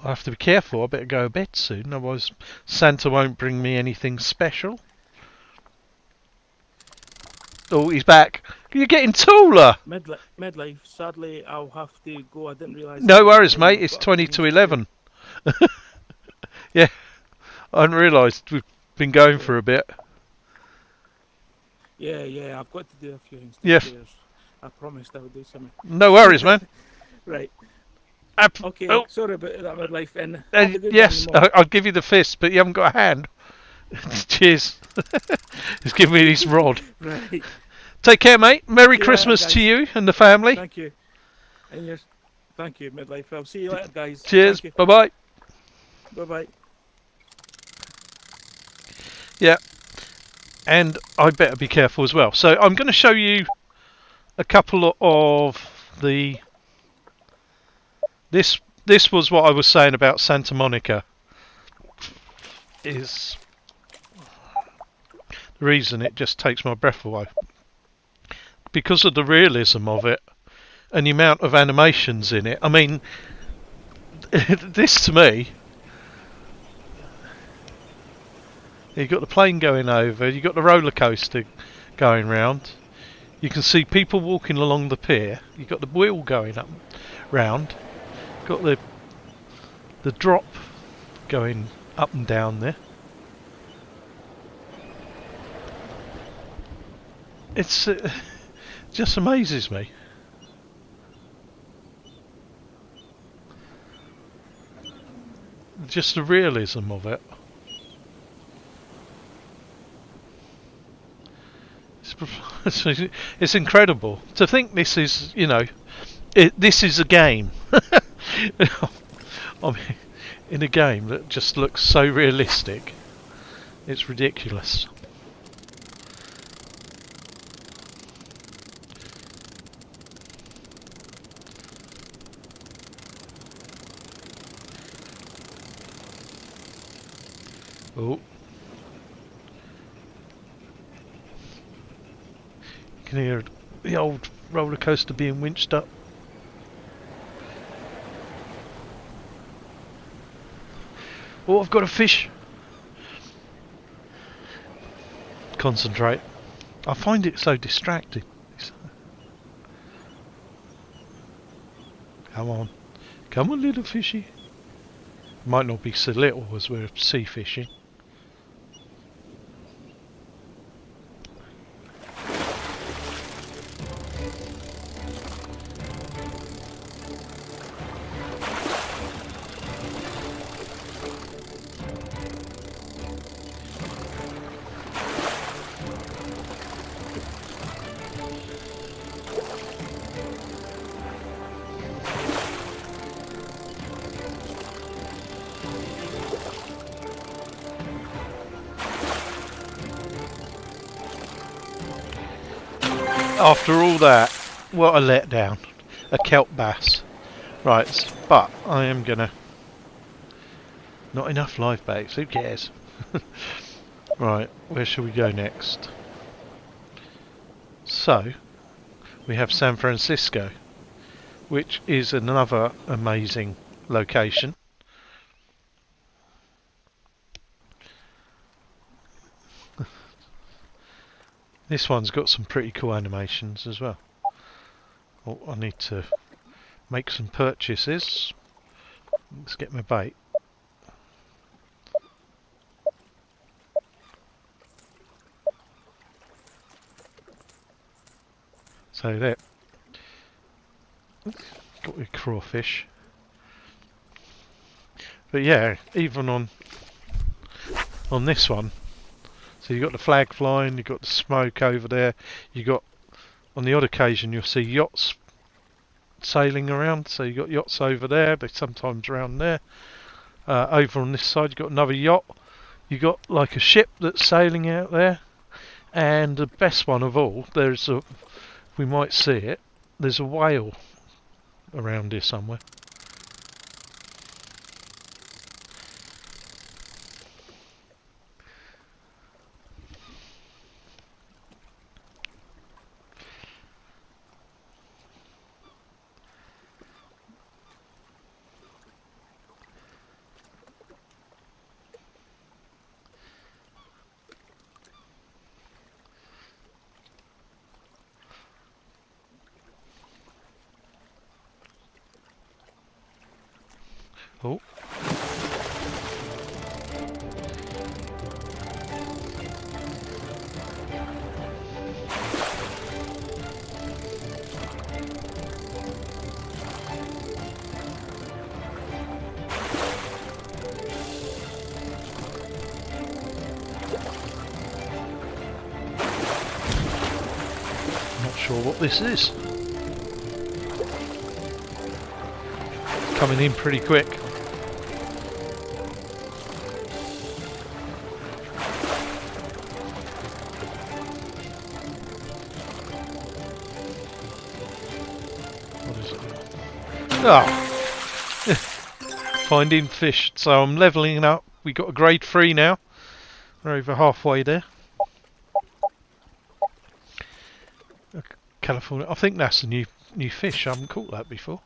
I have to be careful. I better go to bed soon, otherwise Santa won't bring me anything special. Oh, he's back. You're getting taller.
Midlife, sadly, I'll have to go. I didn't realise.
No worries, mate. It's 20 to 11. Yeah, I hadn't realised we've been going for a bit.
Yeah, I've got to do a few things.
Yes.
Downstairs. I promised I would do something.
No worries, man.
Right. Okay.
Oh.
Sorry about that, midlife. And have a good
Yes,
one, Mum.
I'll give you the fist, but you haven't got a hand. Cheers. He's giving me this rod.
Right.
Take care, mate. Merry
See you
Christmas
later,
to
guys.
you and the family.
Thank you. And yes, thank you, Midlife. I'll see you later, guys.
Cheers.
Thank
Bye bye.
you. Bye bye.
Yeah. And I better be careful as well. So I'm going to show you a couple of the. This was what I was saying about Santa Monica. Is the reason it just takes my breath away. Because of the realism of it and the amount of animations in it. I mean, this to me, you've got the plane going over, you've got the roller coaster going round, you can see people walking along the pier, you've got the wheel going up round, got the drop going up and down there. It's just amazes me. Just the realism of it. It's incredible to think this is, this is a game. I mean, in a game that just looks so realistic, it's ridiculous. Oh. You can hear the old roller coaster being winched up. Oh, I've got a fish. Concentrate. I find it so distracting. Come on. Come on, little fishy. Might not be so little as we're sea fishing. After all that, what a letdown. A kelp bass. Right, but I am gonna... Not enough live baits, who cares? Right, where shall we go next? So, we have San Francisco, which is another amazing location. This one's got some pretty cool animations as well. Oh, I need to make some purchases. Let's get my bait. So there. Got your crawfish. But yeah, even on this one, so you've got the flag flying, you've got the smoke over there, you got, on the odd occasion you'll see yachts sailing around, so you've got yachts over there, they're sometimes around there. Over on this side you've got another yacht, you've got like a ship that's sailing out there, and the best one of all, we might see it, there's a whale around here somewhere. Oh. Not sure what this is. Coming in pretty quick. What is it? Ah! Finding fish. So I'm levelling up. We got a grade 3 now. We're over halfway there. California. I think that's a new fish. I haven't caught that before.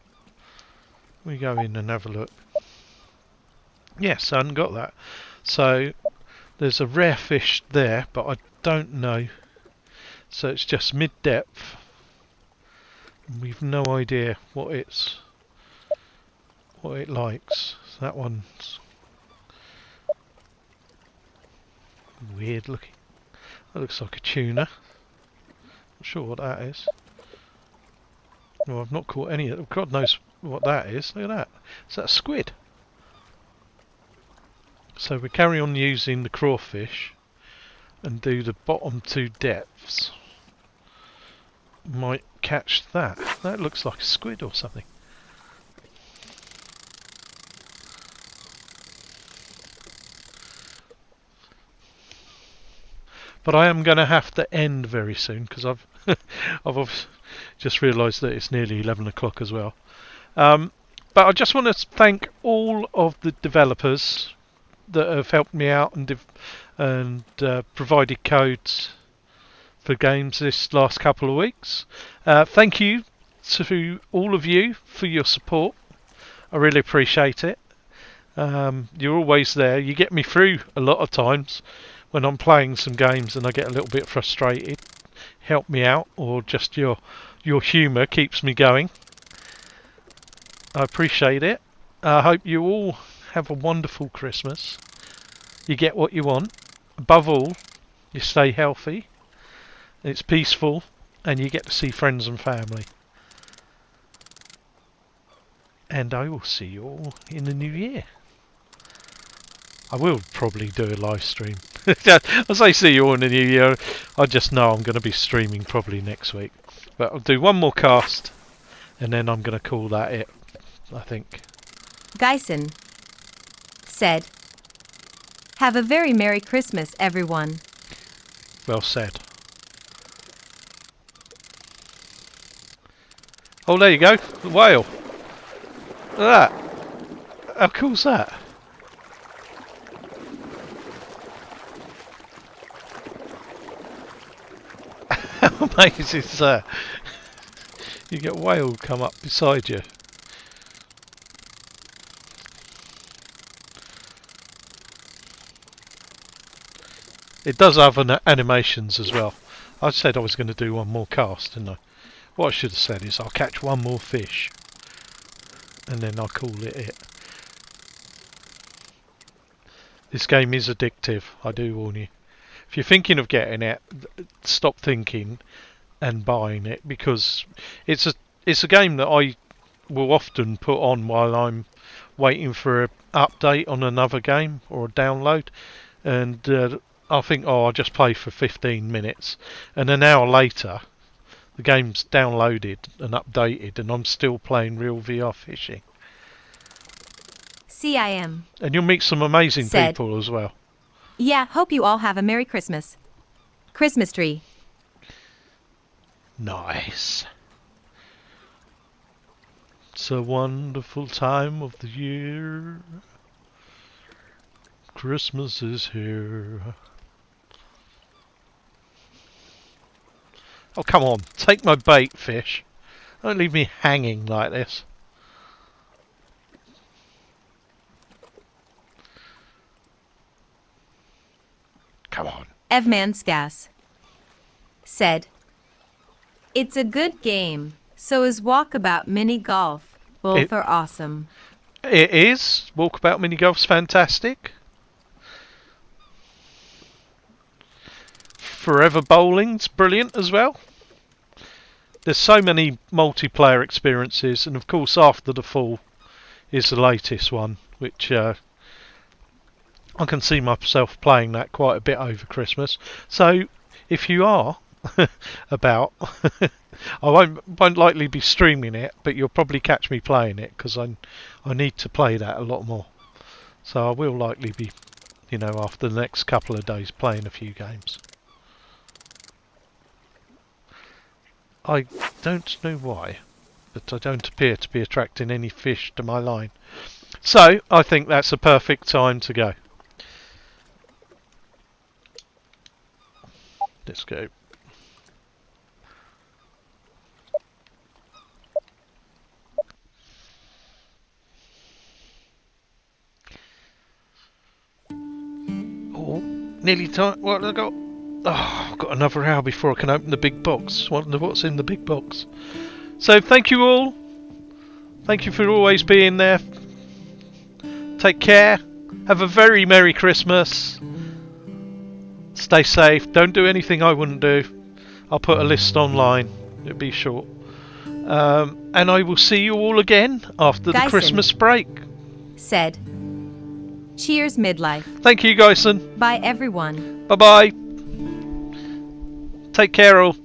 We go in and have a look. Yes, I hadn't got that. So there's a rare fish there, but I don't know. So it's just mid-depth. We've no idea what it likes. So that one's weird looking. That looks like a tuna. Not sure what that is. Well, I've not caught any of it. God knows what that is. Look at that. Is that a squid? So we carry on using the crawfish and do the bottom 2 depths. Might catch that. That looks like a squid or something. But I am going to have to end very soon because I've just realised that it's nearly 11 o'clock as well. But I just want to thank all of the developers that have helped me out and provided codes for games this last couple of weeks. Thank you to all of you for your support. I really appreciate it. You're always there. You get me through a lot of times when I'm playing some games and I get a little bit frustrated. Help me out, or just your humour keeps me going. I appreciate it. I hope you all have a wonderful Christmas. You get what you want. Above all, you stay healthy. It's peaceful, and you get to see friends and family. And I will see you all in the new year. I will probably do a live stream. As I see you all in the new year, I just know I'm going to be streaming probably next week. But I'll do one more cast, and then I'm going to call that it, I think.
Geisen said, "Have a very Merry Christmas, everyone."
Well said. Oh, there you go. The whale. Look at that. How cool's that? How amazing is that? You get a whale come up beside you. It does have animations as well. I said I was going to do one more cast, didn't I? What I should have said is I'll catch one more fish and then I'll call it. This game is addictive, I do warn you. If you're thinking of getting it, stop thinking and buying it, because it's a game that I will often put on while I'm waiting for an update on another game or a download, and I think, oh, I'll just play for 15 minutes, and an hour later the game's downloaded and updated and I'm still playing real VR fishing.
CIM.
And you'll meet some amazing
Said,
people as well.
"Yeah, hope you all have a Merry Christmas. Christmas tree."
Nice. It's a wonderful time of the year. Christmas is here. Oh, come on. Take my bait, fish. Don't leave me hanging like this. Come on.
Evmanskas said, "It's a good game. So is Walkabout Mini Golf. Both are awesome."
It is. Walkabout Mini Golf's fantastic. Forever Bowling's brilliant as well. There's so many multiplayer experiences, and of course After the Fall is the latest one, which I can see myself playing that quite a bit over Christmas. So if you are about, I won't likely be streaming it, but you'll probably catch me playing it because I need to play that a lot more. So I will likely be, after the next couple of days playing a few games. I don't know why, but I don't appear to be attracting any fish to my line. So I think that's a perfect time to go. Let's go. Oh, nearly time. What have I got? Oh, I've got another hour before I can open the big box. Wonder what's in the big box. So thank you all. Thank you for always being there. Take care. Have a very Merry Christmas. Stay safe. Don't do anything I wouldn't do. I'll put a list online. It'll be short. And I will see you all again after the
Gyson
Christmas break.
said, "Cheers, midlife."
Thank you, Gyson.
Bye, everyone.
Bye-bye. Take care all.